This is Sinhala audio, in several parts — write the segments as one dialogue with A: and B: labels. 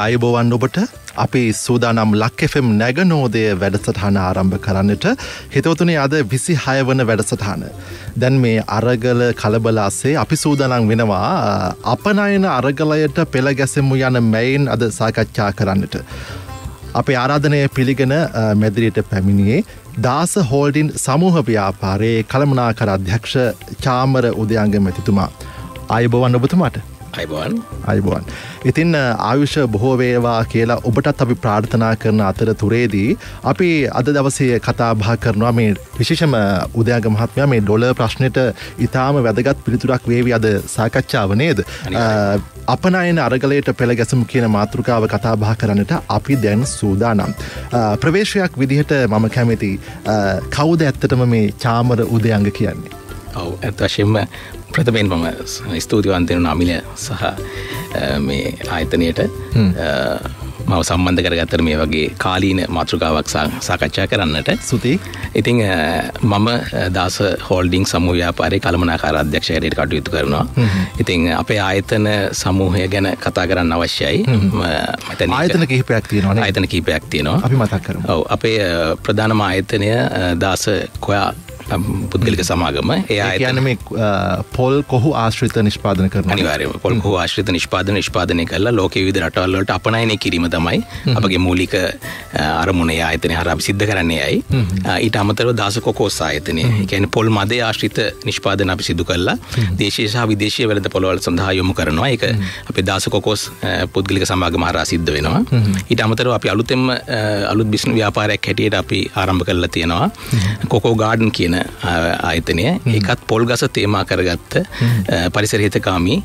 A: ආයුබෝවන් ඔබට අපි සූදානම් ලක් FM නැගනෝදය වැඩසටහන ආරම්භ කරන්නට හිතවතුනි අද 26 වන වැඩසටහන. දැන් මේ අරගල කලබල ASCII අපි සූදානම් වෙනවා අපනයන අරගලයට පෙළ ගැසෙමු යන මෙයින් අද සාකච්ඡා කරන්නට. අපේ ආරාධනය පිළිගෙන මැදිරියට පැමිණියේ දාස හෝල්ඩින් සමූහ ව්‍යාපාරයේ කළමනාකර අධ්‍යක්ෂ චාමර උදයංග මැතිතුමා. ආයුබෝවන් ඔබතුමාට. අයිබෝවන්. ඉතින් ආයුෂ බොහෝ වේවා කියලා ඔබටත් අපි ප්‍රාර්ථනා කරන අතරතුරේදී අපි අද දවසේ කතා බහ කරනවා මේ විශේෂම උදයංග මහත්මයා මේ ඩොලර් ප්‍රශ්නෙට ඉතාම වැදගත් පිළිතුරක් වේවි අද සාකච්ඡාව නේද? අපනයන අරගලයට පෙළ ගැසමු කියන මාතෘකාව කතා බහ කරන්නට අපි දැන් සූදානම්. ප්‍රවේශයක් විදිහට මම කැමති කවුද ඇත්තටම මේ චාමර උදයංග කියන්නේ?
B: ඔව් ඇත්ත වශයෙන්ම ප්‍රථමයෙන් මම ස්තුතිවන්ත වෙනවා අමිල සහ මේ ආයතනයට මම සම්බන්ධ කරගත්තට මේ වගේ කාලීන මාතෘකාවක් සාකච්ඡා කරන්නට.
A: ස්තුතියි.
B: ඉතින් මම දාස හෝල්ඩින් සමූහ ව්‍යාපාරයේ කළමනාකාර අධ්‍යක්ෂකයට කටයුතු කරනවා. ඉතින් අපේ ආයතන සමූහය ගැන කතා කරන්න අවශ්‍යයි.
A: ආයතන කිහිපයක් තියෙනවා නේ?
B: ආයතන කිහිපයක් තියෙනවා.
A: අපි මතක් කරමු.
B: ඔව් අපේ ප්‍රධානම ආයතනය දාස කොයා පුද්ගලික සමාගම. ඒ
A: කියන්නේ මේ පොල් කොහු ආශ්‍රිත නිෂ්පාදන කරනවා.
B: අනිවාර්යයෙන්ම පොල් කොහු ආශ්‍රිත නිෂ්පාදනය කරලා ලෝකයේ විවිධ රටවල් වලට අපනයනය කිරීම තමයි අපගේ මූලික අරමුණ. ඒ ආයතනය හරහා අපි සිද්ධ කරන්නේ යයි. ඊට අමතරව දාස කොකෝස් ආයතනය. ඒ කියන්නේ පොල් මදේ ආශ්‍රිත නිෂ්පාදන අපි සිදු කරලා දේශීය සහ විදේශීය වෙළඳ පොළවල් සඳහා යොමු කරනවා. ඒක අපේ දාස කොකෝස් පුද්ගලික සමාගම හරහා සිද්ධ වෙනවා. ඊට අමතරව අපි අලුත් බිස්නස් ව්‍යාපාරයක් හැටියට අපි ආරම්භ කරලා තියෙනවා. කොකෝ ගාඩන් කියන ආයතනය. ඒකත් පොල් ගස තේමා කරගත්ත පරිසර හිතකාමී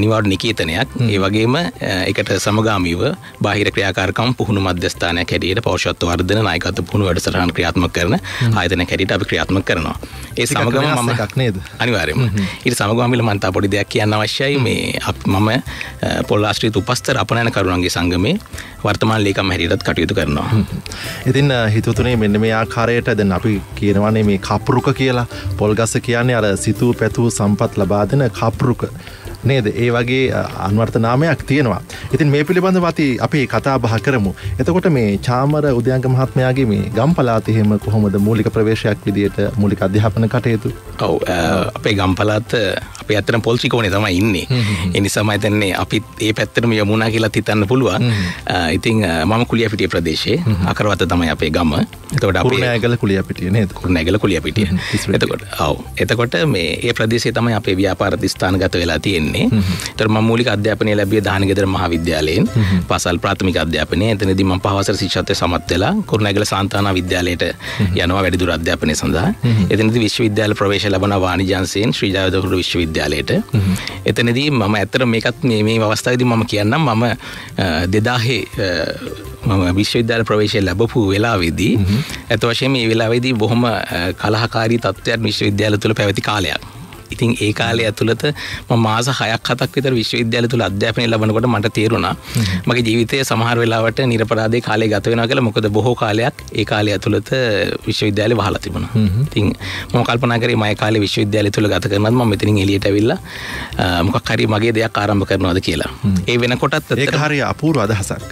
B: නිවාඩු නිකේතනයක්. ඒ වගේම ඒකට සමගාමීව බාහිර ක්‍රියාකාරකම් පුහුණු මධ්‍යස්ථානයක් හැටියට පෞෂත්ව වර්ධන නායකත්ව පුහුණු වැඩසටහන් ක්‍රියාත්මක කරන ආයතනයක් හැටියට අපි ක්‍රියාත්මක කරනවා. ඒ සමගම මම
A: එකක් නේද?
B: අනිවාර්යයෙන්ම. ඊට සමගාමීව මම තා පොඩි දෙයක් කියන්න අවශ්‍යයි. මේ මම පොල් ආශ්‍රිත උපස්තර අපනයන කරුණන්ගේ සංගමේ වර්තමාන ලේකම් හැටියටත් කටයුතු කරනවා.
A: ඉතින් හිතවතුනේ මෙන්න මේ ආකාරයට දැන් අපි කියනවානේ මේ කප්රුක කියලා. පොල්ගස කියන්නේ අර සිතූ පැතූ සම්පත් ලබා දෙන කප්රුක නේද? ඒ වගේ අන්වර්ථ නාමයක් තියෙනවා. ඉතින් මේ පිළිබඳව අපි කතා බහ කරමු. එතකොට මේ චාමර උදයංග මහත්මයාගේ මේ ගම් පළාතේ එහෙම කොහොමද මූලික ප්‍රවේශයක් විදියට මූලික අධ්‍යාපන කටයුතු?
B: ඔව් අපේ ගම් පළාත අපි ඇත්තටම පොල් ත්‍රිකෝණේ තමයි ඉන්නේ. ඒ නිසා මම හිතන්නේ අපි මේ පැත්තටම යමුනා කියලා හිතන්න පුළුවන්. ඉතින් මම කුලියපිටිය ප්‍රදේශයේ අකරවත තමයි අපේ ගම. එතකොට අපි
A: කුරුණෑගල කුලියපිටිය නේද?
B: කුරුණෑගල කුලියපිටිය. එතකොට මේ ඒ ප්‍රදේශයේ තමයි අපේ ව්‍යාපාර ස්ථානගත වෙලා තියෙන්නේ. ඒතර මම මූලික අධ්‍යාපනය ලැබුවේ දානගෙදර මහාවිද්‍යාලයෙන්. පාසල් ප්‍රාථමික අධ්‍යාපනය. එතනදී මම පහවසර ශිෂ්‍යත්වයට සමත් වෙලා කුරුණෑගල සාන්තානා විද්‍යාලයට යනවා වැඩිදුර අධ්‍යාපනය සඳහා. එතනදී විශ්වවිද්‍යාල ප්‍රවේශ ලැබුණා වාණිජ්‍ය අංශයෙන් ශ්‍රී ජයවර්ධනපුර විශ්වවිද්‍යාලයට. එතනදී මම ඇත්තට මේකත් මේ අවස්ථාවේදී මම කියන්නම් මම 2000 මම විශ්වවිද්‍යාල ප්‍රවේශය ලැබපු වෙලාවේදී ඇත්ත වශයෙන්ම මේ වෙලාවේදී බොහොම කලහකාරී තත්ත්වයක් විශ්වවිද්‍යාල තුළ පැවති කාලයක්. ඉතින් ඒ කාලය ඇතුළත මම මාස 6-7ක් විතර විශ්වවිද්‍යාලය තුල අධ්‍යාපනය ලබනකොට මට තේරුණා මගේ ජීවිතයේ සමහර වෙලාවට නිර්පරාදේ කාලය ගත වෙනවා කියලා. මොකද බොහෝ කාලයක් ඒ කාලය ඇතුළත විශ්වවිද්‍යාලේ වහලා තිබුණා. ඉතින් මම කල්පනා කරේ මම ඒ කාලේ විශ්වවිද්‍යාලය තුල ගත කරනවත් මම මෙතනින් එළියට ඇවිල්ලා මොකක් හරි මගේ දෙයක් ආරම්භ කරනවාද කියලා. ඒ වෙනකොටත්
A: ඒක හරිය අපූර්ව අදහසක්.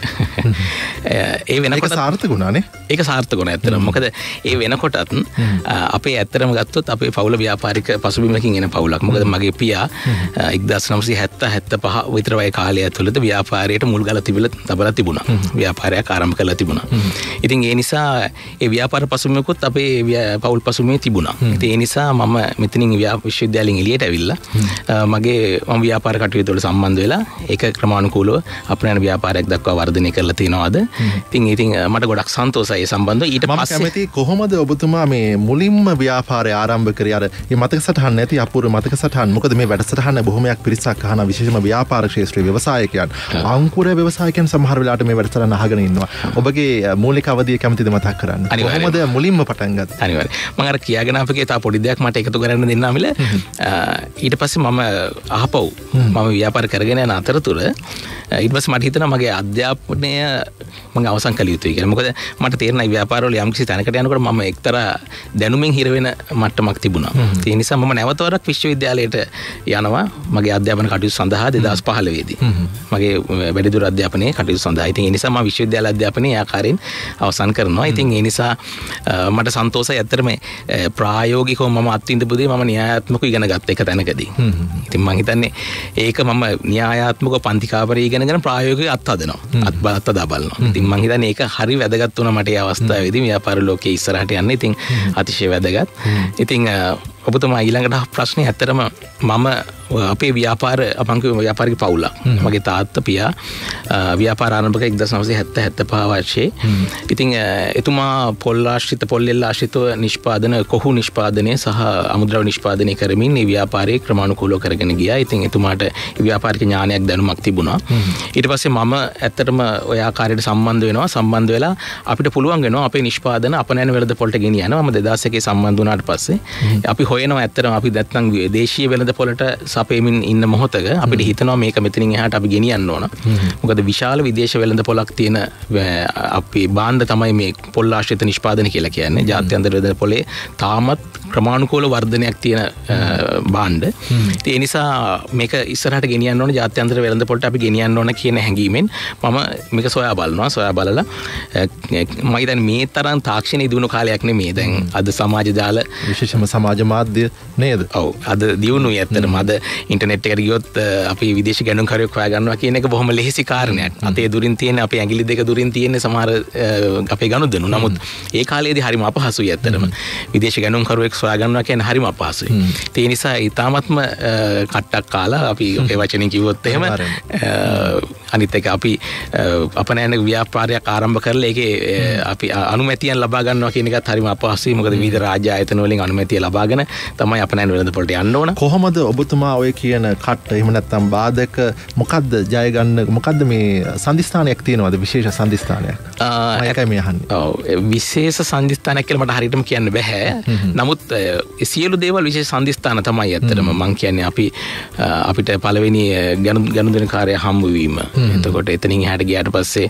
B: ඒ වෙනකොට
A: සාර්ථක වුණානේ.
B: ඒක සාර්ථක වුණා ඇත්තටම. මොකද ඒ වෙනකොටත් අපේ ඇත්තටම ගත්තොත් අපේ පවුල ව්‍යාපාරික පසුබිමකින් එන පවුලක්. මොකද මගේ පියා 1970-75 විතර වය කාලය ඇතුළත ව්‍යාපාරයට මුල් ගල තබලා තිබුණා. ව්‍යාපාරයක් ආරම්භ කරලා තිබුණා. ඉතින් ඒ නිසා ඒ ව්‍යාපාර පසුබිමකුත් අපේ පවුල් පසුබිමේ තිබුණා. ඉතින් ඒ නිසා මම මෙතනින් විශ්වවිද්‍යාලයෙන් එළියට ඇවිල්ලා මම ව්‍යාපාර කටයුතු වල සම්බන්ධ වෙලා ඒක ක්‍රමානුකූලව අපනයන ව්‍යාපාරයක් දක්වා වර්ධනය කරලා තිනවාද. ඉතින් මට ගොඩක් සන්තෝෂයි ඒ සම්බන්ධව. ඊට පස්සේ
A: මම කැමති කොහොමද ඔබතුමා මේ මුලින්ම ව්‍යාපාරය ආරම්භ කරේ? අර මේ මතක සටහන් නැති අපූර්ව මතක සටහන්. මොකද මේ වැඩසටහන බොහොමයක් පිරිසක් අහන විශේෂම ව්‍යාපාර ක්ෂේත්‍රයේ ව්‍යවසායකයන් අංකුර ව්‍යවසායකයන් සමහර වෙලාවට මේ වැඩසටහන අහගෙන ඉන්නවා. ඔබගේ මූලික අවධිය කැමතිද මතක් කරන්න? කොහොමද මුලින්ම පටන් ගත්තේ?
B: අනිවාර්යයෙන්. මම අර කියාගෙන අපගේ තා පොඩි දෙයක් මට එකතු කරන්න දෙන්න අමිල. ඊට පස්සේ මම අහපව් මම ව්‍යාපාර කරගෙන යන අතරතුර ඊට පස්සේ මට හිතෙනවා මගේ අධ්‍යාපනය මම අවසන් කළ යුතුයි කියලා. මොකද මට තේරෙනවා ව්‍යාපාරවල යම්කිසි තැනකට යනකොට මම එක්තරා දැනුමින් හිර වෙන මට්ටමක් තිබුණා. ඒ නිසා මම නැවතවරක් විශ්වවිද්‍යාලයට යනවා මගේ අධ්‍යාපන කටයුතු සඳහා 2015 දී. මගේ වැඩිදුර අධ්‍යාපනයේ කටයුතු සඳහා. ඉතින් ඒ නිසා මම විශ්වවිද්‍යාල අධ්‍යාපනයේ ආකාරයෙන් අවසන් කරනවා. ඉතින් ඒ නිසා මට සන්තෝෂයි ඇත්තටම ප්‍රායෝගිකව මම අත්විඳපු දේ මම න්‍යායාත්මකව ඉගෙන ගත්ත එක තැනකදී. ඉතින් මම හිතන්නේ ඒක මම න්‍යායාත්මකව පන්තිකාපරේ ඉගෙනගෙන ප්‍රායෝගිකව අත්හදනවා. අත්හදා බලනවා. ඉතින් මම හිතන්නේ ඒක හරි වැදගත් වුණා මට ඒ අවස්ථාවේදී ව්‍යාපාර ලෝකයේ ඉස්සරහට යන්න. ඉතින් අතිශය වැදගත්. ඉතින් ඔබතුමා ඊළඟට ප්‍රශ්නේ ඇත්තටම මම අපේ ව්‍යාපාරික පවුලක්. මගේ තාත්තා පියා ව්‍යාපාර ආරම්භක 1975 වර්ෂයේ. ඉතින් එතුමා පොල් එල්ල ආශ්‍රිතව නිෂ්පාදන කොහු නිෂ්පාදනය සහ අමුද්‍රව්‍ය නිෂ්පාදනය කරමින් මේ ව්‍යාපාරයේ ක්‍රමානුකූලව කරගෙන ගියා. ඉතින් එතුමාට ව්‍යාපාරික ඥානයක් දැනුමක් තිබුණා. ඊට පස්සේ මම ඇත්තටම ඔය ආකාරයට සම්බන්ධ වෙලා අපිට පුළුවන් වෙනවා අපේ නිෂ්පාදන අපනයන වෙළඳපොළට ගෙනියනවා. මම 2001 සම්බන්ධ වුණාට පස්සේ අපි හොයනවා ඇත්තටම අපි නැත්නම් දේශීය වෙළඳපොළට සපයමින් ඉන්න මොහොතක අපිට හිතනවා මේක මෙතනින් එහාට අපි ගෙනියන්න ඕන. මොකද විශාල විදේශ වෙළඳපොළක් තියෙන අපි භාණ්ඩ තමයි මේ පොල් ආශ්‍රිත නිෂ්පාදන කියලා කියන්නේ. ජාත්‍යන්තර වෙළඳපොලේ තාමත් ක්‍රමානුකූල වර්ධනයක් තියෙන භාණ්ඩ. ඒ නිසා මේක ඉස්සරහට ගෙනියන්න ඕන ජාත්‍යන්තර වෙළඳපොළට අපි ගෙනියන්න ඕන කියන හැඟීමෙන් මම මේක සොයා බලලා මම හිතන්නේ මේ තරම් තාක්ෂණයේ දිනු කාලයක් නෙමෙයි දැන් අද සමාජ ජාල
A: විශේෂම සමාජ මාධ්‍ය නේද?
B: ඔව් අද දියුණුයි ඇත්තටම. අද ඉන්ටර්නෙට් එකට ගියොත් අපි විදේශ ගැනුම්කාරයෙක් හොයා ගන්නවා කියන එක බොහොම ලෙහෙසි කාරණයක්. අතේ දුරින් තියෙන අපේ ඇඟිලි දෙක දුරින් තියෙන සමහර අපේ ගනුදෙනු. නමුත් ඒ කාලේදී හරිම අපහසුයි ඇත්තටම. විදේශ ගැනුම්කාරයෙක් හොයා ගන්නවා කියන්නේ හරිම අපහසුයි. ඒ නිසා ඊටාත්ම කට්ටක් කාලා අපි ඔකේ වචනෙන් කිව්වොත් එහෙම අනිත් එක අපි අපනයන ව්‍යාපාරයක් ආරම්භ කරලා ඒකේ අපි අනුමැතියන් ලබා ගන්නවා කියන එකත් හරිම අපහසුයි. මොකද විවිධ රාජ්‍ය ආයතන වලින් අනුමැතිය ලබාගෙන තමයි අපනයන වෙළඳපොළට යන්න ඕන.
A: කොහොමද ඔබතුමා ඔය කියන කට්ට එහෙම නැත්නම් බාධක මොකද්ද ජය ගන්න මොකද්ද මේ සම්දිස්ථානයක් තියෙනවද විශේෂ සම්දිස්ථානයක්? ඒකයි මේ අහන්නේ.
B: ඔව් විශේෂ සම්දිස්ථානයක් කියලා මට හරියටම කියන්න බෑ. නමුත් සියලු දේවල් විශේෂ සම්දිස්ථාන තමයි ඇත්තටම. මම කියන්නේ අපිට පළවෙනි ගනුදෙනුකාරය හම්බ වීම. එතකොට එතනින් එහාට ගියාට පස්සේ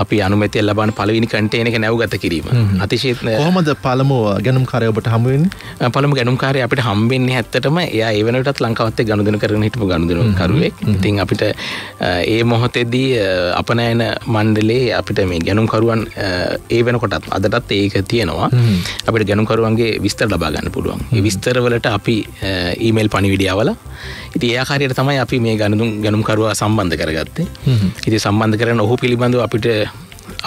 B: අපි අනුමැතිය ලබන පළවෙනි කන්ටේනර් එක නැව්ගත කිරීම. අතිශය
A: කොහොමද පළමු ගැනුම්කාරය ඔබට හම්බ වෙන්නේ?
B: පළමු ගැනුම්කාරය අපිට හම්බ වෙන්නේ ඇත්තටම එයා ඒ වෙනකොටත් ලංකාවත් එක්ක ගනුදෙනු කරගෙන හිටපු ගනුදෙනුකරුවෙක්. ඉතින් අපිට ඒ මොහොතේදී අපනයන මණ්ඩලයේ අපිට මේ ගැනුම්කරුවන් ඒ වෙනකොටත් අදටත් ඒක තියෙනවා. අපිට ගැනුම්කරුවන්ගේ විස්තර ලබා ගන්න පුළුවන්. ඒ විස්තර වලට අපි ඊමේල් පණිවිඩය යවලා ඉතින් ඒ ආකාරයට තමයි අපි මේ ගැනුම්කරුවා සම්බන්ධ කරගත්තේ. ඉතින් සම්බන්ධ කරගෙන ඔහු පිළිබඳව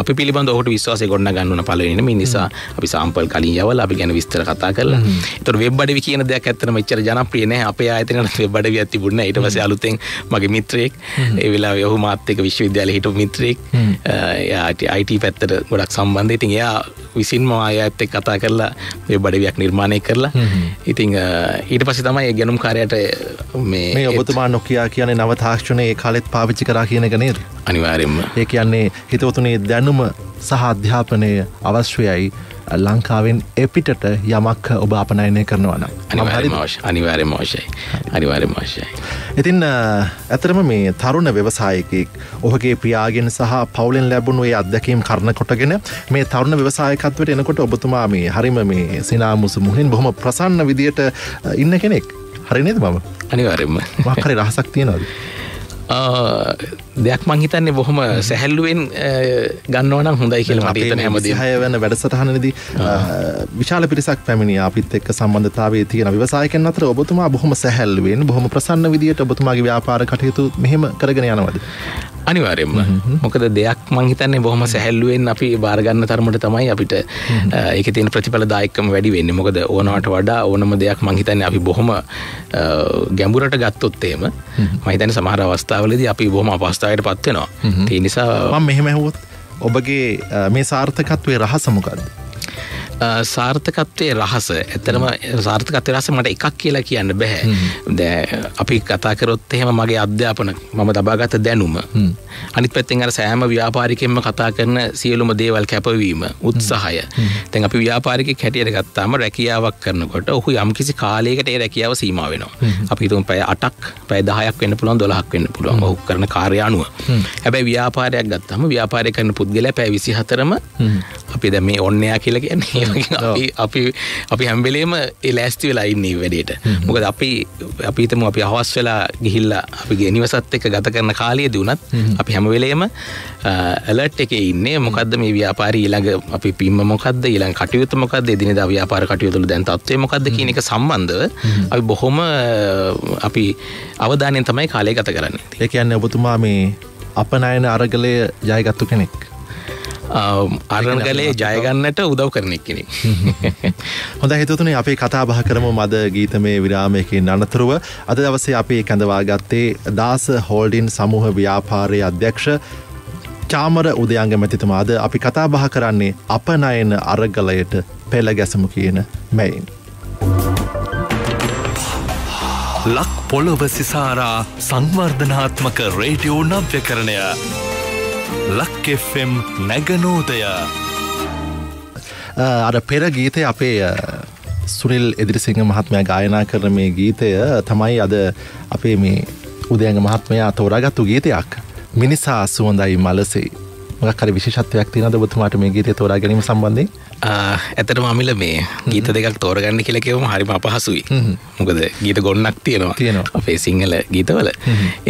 B: අපි පිළිබඳව ඔහුට විශ්වාසය ගොඩනගා ගන්න ඕන පළවෙනිම. මේ නිසා අපි සාම්පල් කලින් යවලා අපි ගැන විස්තර කතා කරලා. ඒතර වෙබ් අඩවි කියන දෙයක් ඇත්තටම එච්චර ජනප්‍රිය නැහැ. අපේ ආයතනයේ වෙබ් අඩවියක් තිබුණේ නැහැ. ඊට පස්සේ අලුතෙන් මගේ මිත්‍රයෙක් ඒ වෙලාවේ ඔහු මාත් එක්ක විශ්වවිද්‍යාලේ හිටපු මිත්‍රයෙක් එයා IT පැත්තට ගොඩක් සම්බන්ධයි. ඉතින් එයා විසින්ම ආයත් එක්ක කතා කරලා වෙබ් අඩවියක් නිර්මාණය කරලා ඉතින් ඊට පස්සේ තමයි ඒ ගැනුම්කාරයාට
A: මේ ඔබතුමා නොකියා කියන්නේ නව තාක්ෂණයේ ඒ කාලෙත් පාවිච්චි කරා කියන එක නේද?
B: අනිවාර්යෙන්ම.
A: ඒ කියන්නේ හිතවතුනේ දැනුම සහ අධ්‍යාපනය අවශ්‍යයි ලංකාවෙන් එපිටට යමක් ඔබ අපනයනය කරනවා නම්.
B: අනිවාර්යෙන්ම අවශ්‍යයි.
A: ඉතින් ඇතරම මේ තරුණ ව්‍යවසායකයෙක් ඔහුගේ පියාගෙන් සහ පවුලෙන් ලැබුණු ඒ අත්දැකීම් කරන කොටගෙන මේ තරුණ ව්‍යවසායකත්වයට එනකොට ඔබතුමා මේ හරිම මේ සිනාමුසු මුහින් බොහොම ප්‍රසන්න විදියට ඉන්න කෙනෙක්. හරි නේද මම?
B: අනිවාර්යෙන්ම.
A: මොකක් හරි රහසක් තියනවද?
B: දෙයක් මං හිතන්නේ බොහොම සැහැල්ලුවෙන් ගන්නවා නම් හොඳයි කියලා මට හිතෙන හැමදේම.
A: 26 වෙනි වැඩසටහනේදී විශාල පිරිසක් පැමිණියා අපිත් එක්ක සම්බන්ධතාවයේ තියෙන ව්‍යවසායකයන් අතර ඔබතුමා බොහොම සැහැල්ලුවෙන් බොහොම ප්‍රසන්න විදියට ඔබතුමාගේ ව්‍යාපාර කටයුතු මෙහෙම කරගෙන යනවද?
B: අනිවාර්යෙන්ම. මොකද දෙයක් මං හිතන්නේ බොහොම සැහැල්ලුවෙන් අපි බාර ගන්න තරමට තමයි අපිට ඒකේ තියෙන ප්‍රතිඵලදායකකම වැඩි වෙන්නේ. මොකද ඕනවට වඩා ඕනම දෙයක් මං හිතන්නේ අපි බොහොම ගැඹුරට ගත්තොත් එහෙම මම හිතන්නේ සමහර අවස්ථාවලදී අපි බොහොම අපහසුතාවයට පත් වෙනවා. ඒ නිසා
A: මම මෙහෙම ඇහුවොත් ඔබගේ මේ සාර්ථකත්වයේ රහස මොකද්ද?
B: සාර්ථකත්වයේ රහස ඇත්තටම සාර්ථකත්වයේ රහස මට එකක් කියලා කියන්න බෑ. දැන් අපි කතා කරොත් එහෙම මගේ අධ්‍යාපන මම ලබාගත් දැනුම අනිත් පැත්තෙන් අර සෑම ව්‍යාපාරිකයෙක්ම කතා කරන සියලුම දේවල් කැපවීම උත්සාහය. දැන් අපි ව්‍යාපාරිකයෙක් හැටියට ගත්තාම රැකියාවක් කරනකොට ඔහු යම්කිසි කාලයකට ඒ රැකියාව සීමා වෙනවා. අපි හිතමු පැය 8ක් පැය 10ක් වෙන්න පුළුවන් 12ක් වෙන්න පුළුවන්. ඔහු කරන කාර්ය අනුව. හැබැයි ව්‍යාපාරයක් ගත්තාම ව්යාපාරය කරන පුද්ගලයා පැය 24ම අපි දැන් මේ ඔන්නයා කියලා කියන්නේ අපි හැම වෙලේම ඒ ලෑස්ති වෙලා ඉන්නේ වැඩේට. මොකද අපි හිතමු අපි හවස් වෙලා ගිහිල්ලා අපිගේ නිවසත් එක්ක ගත කරන කාලයේදී උනත් අපි හැම වෙලේම ඇලර්ට් එකේ ඉන්නේ. මොකද්ද මේ ව්‍යාපාරී ඊළඟ අපි පිම්ම මොකද්ද ඊළඟ කටයුතු මොකද්ද එදිනෙදා ව්‍යාපාර කටයුතු වල දැන් තත්ත්වය මොකද්ද කියන එක සම්බන්ධව අපි බොහොම අපි අවධානයෙන් තමයි කාලය ගත කරන්නේ.
A: ඒ කියන්නේ ඔබතුමා මේ අපනයන අරගලය ජයගත්තු කෙනෙක්.
B: අරගලේ ජයගන්නට උදව් කරන කෙනෙක්.
A: හොඳයි හිතවතුනි අපි කතා බහ කරමු මද ගීතමය විරාමයකින් අනතුරුව. අද දවසේ අපි කැඳවා ගත්තේ දාස හෝල්ඩින් සමූහ ව්‍යාපාරයේ අධ්‍යක්ෂ චාමර උදයංග මැතිතුමා. අද අපි කතා බහ කරන්නේ අපනයන අරගලයට පෙළ ගැසමු කියන මෙයින්.
C: ලක් පොළොව සිසාරා සංවර්ධනාත්මක රේඩියෝ නව්‍යකරණය ලක් FM නැගනෝදය.
A: අර පෙර ගීතය අපේ සුනිල් එදිරිසිංහ මහත්මයා ගායනා කරන මේ ගීතය තමයි අද අපේ මේ උදයංග මහත්මයා තෝරාගත්තු ගීතයක්. මිනිසා සුවඳයි මලසේ. මොකක් හරි විශේෂත්වයක් තියෙනවද ඔබතුමාට මේ ගීතය තෝරා ගැනීම සම්බන්ධයෙන්?
B: ඇත්තටම අමිල මේ ගීත දෙකක් තෝරගන්න කියලා කියවම හරිම අපහසුයි. මොකද ගීත ගොන්නක් තියෙනවා අපේ සිංහල ගීතවල.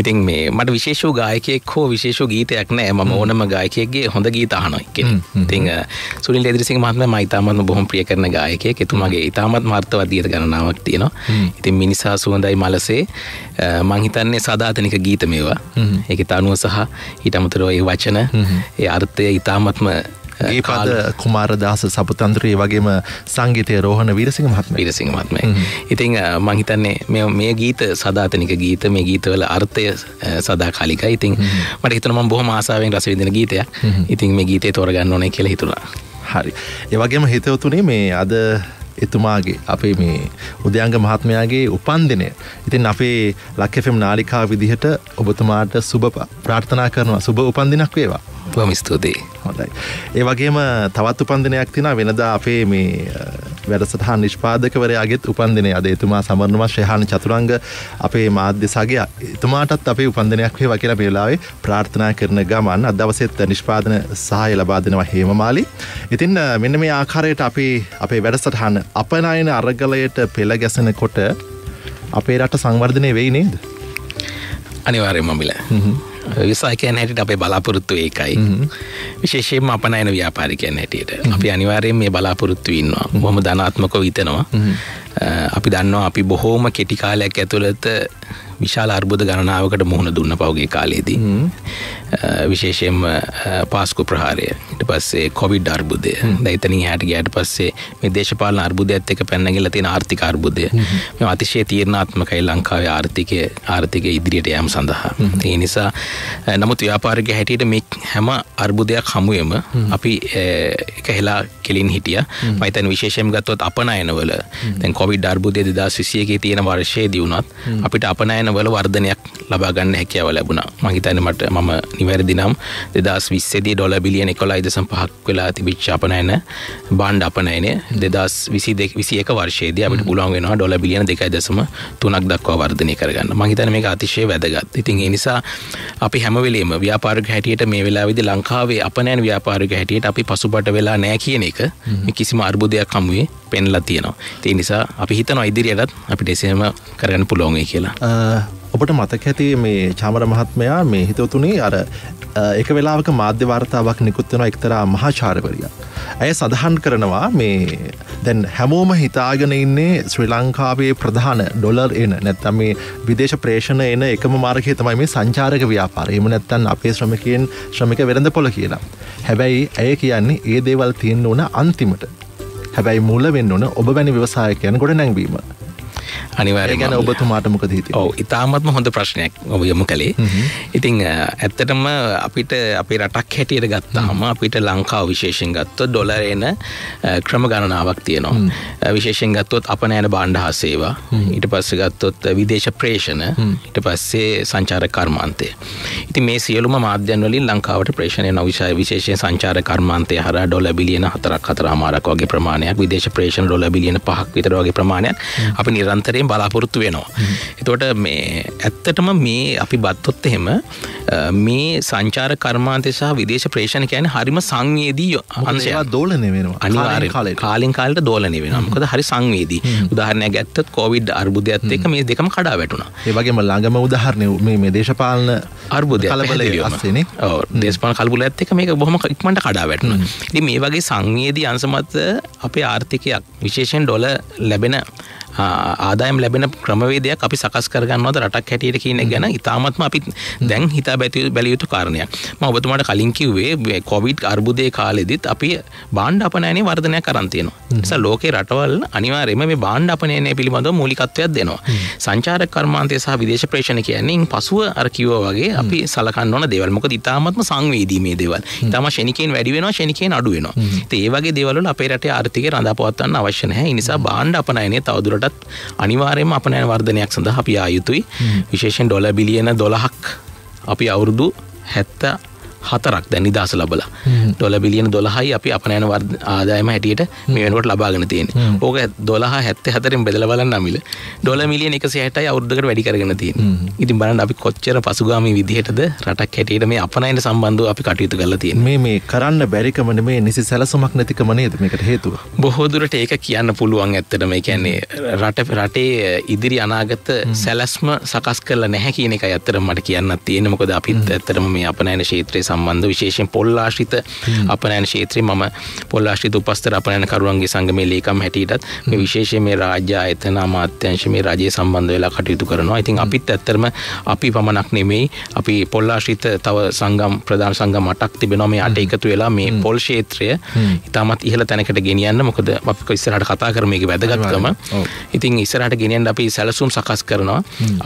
B: ඉතින් මේ මට විශේෂ වූ ගායකයෙක් හෝ විශේෂ වූ ගීතයක් නැහැ. මම ඕනම ගායකයෙක්ගේ හොඳ ගීත අහනවා කෙනෙක්. ඉතින් සුනිල් එදිරිසිංහ මහත්මයා මම ඉතාමත්ම බොහොම ප්‍රිය කරන ගායකයෙක්. එතුමාගේ ඉතාමත්ම අර්ථවත් ගීත ගණනාවක් තියෙනවා. ඉතින් මිනිසා සුවඳයි මලසේ මං හිතන්නේ සදාතනික ගීත මේවා. ඒකේ තනුව සහ ඊට අමතරව ඒ වචන ඒ අර්ථය ඉතාමත්ම
A: ගීපද කුමාරදාස සපුතන්ත්‍රී වගේම සංගීතය රෝහණ වීරසිංහ
B: මහත්මයා. ඉතින් මම හිතන්නේ මේ ගීත සදාතනික ගීත මේ ගීතවල අර්ථය සදාකාලිකයි. ඉතින් මට හිතුණා මම බොහොම ආසාවෙන් රස විඳින ගීතයක්. ඉතින් මේ ගීතය තෝරගන්න ඕනේ කියලා හිතුණා.
A: හරි. ඒ වගේම හිතවතුනේ මේ අද එතුමාගේ අපේ මේ උදයංග මහත්මයාගේ උපන්දිනය. ඉතින් අපේ ලක් FM නාලිකාව විදිහට ඔබතුමාට සුබ ප්‍රාර්ථනා කරනවා. සුබ උපන්දිනක් වේවා.
B: බොහොම ස්තුතියි.
A: හොඳයි. ඒ වගේම තවත් උපන්දිනයක් තියෙනවා වෙනදා අපේ මේ වැඩසටහන් නිෂ්පාදකවරයාගේත් උපන්දිනය. අද එතුමා සමරනවා ශ්‍රේහාන චතුරංග අපේ මාධ්‍ය සගය. එතුමාටත් අපේ උපන්දිනයක් වේවා කියලා මේ වෙලාවේ ප්‍රාර්ථනා කරන ගමන් අද දවසේත් නිෂ්පාදන සහාය ලබා දෙනවා හේමමාලි. ඉතින් මෙන්න මේ ආකාරයට අපි අපේ වැඩසටහන අපනයන අරගලයට පෙළ ගැසෙනකොට අපේ රට සංවර්ධනය වෙයි නේද?
B: අනිවාර්යයෙන්ම මිල. විවසායකයන් හැටියට අපේ බලාපොරොත්තු ඒකයි. විශේෂයෙන්ම අපනයන ව්‍යාපාරිකයන් හැටියට අපි අනිවාර්යයෙන් මේ බලාපොරොත්තු ඉන්නවා. බොහොම ධනාත්මකව හිතනවා. අපි දන්නවා අපි බොහෝම කෙටි කාලයක් ඇතුළත විශාල අර්බුද ගණනාවකට මුහුණ දුන්න පෞගේ කාලයේදී. විශේෂයෙන්ම පාස්කු ප්‍රහාරය, ඊට පස්සේ කොවිඩ් අර්බුදය, දැන් එතනින් එහාට ගියාට පස්සේ මේ දේශපාලන අර්බුදයත් එක්ක පැනනගිලා තියෙන ආර්ථික අර්බුදය. මේ අතිශය තීරණාත්මකයි ලංකාවේ ආර්ථිකය ඉදිරියට යාම සඳහා. ඒ නිසා නමුත් ව්‍යාපාරික හැටියට මේ හැම අර්බුදයක් හමුවෙම අපි එක හෙලා කෙලින් හිටියා. මම හිතන්නේ විශේෂයෙන්ම ගත්තොත් අපනයනවල දැන් කොවිඩ් අර්බුදය 2021 තියෙන වර්ෂයේදී වුණත් අපිට අපනයනවල වර්ධනයක් ලබා ගන්න හැකියාව ලැබුණා. මම හිතන්නේ මම නිවැරදි නම් 2020 දී ඩොලර් බිලියන 11.5ක් වෙලා තිබිච්ච අපනයන බාණ්ඩ අපනයනය 2021 වර්ෂයේදී අපිට පුළුවන් වෙනවා ඩොලර් බිලියන 2.3ක් දක්වා වර්ධනය කරගන්න. මම හිතන්නේ මේක අතිශය වැදගත්. ඉතින් ඒ නිසා අපි හැම වෙලෙම ව්‍යාපාරික හැටියට මේ වෙලාවේදී ලංකාවේ අපනයන ව්‍යාපාරික හැටියට අපි පසුබට වෙලා නැහැ කියන එක මේ කිසිම අර්බුදයක් හමුවේ පෙන්ලා තියෙනවා. ඒ නිසා අපි හිතනවා ඉදිරියටත් අපිට එසේම කරගන්න පුළුවන් වෙයි කියලා.
A: ඔබට මතක ඇති මේ චාමර මහත්මයා මේ හිතවතුනේ අර එක වෙලාවක මාධ්‍ය වාර්තාවක් නිකුත් වෙනවා එක්තරා මහාචාර්යවරියක්. ඇය සඳහන් කරනවා මේ දැන් හැමෝම හිතාගෙන ඉන්නේ ශ්‍රී ලංකාවේ ප්‍රධාන ඩොලර් එන නැත්නම් මේ විදේශ ප්‍රේෂණ එන එකම මාර්ගය තමයි මේ සංචාරක ව්‍යාපාරය. එහෙම නැත්නම් අපේ ශ්‍රමික වෙළඳපොළ කියලා. හැබැයි ඇය කියන්නේ ඒ දේවල් තියෙන්න ඕන අන්තිමට. හැබැයි මුල වෙන්න ඕන ඔබ වැනි ව්‍යවසායකයන් ගොඩ නැංවීම.
B: අනිවාර්යයෙන්ම.
A: ඒ ගැන ඔබතුමාට මොකද හිතෙන්නේ?
B: ඔව් ඉතාමත්ම හොඳ ප්‍රශ්නයක් ඔබ යොමු කළේ. ඉතින් ඇත්තටම අපිට අපේ රටක් හැටියට ගත්තාම අපිට ලංකාව විශේෂයෙන් ගත්තොත් ඩොලර් එන ක්‍රම ගණනාවක් තියෙනවා. විශේෂයෙන් ගත්තොත් අපනයන භාණ්ඩ හා සේවා, ඊට පස්සේ ගත්තොත් විදේශ ප්‍රේෂණ, ඊට පස්සේ සංචාරක කර්මාන්තය. ඉතින් මේ සියලුම මාධ්‍යන් වලින් ලංකාවට ප්‍රේෂණ යන විශේෂයෙන් සංචාරක කර්මාන්තය හරහා ඩොලර් බිලියන 4.4 වගේ ප්‍රමාණයක්, විදේශ ප්‍රේෂණ ඩොලර් බිලියන 5ක් විතර වගේ ප්‍රමාණයක් අපි නිරන්තරයෙන් බලාපොරොත්තු වෙනවා. එතකොට මේ ඇත්තටම මේ අපි බත්තොත් එහෙම මේ සංචාර කර්මාන්තය සහ විදේශ ප්‍රේෂණ කියන්නේ හරිම සංවේදී අංශයක්.
A: දෝලණය වෙනවා.
B: අනිවාර්යයෙන් කාලෙන් කාලට දෝලණය වෙනවා. මොකද හරි සංවේදී. උදාහරණයක් ගත්තොත් කොවිඩ් අර්බුදයත් එක්ක මේ දෙකම කඩා වැටුණා. ඒ
A: වගේම ළඟම උදාහරණය මේ දේශපාලන
B: අර්බුදය කලබලයනේ. ඔව් දේශපාලන කලබලයත් එක්ක මේක බොහොම ඉක්මනට කඩා වැටුණා. ඉතින් මේ වගේ සංවේදී අංශ මත අපේ ආර්ථිකයක් විශේෂයෙන් ඩොලර් ලැබෙන ආදායම් ලැබෙන ක්‍රමවේදයක් අපි සකස් කරගන්නවද රටක් හැටියට කියන එක ගැන ඉතාමත්ම අපි දැන් හිතා බැලිය යුතු කාරණයක්. මම ඔබතුමාට කලින් කිව්වේ කොවිඩ් අර්බුදයේ කාලෙදිත් අපි භාණ්ඩ අපනයනයේ වර්ධනයක් අරන් තියෙනවා. ඒ නිසා ලෝකේ රටවල් අනිවාර්යයෙන්ම මේ භාණ්ඩ අපනයනය පිළිබඳව මූලිකත්වයක් දෙනවා. සංචාරක කර්මාන්තය සහ විදේශ ප්‍රේෂණ කියන්නේ පසුව අර කිව්වා වගේ අපි සලකන්න ඕන දේවල්. මොකද ඉතාමත්ම සංවේදී මේ දේවල්. ඉතාම ශනිකයෙන් වැඩි වෙනවා, ශනිකයෙන් අඩු වෙනවා. ඉතින් ඒ වගේ දේවල් වල අපේ රටේ ආර්ථිකය රඳාපවත්වන්න අවශ්‍ය නැහැ. ඒ නිසා භාණ්ඩ අපනයනය තවදුරටත් අනිවාර්යයෙන්ම අපනයන වර්ධනයක් සඳහා අපි ආ යුතුයි. විශේෂයෙන් ඩොලර් බිලියන 12ක් අපි අවුරුදු 74ක් දැන් නිදාස ලැබලා. ඩොලර් බිලියන 12යි අපි අපනයන ආදායම හැටියට මේ වෙනකොට ලබාගෙන තියෙන්නේ. ඕක 12.74න් බෙදලා බලන්න අමිල. ඩොලර් මිලියන 160යි අවුරුද්දකට වැඩි කරගෙන තියෙන්නේ. ඉතින් බලන්න අපි කොච්චර පසුගාමී විදිහටද රටක් හැටියට මේ අපනයන සම්බන්ධව අපි කටයුතු කරලා තියෙන්නේ.
A: මේ කරන්න බැරිකම නෙමේ නිසි සැලසුමක් නැතිකම නේද මේකට හේතුව?
B: බොහෝ දුරට ඒක කියන්න පුළුවන් ඇත්තටම. ඒ කියන්නේ රටේ ඉදිරි අනාගත සැලැස්ම සකස් කරලා නැහැ කියන එකයි ඇත්තටම මට කියන්නත් තියෙන්නේ. මොකද අපිත් ඇත්තටම මේ අපනයන ක්ෂේත්‍රයේ සම්බන්ධ විශේෂයෙන් පොල් ආශ්‍රිත අපනයන ක්ෂේත්‍රයේ මම පොල් ආශ්‍රිත උපස්තර අපනයන කරුවන්ගේ සංගමේ ලේකම් හැටියටත් මේ විශේෂයෙන් මේ රාජ්‍ය ආයතන අමාත්‍යාංශ මේ රජයේ සම්බන්ධ වෙලා කටයුතු කරනවා. ඉතින් අපිත් ඇත්තටම අපි පමණක් නෙමෙයි අපි පොල් ආශ්‍රිත තව සංගම් ප්‍රධාන සංගම් 8ක් තිබෙනවා. මේ 8 එකතු වෙලා මේ පොල් ක්ෂේත්‍රය ඉතාමත් ඉහළ තැනකට ගෙනියන්න. මොකද අපි ඉස්සරහට කතා කරමු මේකේ වැදගත්කම. ඉතින් ඉස්සරහට ගෙනියන්න අපි සැලසුම් සකස් කරනවා.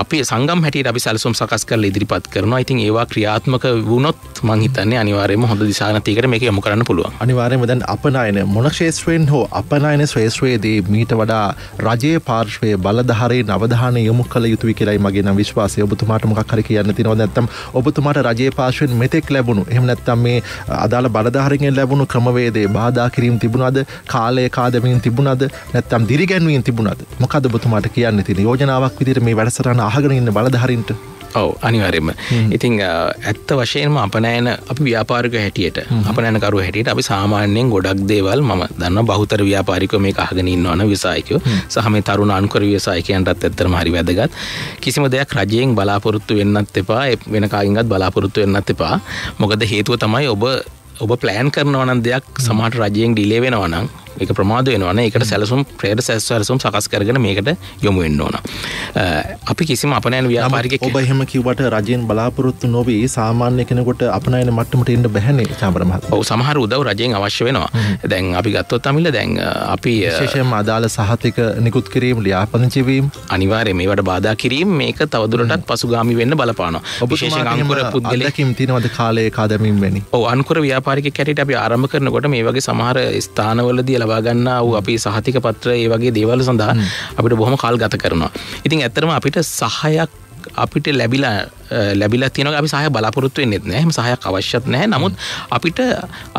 B: අපි සංගම් හැටියට අපි සැලසුම් සකස් කරලා ඉදිරිපත් කරනවා. ඉතින් ඒවා ක්‍රියාත්මක වුණොත් මං හිතන්නේ අනිවාර්යයෙන්ම හොඳ දිශානතියකට මේක යොමු කරන්න පුළුවන්.
A: අනිවාර්යයෙන්ම දැන් අපනයන මොන ක්ෂේත්‍රයෙන් හෝ අපනයන ශ්‍රේෂ්ඨයේදී මීට වඩා රජයේ පාර්ශ්වයේ බලධාරීන් අවධානය යොමු කළ යුතුයි කියලායි මගේ නම් විශ්වාසය. ඔබතුමාට මොකක් හරි කියන්න තියෙනවද? නැත්නම් ඔබතුමාට රජයේ පාර්ශ්වයෙන් මෙතෙක් ලැබුණු එහෙම නැත්නම් මේ අදාළ බලධාරීන්ගෙන් ලැබුණු ක්‍රමවේදයේ බාධා කිරීම තිබුණාද? කාලය කාදමින් තිබුණාද? නැත්නම් දිරිගැන්වීම් තිබුණාද? මොකද ඔබතුමාට කියන්න තියෙන යෝජනාවක් විදිහට මේ වැඩසටහන අහගෙන ඉන්න බලධාරීන්ට?
B: ඔව් අනිවාර්යයෙන්ම. ඉතින් ඇත්ත වශයෙන්ම අපනයන අපි ව්‍යාපාරික හැටියට අපනයන කරුව හැටියට අපි සාමාන්‍යයෙන් ගොඩක් දේවල් මම දන්නවා බහුතර ව්‍යාපාරිකයෝ මේක අහගෙන ඉන්නවන ව්‍යවසායිකයෝ සහ මේ තරුණ අනුකර ව්‍යවසායිකයන්ටත් ඇත්තටම හරි වැදගත්. කිසිම දෙයක් රජයෙන් බලාපොරොත්තු වෙන්නත් එපා, වෙන කාගෙන්වත් බලාපොරොත්තු වෙන්නත් එපා. මොකද හේතුව තමයි ඔබ ප්ලෑන් කරනවා නම් දෙයක් සමහරට රජයෙන් ඩිලේ වෙනවා නම් ඒක ප්‍රමාද වෙනවා නේ. ඒකට සැලසුම් සකස් කරගෙන මේකට යොමු වෙන්න ඕන. අපි කිසිම අපනයන ව්‍යාපාරිකයෙක්
A: ඔබ එහෙම කිව්වට රජයෙන් බලාපොරොත්තු නොවි සාමාන්‍ය කෙනෙකුට අපනයන මට්ටමට එන්න බැහැනේ චාමර මහත්මයා.
B: ඔව් සමහර උදව් රජයෙන් අවශ්‍ය වෙනවා. දැන් අපි ගත්තොත් අමිල දැන් අපි
A: විශේෂයෙන්ම අදාළ සහතික නිකුත් කිරීම, ලියාපදිංචි වීම
B: අනිවාර්යයෙන් මේවට බාධා කිරීම මේක තවදුරටත් පසුගාමී වෙන්න බලපානවා. විශේෂයෙන් අංකුර පුද්ගලෙක්
A: අදකින් තියෙනවද කාලයේ කාදමින් වෙන්නේ?
B: ඔව් අංකුර ව්‍යාපාරිකයෙක් හැටියට අපි ආරම්භ කරනකොට මේ වගේ සමහර ස්ථානවලදී ලබා ගන්නා වූ අපි සහතික පත්‍ර ඒ වගේ දේවල් සඳහා අපිට බොහොම කාල ගත කරනවා. ඉතින් ඇත්තටම අපිට සහයක් අපිට ලැබිලා තියෙනවා. අපි සහය බලාපොරොත්තු වෙන්නේ නැහැ. එහෙම සහයක් අවශ්‍යත් නැහැ. නමුත් අපිට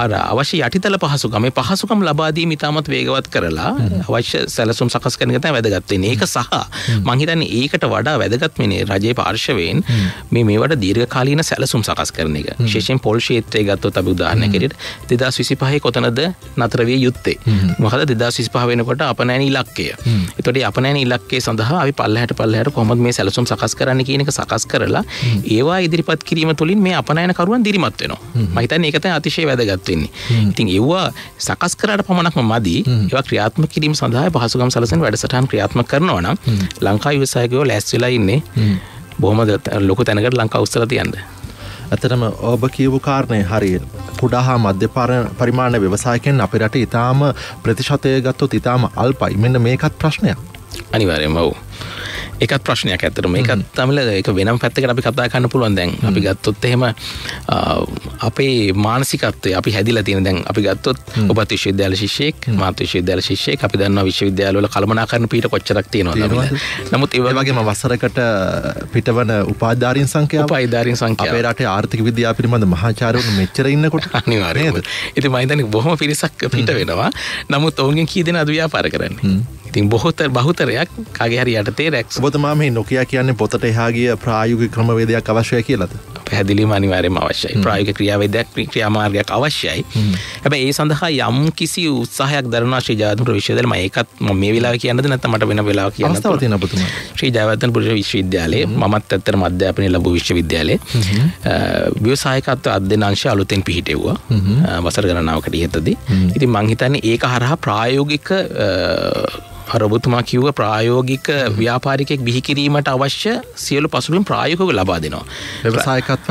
B: අර අවශ්‍ය යටිතල පහසුකම් මේ පහසුකම් ලබා දීම ඉතාමත් වේගවත් කරලා අවශ්‍ය සැලසුම් සකස් කරන එක තමයි වැදගත් වෙන්නේ. ඒක සහ මම හිතන්නේ ඒකට වඩා වැදගත් වෙන්නේ රජයේ පාර්ශවයෙන් මේවට දීර්ඝකාලීන සැලසුම් සකස් කරන එක. විශේෂයෙන් පොල් ක්ෂේත්‍රය ගත්තොත් අපි උදාහරණයක් හැටියට 2025 කොතනද නතර විය යුත්තේ? මොකද 2025 වෙනකොට අපනයන ඉලක්කය. ඒතකොට මේ අපනයන ඉලක්කය සඳහා අපි පල්ලහැට කොහොමද මේ සැලසුම් සකස් කරන්නේ කියන එක සකස් කරලා ඒවා ඉදිරිපත් කිරීම තුළින් මේ අපනයන කරුවන් දිරිමත් වෙනවා. මම හිතන්නේ ඒක තමයි අතිශය වැදගත් වෙන්නේ. ඉතින් ඒවා සකස් කරාට පමණක්ම මදි. ඒවා ක්‍රියාත්මක කිරීම සඳහා පහසුකම් සැලසෙන වැඩසටහන් ක්‍රියාත්මක කරනවා නම් ලංකාවේ ව්‍යවසායකයෝ ලෑස්ති වෙලා ඉන්නේ බොහොම ලොකු තැනකට ලංකාව උස්සලා තියන්න.
A: ඇත්තටම ඔබ කියපු කාරණේ හරියට කුඩා හා මධ්‍ය පරිමාණ ව්‍යවසායකයන් අපේ රටේ ඉතාම ප්‍රතිශතය ගත්තොත් ඉතාම අල්පයි. මෙන්න මේකත් ප්‍රශ්නයක්.
B: අනිවාර්යයෙන්ම ඔව්. ඒකත් ප්‍රශ්නයක් ඇත්තටම. ඒකත් තමයි ඒක වෙනම පැත්තකට අපි කතා කරන්න පුළුවන්. දැන් අපි ගත්තොත් එහෙම අපේ මානසිකත්වය අපි හැදිලා තියෙන දැන් අපි ගත්තොත් ඔබත් විශ්වවිද්‍යාල ශිෂ්‍යයෙක් මාත් විශ්වවිද්‍යාල ශිෂ්‍යයෙක් අපි දන්නවා විශ්වවිද්‍යාලවල කළමනාකරණ පීඨ කොච්චරක් තියෙනවද. නමුත් ඒ වගේම
A: වසරකට පිටවන උපාධාරීන් සංඛ්‍යාව අපේ රටේ ආර්ථික විද්‍යාව පිළිබඳ මහාචාර්යවරු මෙච්චර ඉන්නකොට
B: අනිවාර්යයෙන්ම. ඉතින් මම හිතන්නේ බොහොම පිරිසක් පිට වෙනවා. නමුත් ඔවුන්ගෙන් කී දෙනාද ව්‍යාපාර කරන්නේ? ඉතින් බහුතරයක් කාගේ හරි යටතේ රැක්ස්.
A: ඔබතුමා මේ නොකියා කියන්නේ පොතට එහා ගිය ප්‍රායෝගික ක්‍රමවේදයක් අවශ්‍යයි කියලාද?
B: පැහැදිලිවම අනිවාර්යයෙන්ම අවශ්‍යයි. ප්‍රායෝගික ක්‍රියාමාර්ගයක් අවශ්‍යයි. හැබැයි ඒ සඳහා යම් කිසි උත්සාහයක් දරනවා ශ්‍රී ජයවර්ධනපුර විශ්වවිද්‍යාලය. මම මේ වෙලාවේ කියන්නද නැත්නම් මට වෙන වෙලාවක කියන්නද?
A: අවස්ථාවක් තියෙනවා ඔබතුමා.
B: ශ්‍රී ජයවර්ධනපුර විශ්වවිද්‍යාලයේ මමත් ඇත්තටම අධ්‍යාපනය ලැබුව විශ්වවිද්‍යාලයේ ව්‍යවසායකත්ව අධ්‍යයන අංශය අලුතෙන් පිහිටෙව්වා. වසර ගණනාවකට ඉහතදී. ඉතින් මම හිතන්නේ ඒක හරහා ප්‍රායෝගික ඔබතුමා කිව්ව ප්‍රායෝගික ව්‍යාපාරිකයෙක් බිහි කිරීමට අවශ්‍ය සියලු පසුබිම් ප්‍රායෝගිකව ලබා දෙනවා.
A: ව්‍යවසායකත්ව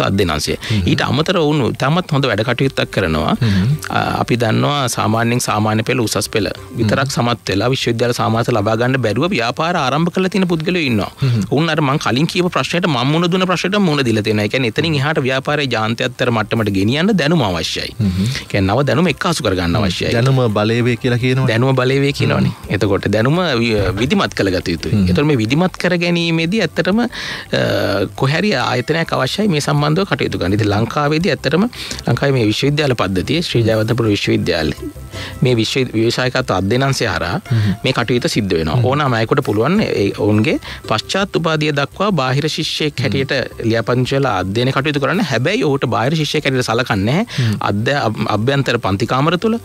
B: අධ්‍යයන අංශය. ඊට අමතරව වුණු තමත් හොඳ වැඩ කටයුත්තක් කරනවා. අපි දන්නවා සාමාන්‍ය පෙළ උසස් පෙළ විතරක් සමත් වෙලා විශ්වවිද්‍යාල සාමාන්‍ය ලබා ගන්න බැරුව ව්‍යාපාර ආරම්භ කරලා තියෙන පුද්ගලයෝ ඉන්නවා. උන් අර මම කලින් කියපු ප්‍රශ්නෙට මම මුණ දුන්න ප්‍රශ්නෙට මුණ දීලා තියෙනවා. ඒ කියන්නේ එතනින් එහාට ව්‍යාපාරයේ ජාන්ත්‍යත්තර මට්ටමට ගෙනියන්න දැනුම අවශ්‍යයි. කියන්නේ නව දැනුම එක්කාසු කර ගන්න අවශ්‍යයි.
A: දැනුම බලය වේ කියලා කියනවා.
B: දැනුම බලය වේ කියනවනේ. එතකොට දැනුම විධිමත් කළ ගත යුතුයි. එතකොට මේ විධිමත් කර ගැනීමේදී ඇත්තටම කොහරි ආයතනයක් අවශ්‍යයි මේ සම්බන්ධව කටයුතු කරන්න. ඉතින් ලංකාවේදී ඇත්තටම ලංකාවේ මේ විශ්වවිද්‍යාල පද්ධතිය ශ්‍රී ජයවර්ධනපුර විශ්වවිද්‍යාලය මේ ව්‍යවසායකත්ව අධ්‍යයන අංශය හරහා මේ කටයුතු සිද්ධ වෙනවා. ඕනෑම අයෙකුට පුළුවන් ඔවුන්ගේ පශ්චාත් උපාධිය දක්වා බාහිර ශිෂ්‍යයෙක් හැටියට ලියාපදිංචි වෙලා අධ්‍යයන කටයුතු කරන්න. හැබැයි ඔහුට බාහිර ශිෂ්‍යයෙක් හැටියට සලකන්නේ නැහැ. අභ්‍යන්තර පන්ති කාමර තුල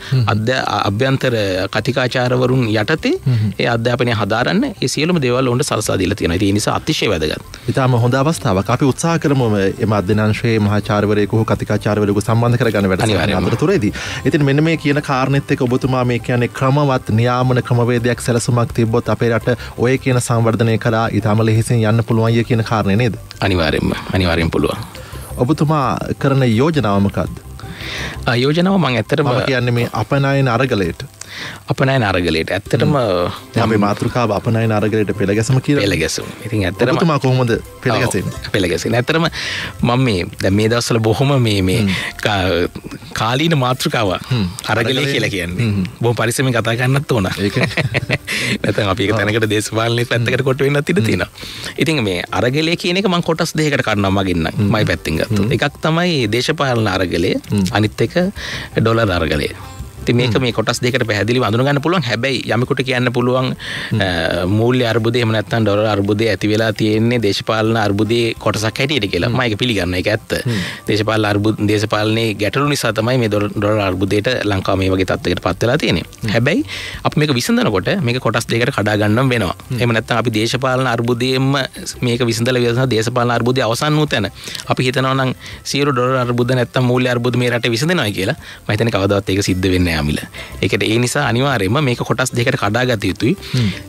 B: අභ්‍යන්තර කතිකාචාර්යවරුන් යටතේ ඒ අධ්‍යාපනය හදාරන්න ඒ සියලුම දේවල් ඔවුන්ට සලසා දීලා තියෙනවා. ඒ නිසා අතිශය වැදගත්.
A: ඊටම හොඳ අවස්ථාවක්. අපි උත්සාහ කරමු එම අධ්‍යයන අංශයේ මහාචාර්යවරයෙකු හෝ කතිකාචාර්යවරයෙකු සම්බන්ධ කරගන්න වැඩසටහන අතරතුරේදී. ඉතින් මෙන්න මේ කියන කාරණෙත් එක්ක ඔබතුමා මේ කියන්නේ ක්‍රමවත් නියාමන ක්‍රමවේදයක් සැලසුමක් තිබ්බොත් අපේ රට ඔය කියන සංවර්ධනය කරා ඊටම ලෙහෙසින් යන්න පුළුවන් ය කියන කාරණේ නේද?
B: අනිවාර්යෙන් පුළුවන්.
A: ඔබතුමා කරන යෝජනාව මොකක්ද?
B: යෝජනාව මම ඇත්තටම
A: කියන්නේ මේ අපනයන අරගලයට ඇත්තටම
B: අපේ
A: මාතෘකාව අපනයන අරගලයට පෙළගැසම කියලා.
B: පෙළගැසුම. ඉතින් ඇත්තටම
A: ඔබතුමා කොහොමද පෙළගැසෙන්නේ?
B: ඇත්තටම මම දැන් මේ දවස්වල බොහොම මේ කාලීන මාතෘකාව අරගලය කියලා කියන්නේ. බොහොම පරිස්සමෙන් කතා කරන්නත් ඕන. ඒක නැත්නම් අපි ඒක තැනකට දේශපාලනේ පැත්තකට කොට වෙන්නත් ඉඩ තියෙනවා. ඉතින් මේ අරගලය කියන එක මම කොටස් දෙකකට කඩනවා මගින් නම් මයි පැත්තෙන් ගත්තොත්. එකක් තමයි දේශපාලන අරගලය, අනිත් එක ඩොලර් අරගලය. මේක මේ කොටස් දෙකට පැහැදිලිව අඳුන ගන්න පුළුවන්. හැබැයි යමෙකුට කියන්න පුළුවන් මූල්‍ය අර්බුදය එහෙම නැත්නම් ඩොලර් අර්බුදය ඇති වෙලා තියෙන්නේ දේශපාලන අර්බුදයේ කොටසක් හැටියට කියලා. මම ඒක පිළිගන්නවා. ඒක ඇත්ත. දේශපාලනයේ ගැටලු නිසා තමයි මේ ඩොලර් අර්බුදයට ලංකාව මේ වගේ තත්ත්වයකට පත් වෙලා තියෙන්නේ. හැබැයි අපි මේක විසඳනකොට මේක කොටස් දෙකකට කඩා ගන්නම් වෙනවා. එහෙම නැත්නම් අපි දේශපාලන අර්බුදයෙන්ම මේක විසඳලා දේශපාලන අර්බුදය අවසන් වූ තැන අපි හිතනවා නම් සියලු ඩොලර් අර්බුද නැත්නම් මූල්‍ය අර්බුද මේ රටේ විසඳනවා කියලා. මම හිතන්නේ කවදාවත් ඒක සිද්ධ වෙන්නේ නැහැ. ඒකට ඒ නිසා අනිවාර්යයෙන්ම මේක කොටස් දෙකකට කඩාගත යුතුයි.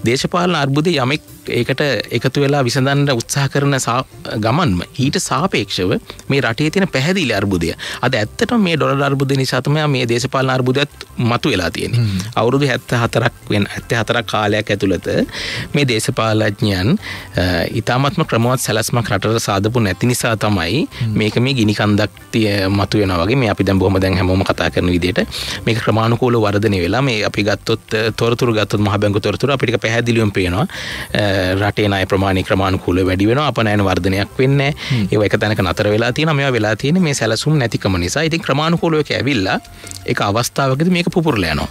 B: දේශපාලන අර්බුදේ යමෙක් ඒකට එකතු වෙලා විසඳන්න උත්සාහ කරන ගමන්ම ඊට සාපේක්ෂව මේ රටේ තියෙන පැහැදිලි අර්බුදය අද ඇත්තටම මේ ඩොලර් අර්බුදය නිසා තමයි මේ දේශපාලන අර්බුදයත් මතුවලා තියෙන්නේ. අවුරුදු 74ක් කාලයක් ඇතුළත මේ දේශපාලඥයන් ඊ타මත්ම ක්‍රමවත් සැලැස්මක් රටට සාදපු නැති නිසා තමයි මේක මේ ගිනි කන්දක් මතුවෙනවා වගේ මේ අපි දැන් බොහොම දැන් හැමෝම කතා කරන විදිහට මේක ක්‍රමානුකූලව වර්ධනය වෙලා මේ අපි ගත්තොත් තොරතුරු ගත්තොත් මහ බැංකු තොරතුරු අපිට පැහැදිලිවම පේනවා. රටේ ණය ප්‍රමාණය ක්‍රමානුකූලව වැඩි වෙනවා. අපනයන වර්ධනයක් වෙන්නේ නැහැ. ඒව එක තැනක නතර වෙලා තියෙනවා. මේවා වෙලා තියෙන්නේ මේ සැලසුම් නැතිකම නිසා. ඉතින් ක්‍රමානුකූලව ඒක ඇවිල්ලා ඒක අවස්ථාවකදී මේක පුපුරලා යනවා.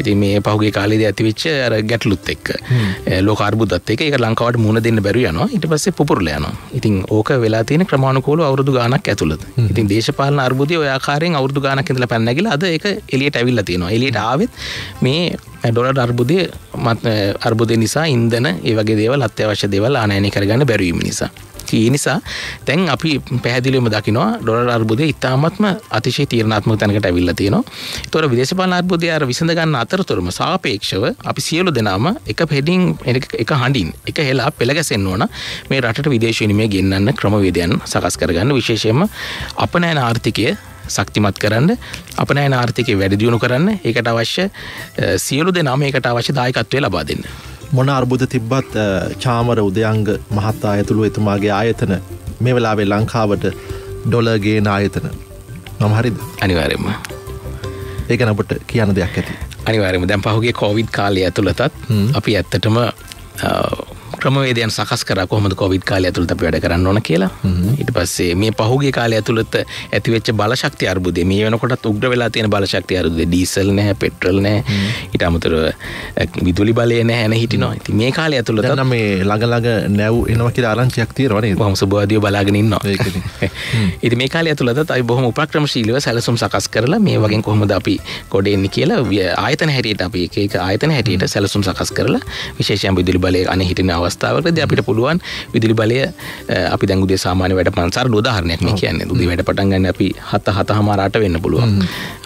B: ඉතින් මේ පහුගිය කාලේදී ඇතිවෙච්ච අර ගැටලුත් එක්ක ලෝක අර්බුදත් එක්ක ඒක ලංකාවට මුහුණ දෙන්න බැරුව යනවා. ඊට පස්සේ පුපුරලා යනවා. ඉතින් ඕක වෙලා තියෙන ක්‍රමානුකූලව අවුරුදු ගාණක් ඇතුළත. ඉතින් දේශපාලන අර්බුදය ඔය ආකාරයෙන් අවුරුදු ගාණක් ඉඳලා පැන නැගිලා අද ඒක එළියට ඇවිල්ලා තියෙනවා. එළියට ආවෙත් මේ ඩොලර් අර්බුදය නිසා ඉන්ධන ඒ වගේ දේවල් අත්‍යවශ්‍ය දේවල් ආනයනය කරගන්න බැරි වීම නිසා. ඒ නිසා දැන් අපි පැහැදිලිවම දකිනවා ඩොලර් අර්බුදය ඉතාමත්ම අතිශය තීරණාත්මක තැනකට ඇවිල්ලා තියෙනවා. ඒතොර විදේශපාලන අර්බුදය අර විසඳ ගන්න අතරතුරම සාපේක්ෂව අපි සියලු දෙනාම එක හෙඩින් එක හඬින් එක හෙලා පෙළ ගැසෙන්න ඕන මේ රටට විදේශ විනිමය ගෙන්නන්න ක්‍රමවේදයන් සකස් කරගන්න. විශේෂයෙන්ම අපනයන ආර්ථිකය ශක්තිමත් කරන්න, අපනයන ආර්ථිකය වැඩි දියුණු කරන්න, ඒකට අවශ්‍ය සියලු දෙනාම ඒකට අවශ්‍ය දායකත්වය ලබා දෙන්න.
A: මොන අර්බුද තිබ්බත් චාමර උදයංග මහතා ඇතුළු එතුමාගේ ආයතන මේ වෙලාවේ ලංකාවට ඩොලර් ගේන ආයතන මම හරිද?
B: අනිවාර්යයෙන්ම.
A: ඒක නබට කියන්න දෙයක් ඇති.
B: අනිවාර්යයෙන්ම දැන් පහුගිය කොවිඩ් කාලය ඇතුළතත් අපි ඇත්තටම ක්‍රමවේදයන් සකස් කරා කොහොමද කොවිඩ් කාලය ඇතුළත අපි වැඩ කරන්න ඕන කියලා. ඊට පස්සේ මේ පහුගිය කාලය ඇතුළත ඇතිවෙච්ච බලශක්ති අර්බුදය මේ වෙනකොටත් උග්‍ර වෙලා තියෙන බලශක්ති අර්බුදය ඩීසල් නැහැ, පෙට්‍රල් නැහැ, ඊට අමතරව විදුලි බලය නැහැ නේ හිටිනවා. ඉතින් මේ කාලය ඇතුළත
A: දැන් මේ ළඟ නැව් එනවා කියලා ආරංචියක් තියෙනවා නේද?
B: බොහොම සුබවාදීව බලාගෙන ඉන්නවා. ඉතින් මේ කාලය ඇතුළතත් අපි බොහොම උපක්‍රමශීලීව සැලසුම් සකස් කරලා මේ වගේ කොහොමද අපි කොඩ එන්නේ කියලා ආයතන හැටියට අපි එක ආයතන හැටියට සැලසුම් සකස් කරලා විශේෂයෙන් විදුලි බලය අනේ හිටින අවස්ථාවකදී අපිට පුළුවන් විදුලි බලය අපි දැන් උදේ සාමාන්‍ය වැඩ පන්සාර උදාහරණයක් මේ කියන්නේ. උදේ වැඩ පටන් ගන්න අපි 7:08 වෙන්න පුළුවන්.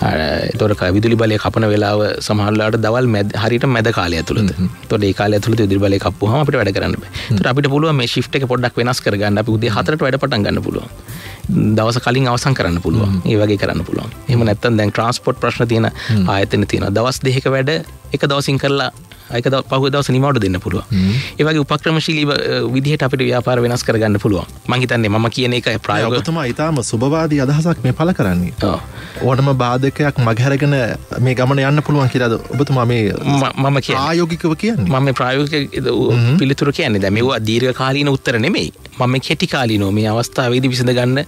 B: ඒතකොට විදුලි බලය කපන වෙලාව සමහර වෙලාවට දවල් හරියට මැද කාලය ඇතුළත. ඒතකොට ඒ කාලය ඇතුළත විදුලි බලය කපුවාම අපිට වැඩ කරන්න බෑ. ඒතකොට අපිට පුළුවන් මේ shift එක පොඩ්ඩක් වෙනස් කරගන්න. අපි උදේ 4ට වැඩ පටන් ගන්න පුළුවන්. දවස කලින් අවසන් කරන්න පුළුවන්. ඒ වගේ කරන්න පුළුවන්. එහෙම නැත්නම් දැන් ට්‍රාන්ස්පෝර්ට් ප්‍රශ්න තියෙන ආයතන තියෙනවා. දවස් දෙකක වැඩ එක දවසින් කරලා ඒක පහුගිය දවස් නිමාවට දෙන්න පුළුවන්. ඒ වගේ උපක්‍රමශීලී විදිහට අපිට ව්‍යාපාර වෙනස් කරගන්න පුළුවන්. මම හිතන්නේ මම කියන එක ප්‍රායෝගිකව
A: ඔබතුමා ඊටාම සුබවාදී අදහසක් මේ පළ කරන්නේ. ඕනම බාධකයක් මගහැරගෙන මේ ගමන යන්න පුළුවන් කියලාද ඔබතුමා මේ
B: මම කියන්නේ
A: ප්‍රායෝගිකව කියන්නේ?
B: මම මේ ප්‍රායෝගික පිළිතුරු කියන්නේ දැන් මේවා දීර්ඝකාලීන උත්තර නෙමෙයි. මම මේ කෙටි කාලීනව මේ අවස්ථාවේදී විසඳ ගන්න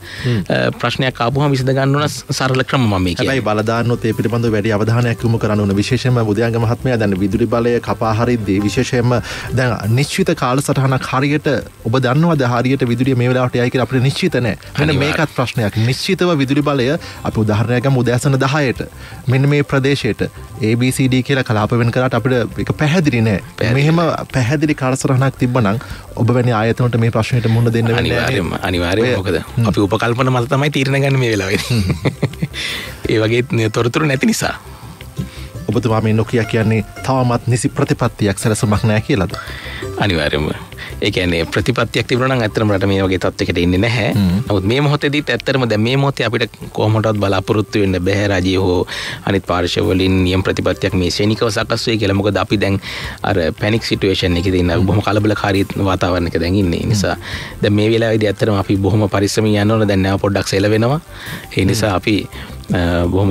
B: ප්‍රශ්නයක් ආවම විසඳ ගන්න ඕන සරල ක්‍රම මම මේ කියන්නේ.
A: හැබැයි බලදාන්නොත් ඒ පිළිබඳව වැඩි අවධානයක් යොමු කරන්න ඕන. විශේෂයෙන්ම උදයංග මහත්මයා දැන් විදුලි බලය කපා හරිද්දී විශේෂයෙන්ම දැන් නිශ්චිත කාලසටහනක් හරියට ඔබ දන්නවද හරියට විදුලිය මේ වෙලාවට යයි කියලා අපිට නිශ්චිත නැහැ. මෙන්න මේකත් ප්‍රශ්නයක්. නිශ්චිතව විදුලි බලය අපි උදාහරණයක් ගමු උදෑසන 10ට මෙන්න මේ ප්‍රදේශයට ABCD කියලා කලාප වෙන කරාට අපිට ඒක පැහැදිලි නැහැ. මෙහෙම පැහැදිලි කාලසටහනක් තිබ්බනම් ඔබ වැනි ආයතනවලට මේ ප්‍රශ්නෙට මුහුණ දෙන්න වෙන්නේ නැහැ.
B: අනිවාර්යයෙන්ම මොකද අපි උපකල්පන මත තමයි තීරණ ගන්න මේ වෙලාවේදී. ඒ වගේ තොරතුරු නැති නිසා.
A: ඔබතුමා මේ නොකිය කියන්නේ තවමත් නිසි ප්‍රතිපත්තියක් සැලසුමක් නැහැ කියලාද?
B: අනිවාර්යයෙන්ම. ඒ කියන්නේ ප්‍රතිපත්තියක් තිබුණා නම් ඇත්තටම රට මේ වගේ තත්යකට එන්නේ නැහැ. නමුත් මේ මොහොතේදීත් ඇත්තටම දැන් මේ මොහොතේ අපිට කොහොමදවත් බලාපොරොත්තු වෙන්න බෑ රජය හෝ අනිත් පාර්ශ්ව වලින් නියම ප්‍රතිපත්තියක් මේ ශේනිකව සකස් වෙයි කියලා. මොකද අපි දැන් අර පැනික් සිටුේෂන් එකේ ඉන්න බොහොම කලබලකාරී වාතාවරණයක දැන් ඉන්නේ. ඒ නිසා දැන් මේ වෙලාවේදී ඇත්තටම අපි බොහොම පරිස්සමින් යන්න ඕන. දැන් නැව පොඩ්ඩක් සෙලවෙනවා. ඒ නිසා අපි බොහොම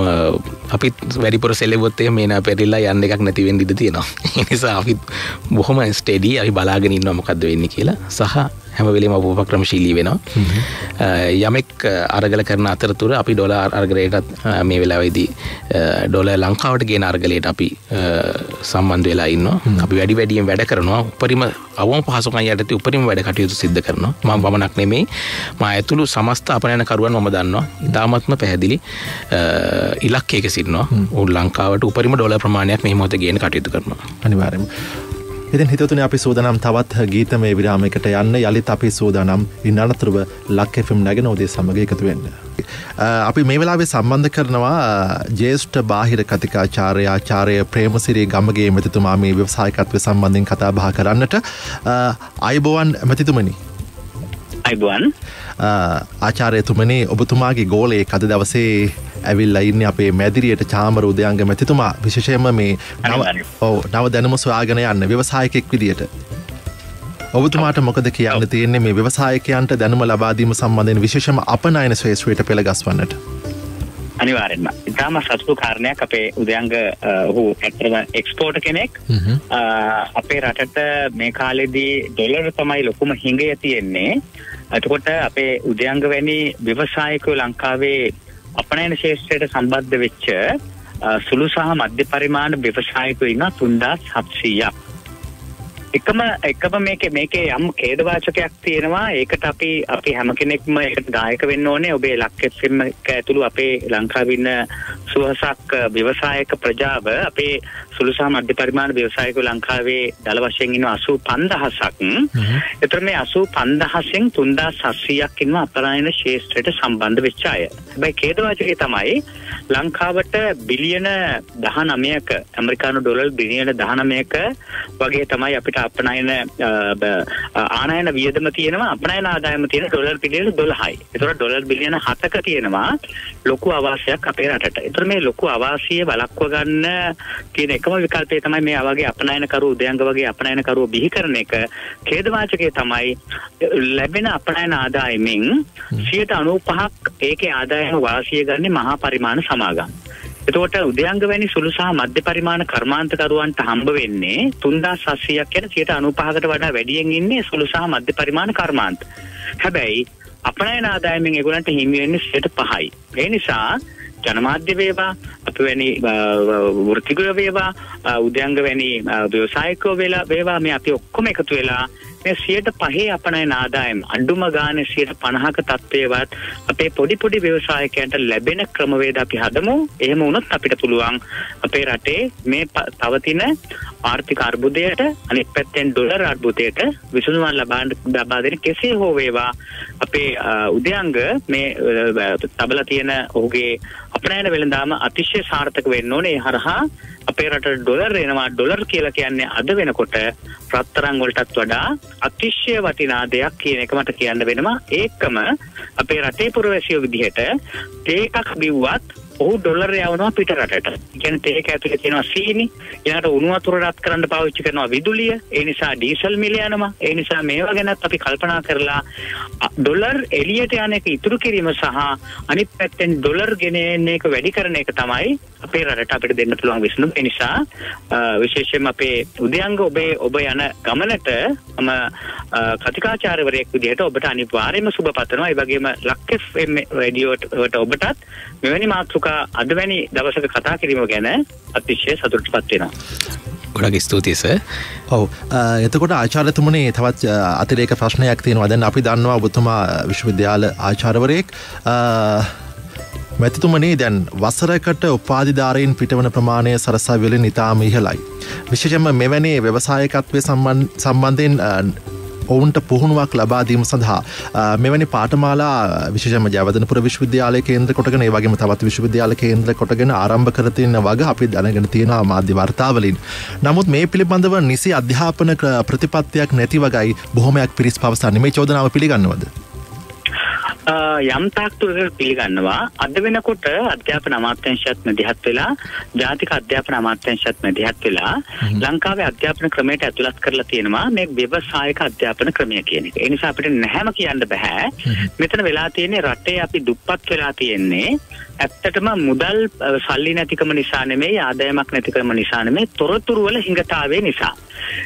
B: අපි වැඩිපුර සෙලෙවොත් මේ නා පෙරිලා යන්න එකක් නැති වෙන්න ඉඩ තියෙනවා. ඒ නිසා අපි බොහොම ස්ටෙඩි අපි බලාගෙන ඉන්නවා මොකද්ද වෙන්නේ කියලා. සහ හැම වෙලේම උපක්‍රමශීලී වෙනවා. යමෙක් අරගල කරන අතරතුර අපි ඩොලර් අරගලයටත් මේ වෙලාවේදී ඩොලර් ලංකාවට ගෙන අරගලයට අපි සම්බන්ධ වෙලා ඉන්නවා. අපි වැඩියෙන් වැඩ කරනවා. උපරිම අවම පහසුකම් යටතේ උපරිම වැඩ කටයුතු සිදු කරනවා. මම වමනක් නෙමෙයි. මා ඇතුළු සමස්ත අපනයනකරුවන් මම දන්නවා. ඉතාමත්ම පැහැදිලි ඉලක්කයක සිටිනවා. උන් ලංකාවට උපරිම ඩොලර් ප්‍රමාණයක් මේ මොහොතේ ගෙන කටයුතු කරනවා.
A: අනිවාර්යයෙන්ම. ඉතින් හිතතුනේ අපි සූදානම් තවත් ගීතමය විරාමයකට යන්න. යලිත් අපි සූදානම් ඉන්න අනතුරුව ලක් FM නැගෙනෝදේ සමග එකතු වෙන්න. අපි මේ වෙලාවේ සම්බන්ධ කරනවා ජ්‍යෙෂ්ඨ බාහිර කතිකාචාර්ය ආචාර්ය ප්‍රේමසිරි ගමගේ මැතිතුමා මේ ව්‍යවසායකත්වය සම්බන්ධයෙන් කතා බහ කරන්නට. අයබෝවන් මැතිතුමනි.
D: අයබෝවන්.
A: ආචාර්යතුමනි ඔබතුමාගේ ගෝලයේ අද දවසේ ඇවිල්ලා ඉන්නේ අපේ මැදිරියට චාමර උදයංග මැතිතුමා. විශේෂයෙන්ම මේ නව දැනුම සොයාගෙන යන්න ව්‍යවසායකෙක් විදියට ඔබතුමාට මොකද කියන්න තියෙන්නේ මේ ව්‍යවසායකයන්ට දැනුම ලබා දීම සම්බන්ධයෙන් විශේෂයෙන්ම අපනයන ශ්‍රේෂ්ඨයට පෙළ ගස්වන්නට?
D: අනිවාර්යෙන්ම. ඉතාම සතුටු කාරණයක්. අපේ උදයංග ඔහු ඇත්තම එක්ස්පෝර්ටර් කෙනෙක්. අපේ රටට මේ කාලෙදී ඩොලර් තමයි ලොකුම හිඟය තියෙන්නේ. එතකොට අපේ උදයංග වැනි ව්‍යවසායකයෝ ලංකාවේ අපනයන ශේෂ්ත්‍රයට සම්බන්ධ වෙච්ච සුළු සහ මධ්‍ය පරිමාණ ව්‍යවසායකයෝ ඉන්න 3700ක්. එකම මේකේ යම් ඛේදවාචකයක් තියෙනවා. ඒකට අපි හැම කෙනෙක්ම ඒකට දායක වෙන්න ඕනේ. ඔබේ ලක් FM එක ඇතුළු අපේ ලංකාවේ ඉන්න සුවසක් ව්‍යවසායක ප්‍රජාව අපේ සුළු සහ මධ්‍ය පරිමාණ ව්‍යවසායකයෝ ලංකාවේ දල වශයෙන් ඉන්න 85000ක්. ඒතර මේ 85000න් 3700ක් ඉන්නවා අපනයන ශේෂ්ත්‍රයට සම්බන්ධ වෙච්ච අය. හැබැයි ඛේදවාචකේ තමයි ලංකාවට බිලියන 19ක ඇමරිකානු ඩොලර් බිලියන 19ක වගේ තමයි අපිට අපනයන ආනයන වියදම තියෙනවා. අපනයන ආදායම තියෙන ඩොලර් බිලියන 12යි. ඒතර ඩොලර් බිලියන 7ක තියෙනවා ලොකු අවාසියක් අපේ රටට. ඒතර එතකොට මේ ලොකු අවාසිය වළක්ව ගන්න තියෙන එකම විකල්පය තමයි මේ වගේ අපනයනකරු උදයංග වගේ අපනයනකරුව බිහි කරන එක. ඛේදවාචකයේ තමයි ලැබෙන අපනයන ආදායමෙන් 95% ඒකේ ආදායම වාසිය ගන්නේ මහා පරිමාණ සමාගම්. එතකොට උදයංග වැනි සුළු සහ මධ්‍ය පරිමාණ කර්මාන්තකරුවන්ට හම්බ වෙන්නේ 3700ක් කියන 95%කට වඩා වැඩියෙන් ඉන්නේ සුළු සහ මධ්‍ය පරිමාණ කර්මාන්ත. හැබැයි අපනයන ආදායමෙන් ඒගොල්ලන්ට හිමි වෙන්නේ 5%යි. ඒ නිසා ජනමාධ්‍ය වේවා අපි වැනි වෘත්තිකයෝ වේවා උදයංග වැනි ව්‍යවසායිකයෝ වේවා මේ අපි ඔක්කොම එකතු වෙලා මේ 5% අපනයන ආදායම අඩුම ගානේ 50%ක තත්ත්වයවත් අපේ පොඩි ව්‍යවසායකයන්ට ලැබෙන ක්‍රමවේද අපි හදමු. එහෙම වුණොත් අපිට පුළුවන් අපේ රටේ මේ පවතින ආර්ථික අර්බුදයට අනෙක් පැත්තෙන් ඩොලර් අර්බුදයට විසඳුමක් ලබා දෙන කෙසේ හෝ වේවා අපේ උදයංග මේ තබලා තියෙන ඔහුගේ අපනයන වෙළඳාම අතිශය සාර්ථක වෙන්න ඕනේ. ඒ හරහා අපේ රටට ඩොලර් එනවා. ඩොලර් කියලා කියන්නේ අද වෙනකොට රත්තරන් වලටත් වඩා අතිශය වටිනා දෙයක් කියන එක මට කියන්න වෙනවා. ඒකම අපේ රටේ පුරවැසියෝ විදිහට තේකක් බිව්වත් ඔහු ඩොලර් යවනවා පිට රටට. කියන්නේ තේක ඇතුලේ තියෙනවා සීනි, ඊළඟට උණු වතුර රත් කරන්න පාවිච්චි කරනවා විදුලිය. ඒ නිසා ඩීසල් මිල යනවා. ඒ නිසා මේවා ගැනත් අපි කල්පනා කරලා ඩොලර් එළියට යන එක ඉතුරු කිරීම සහ අනිත් පැත්තෙන් ඩොලර් ගෙන එන එක වැඩි කරන එක තමයි අපේ රටට අපිට දෙන්න පුළුවන් විසඳුම. ඒ නිසා විශේෂයෙන්ම අපේ උදයංග ඔබ යන ගමනට මම කතිකාචාර්යවරයෙක් විදිහට ඔබට අනිවාර්යයෙන්ම සුබ පතනවා. ඒ වගේම ලක් FM රේඩියෝට ඔබටත් මෙවැනි මාතෘකා අද වැනි දවසක කතා කිරීම ගැන අතිශය සතුටුපත් වෙනවා.
B: ගොඩක් ස්තුතියි සර්.
A: ඔව් එතකොට ආචාර්යතුමනි තවත් අතිරේක ප්‍රශ්නයක් තියෙනවා. දැන් අපි දන්නවා ඔබතුමා විශ්වවිද්‍යාල ආචාර්යවරයෙක්. මැතිතුමනි දැන් වසරකට උපාධිධාරීන් පිටවන ප්‍රමාණය සරසවිවලින් ඉතාම ඉහළයි. විශේෂයෙන්ම මෙවැනි ව්‍යවසායකත්වයේ සම්බන්ධයෙන් ඔවුන්ට පුහුණුවක් ලබා දීම සඳහා මෙවැනි පාඨමාලා විශේෂයෙන්ම ජයවර්ධනපුර විශ්වවිද්‍යාලය කේන්ද්‍ර කොටගෙන ඒ වගේම තවත් විශ්වවිද්‍යාල කේන්ද්‍ර කොටගෙන ආරම්භ කර තියෙන වග අපි දැනගෙන තියෙනවා මාධ්‍ය වාර්තාවලින්. නමුත් මේ පිළිබඳව නිසි අධ්‍යාපන ප්‍රතිපත්තියක් නැති වගයි බොහොමයක් පිරිස් පවසන්නේ. මේ චෝදනාව පිළිගන්නවද?
D: යම් තාක් දුරකට පිළිගන්නවා. අද වෙනකොට අධ්‍යාපන අමාත්‍යාංශයත් මැදිහත් වෙලා ජාතික අධ්‍යාපන අමාත්‍යාංශයත් මැදිහත් වෙලා ලංකාවේ අධ්‍යාපන ක්‍රමයට ඇතුළත් කරලා තියෙනවා මේ ව්‍යවසායික අධ්‍යාපන ක්‍රමය කියන එක. ඒ නිසා අපිට නැහැම කියන්න බෑ. මෙතන වෙලා තියෙන්නේ රටේ අපි දුප්පත් වෙලා තියෙන්නේ ඇත්තටම මුදල් සල්ලි නැතිකම නිසා නෙමෙයි, ආදායමක් නැතිකම නිසා නෙමෙයි, තොරතුරු වල හිඟතාවේ නිසා.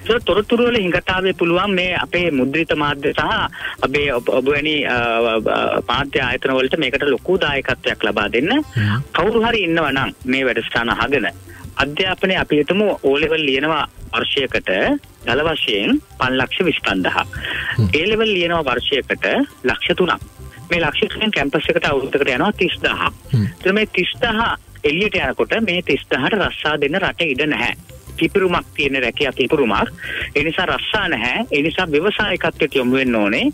D: ඒක තොරතුරු වල හිඟතාවේ පුළුවන් මේ අපේ මුද්‍රිත මාධ්‍ය සහ අපේ ඔබ වැනි මාධ්‍ය ආයතන වලට මේකට ලොකු දායකත්වයක් ලබා දෙන්න. කවුරු හරි ඉන්නවා නම් මේ වැඩසටහන අහගෙන අධ්‍යාපනය අපි හිතමු O level ලියනවා වර්ෂයකට දල වශයෙන් 5,25,000. A level ලියනවා වර්ෂයකට 3,00,000. මේ 3,00,000 කැම්පස් එකට අවුරුද්දකට යනවා 30,000. එතන මේ 30,000 එළියට යනකොට මේ 30,000ට රස්සා දෙන්න රටේ ඉඩ නැහැ. කිපිරුමක් තියෙන රැකියා කිපිරුමක්. ඒ නිසා රස්සා නැහැ. ඒ නිසා ව්‍යවසායකත්වයට යොමු වෙන්න ඕනේ.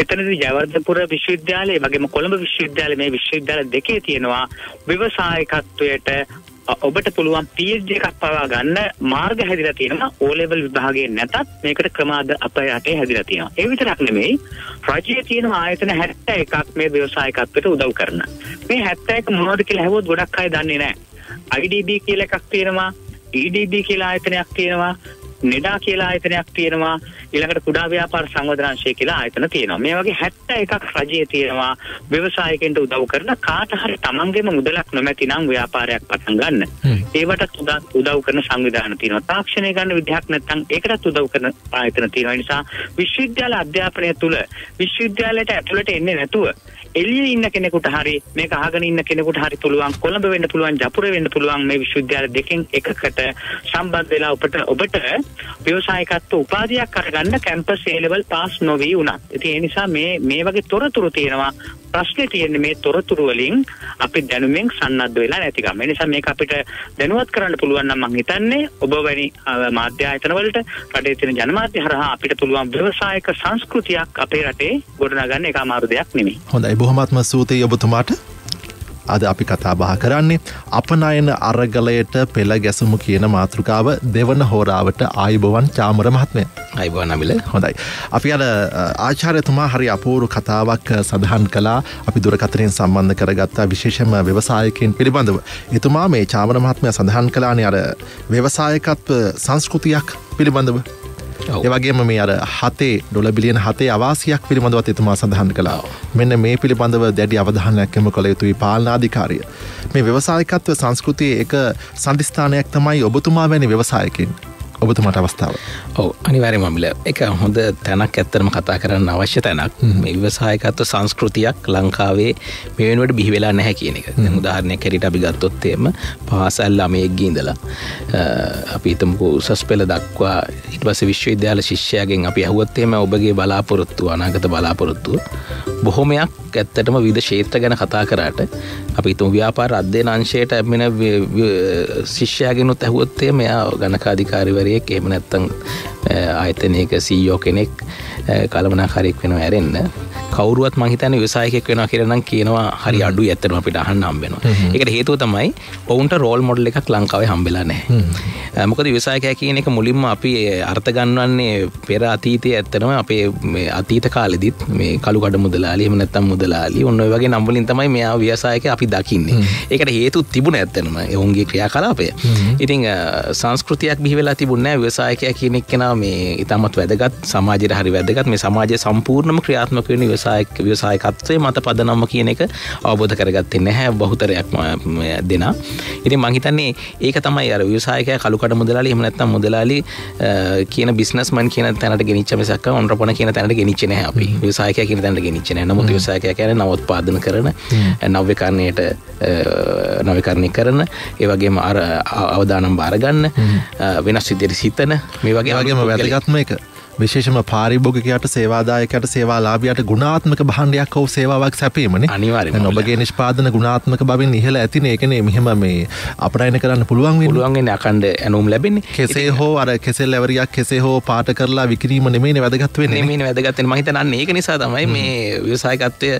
D: එතනදී ජයවර්ධනපුර විශ්වවිද්‍යාලය වගේම කොළඹ විශ්වවිද්‍යාලය මේ විශ්වවිද්‍යාල දෙකේ තියෙනවා ව්‍යවසායකත්වයට ඔබට පුළුවන් PhD එකක් පවා ගන්න මාර්ග හැදිලා තියෙනවා. O level විභාගයේ නැතත් මේකට ක්‍රමාද අපේ රටේ හැදිලා තියෙනවා. ඒ විතරක් නෙමෙයි රජයේ තියෙන ආයතන 71ක් මේ ව්‍යවසායකත්වයට උදව් කරන. මේ 71 මොනවද කියලා අහුවොත් ගොඩක් අය දන්නේ නැහැ. IDB කියලා එකක් තියෙනවා. EDB කියලා ආයතනයක් තියෙනවා. නෙඩා කියලා ආයතනයක් තියෙනවා. ඊළඟට කුඩා ව්‍යාපාර සංවර්ධනාංශය කියලා ආයතන තියෙනවා. මේ වගේ 71ක් රජයේ තියෙනවා ව්‍යවසායකයන්ට උදව් කරන කාට හරි තමන්ගේම මුදලක් නොමැති නම් ව්‍යාපාරයක් පටන් ගන්න. ඒවට උදව් කරන සංවිධාන තියෙනවා. තාක්ෂණය ගන්න විද්‍යාවක් නැත්නම් ඒකටත් උදව් කරන ආයතන තියෙනවා. ඒ නිසා විශ්වවිද්‍යාල අධ්‍යාපනය තුළ විශ්වවිද්‍යාලයට ඇතුළට එන්නේ නැතුව එළියේ ඉන්න කෙනෙකුට හරි මේක අහගෙන ඉන්න කෙනෙකුට හරි පුළුවන් කොළඹ වෙන්න පුළුවන් ජපුර වෙන්න පුළුවන් මේ විශ්වවිද්‍යාල දෙකෙන් එකකට සම්බන්ධ වෙලා ඔබට ව්‍යවසායකත්ව උපාධියක් අරගන්න කැම්පස් A level පාස් නොවි වුණත්. ඉතින් ඒ නිසා මේ වගේ තොරතුරු තියෙනවා. ප්‍රශ්නේ තියෙන්නේ මේ තොරතුරු වලින් අපි දැනුමින් සන්නද්ධ වෙලා නැතිකම. ඒ නිසා මේක අපිට දැනුවත් කරන්න පුළුවන් නම් මම හිතන්නේ ඔබ වැනි මාධ්‍ය ආයතන වලට රටේ තියෙන ජනමාධ්‍ය හරහා අපිට පුළුවන් ව්‍යවසායක සංස්කෘතියක් අපේ රටේ ගොඩනගන්න එක අමාරු දෙයක් නෙමෙයි.
A: හොඳයි බොහොමත්ම ස්තුතියි ඔබතුමාට. අද අපි කතා බහ කරන්නේ අපනයන අරගලයට පෙළ ගැසුමු කියන මාතෘකාව දෙවන හෝරාවට ආයුබෝවන් චාමර මහත්මයා.
B: ආයුබෝවන් අමිල.
A: හොඳයි. අපි අර ආචාර්යතුමා හරි අපූර්ව කතාවක් සඳහන් කළා. අපි දුරකථනයෙන් සම්බන්ධ කරගත්තා විශේෂම ව්‍යවසායකයන් පිළිබඳව. එතුමා මේ චාමර මහත්මයා සඳහන් කළානේ අර ව්‍යවසායකත්ව සංස්කෘතියක් පිළිබඳව. ඒවගේම මේ අර $7 බිලියන 7 අවාසියක් පිළිබඳවත් එතුමා සඳහන් කළා. මෙන්න මේ පිළිබඳව දැඩි අවධානයක් යොමු කළ යුතුයි පාලනාධිකාරිය. මේ ව්‍යවසායකත්ව සංස්කෘතියේ එක සම්දිස්ථානයක් තමයි ඔබතුමා වැනි ව්‍යවසායකින්. ඔබතුමාට අවස්ථාව.
B: ඔව් අනිවාර්යයෙන්ම අමිල. ඒක හොඳ තැනක් ඇත්තටම කතා කරන්න අවශ්‍ය තැනක්. මේ ව්‍යවසායකත්ව සංස්කෘතියක් ලංකාවේ මේ වෙනුවට බිහි වෙලා නැහැ කියන එක. දැන් උදාහරණයක් හැටියට අපි ගත්තොත් එම පාසල් ළමයෙක්ගේ ඉඳලා අපි හිතමුකෝ උසස් පෙළ දක්වා ඊට පස්සේ විශ්වවිද්‍යාල ශිෂ්‍යයාගෙන් අපි අහුවත් එහෙම ඔබගේ බලාපොරොත්තු අනාගත බලාපොරොත්තු බොහොමයක් ඇත්තටම විවිධ ක්ෂේත්‍ර ගැන කතා කරාට අපි හිතමු ව්‍යාපාර අධ්‍යයන අංශයට එමින ශිෂ්‍යයාගෙනුත් අහුවත් එහෙම එයා ගණකාධිකාරිවරයෙක් එහෙම නැත්නම් ආයතනයක CEO කෙනෙක් කළමනාකාරයෙක් වෙනවා ඇරෙන්න කවුරුවත් මං හිතන්නේ ව්‍යවසායකයෙක් වෙනවා කියලා නම් කියනවා හරි අඩුයි ඇත්තටම අපිට අහන්න හම්බ වෙනවා. ඒකට හේතුව තමයි ඔවුන්ට රෝල් මොඩල් එකක් ලංකාවේ හම්බෙලා නැහැ. මොකද ව්‍යවසායකයා කියන එක මුලින්ම අපි අර්ථ ගන්නවන්නේ පෙර අතීතයේ ඇත්තටම අපේ මේ අතීත කාලෙදිත් මේ කළුකඩ මුදලාලි එහෙම නැත්නම් මුදලාලි ඔන්න ඔය වගේ නම් වලින් තමයි මෙයා ව්‍යවසායකයා අපි දකින්නේ. ඒකට හේතු තිබුණ ඇත්තටම ඔවුන්ගේ ක්‍රියාකලාපය. ඉතින් සංස්කෘතියක් බිහි වෙලා තිබුණ නැහැ ව්‍යවසායකයා කියන එක්කෙනා මේ ඉතාමත් වැදගත් සමාජයට හරි වැදගත් මේ සමාජයේ සම්පූර්ණම ක්‍රියාත්මක වෙන ව්‍යවසායකත්වයේ මත පදනම කියන එක අවබෝධ කරගත්තේ නැහැ බහුතරයක් දෙනා. ඉතින් මම හිතන්නේ ඒක තමයි අර ව්‍යවසායකයා කළුකඩ මුදලාලි එහෙම නැත්නම් මුදලාලි කියන බිස්නස්මන් කියන තැනට ගෙනිච්ච මිසක් ඔන්ටර්ප්‍රනර් කියන තැනට ගෙනිච්චේ නැහැ අපි. ව්‍යවසායකයා කියන තැනට ගෙනිච්චේ නැහැ. නමුත් ව්‍යවසායකයා කියන්නේ නවෝත්පාදන කරන නවීකරණය කරන ඒ වගේම අර අවදානම් බාර ගන්න වෙනස් විදිහට සිතන මේ වගේම
A: වැදගත්ම එක විශේෂම පාරිභෝගිකයාට සේවාදායකයාට සේවාලාභියාට ගුණාත්මක භාණ්ඩයක් හෝ සේවාවක් සැපීමනේ.
B: අනිවාර්යයෙන්ම.
A: ඔබගේ නිෂ්පාදන ගුණාත්මක බවින් ඉහළ ඇතිනේ. ඒකනේ මෙහෙම මේ අපරායන කරන්න පුළුවන්
B: වෙන්නේ අඛණ්ඩ ඇනෝම් ලැබෙන්නේ.
A: කෙසේ හෝ අර කෙසෙල් ලැබරියක් කෙසේ හෝ පාට කරලා විකිරීම නෙමෙයිනේ වැදගත් වෙන්නේ.
B: නෙමෙයිනේ වැදගත් වෙන්නේ. මම හිතන්නේ ඒක නිසා තමයි මේ ව්‍යවසායකත්වය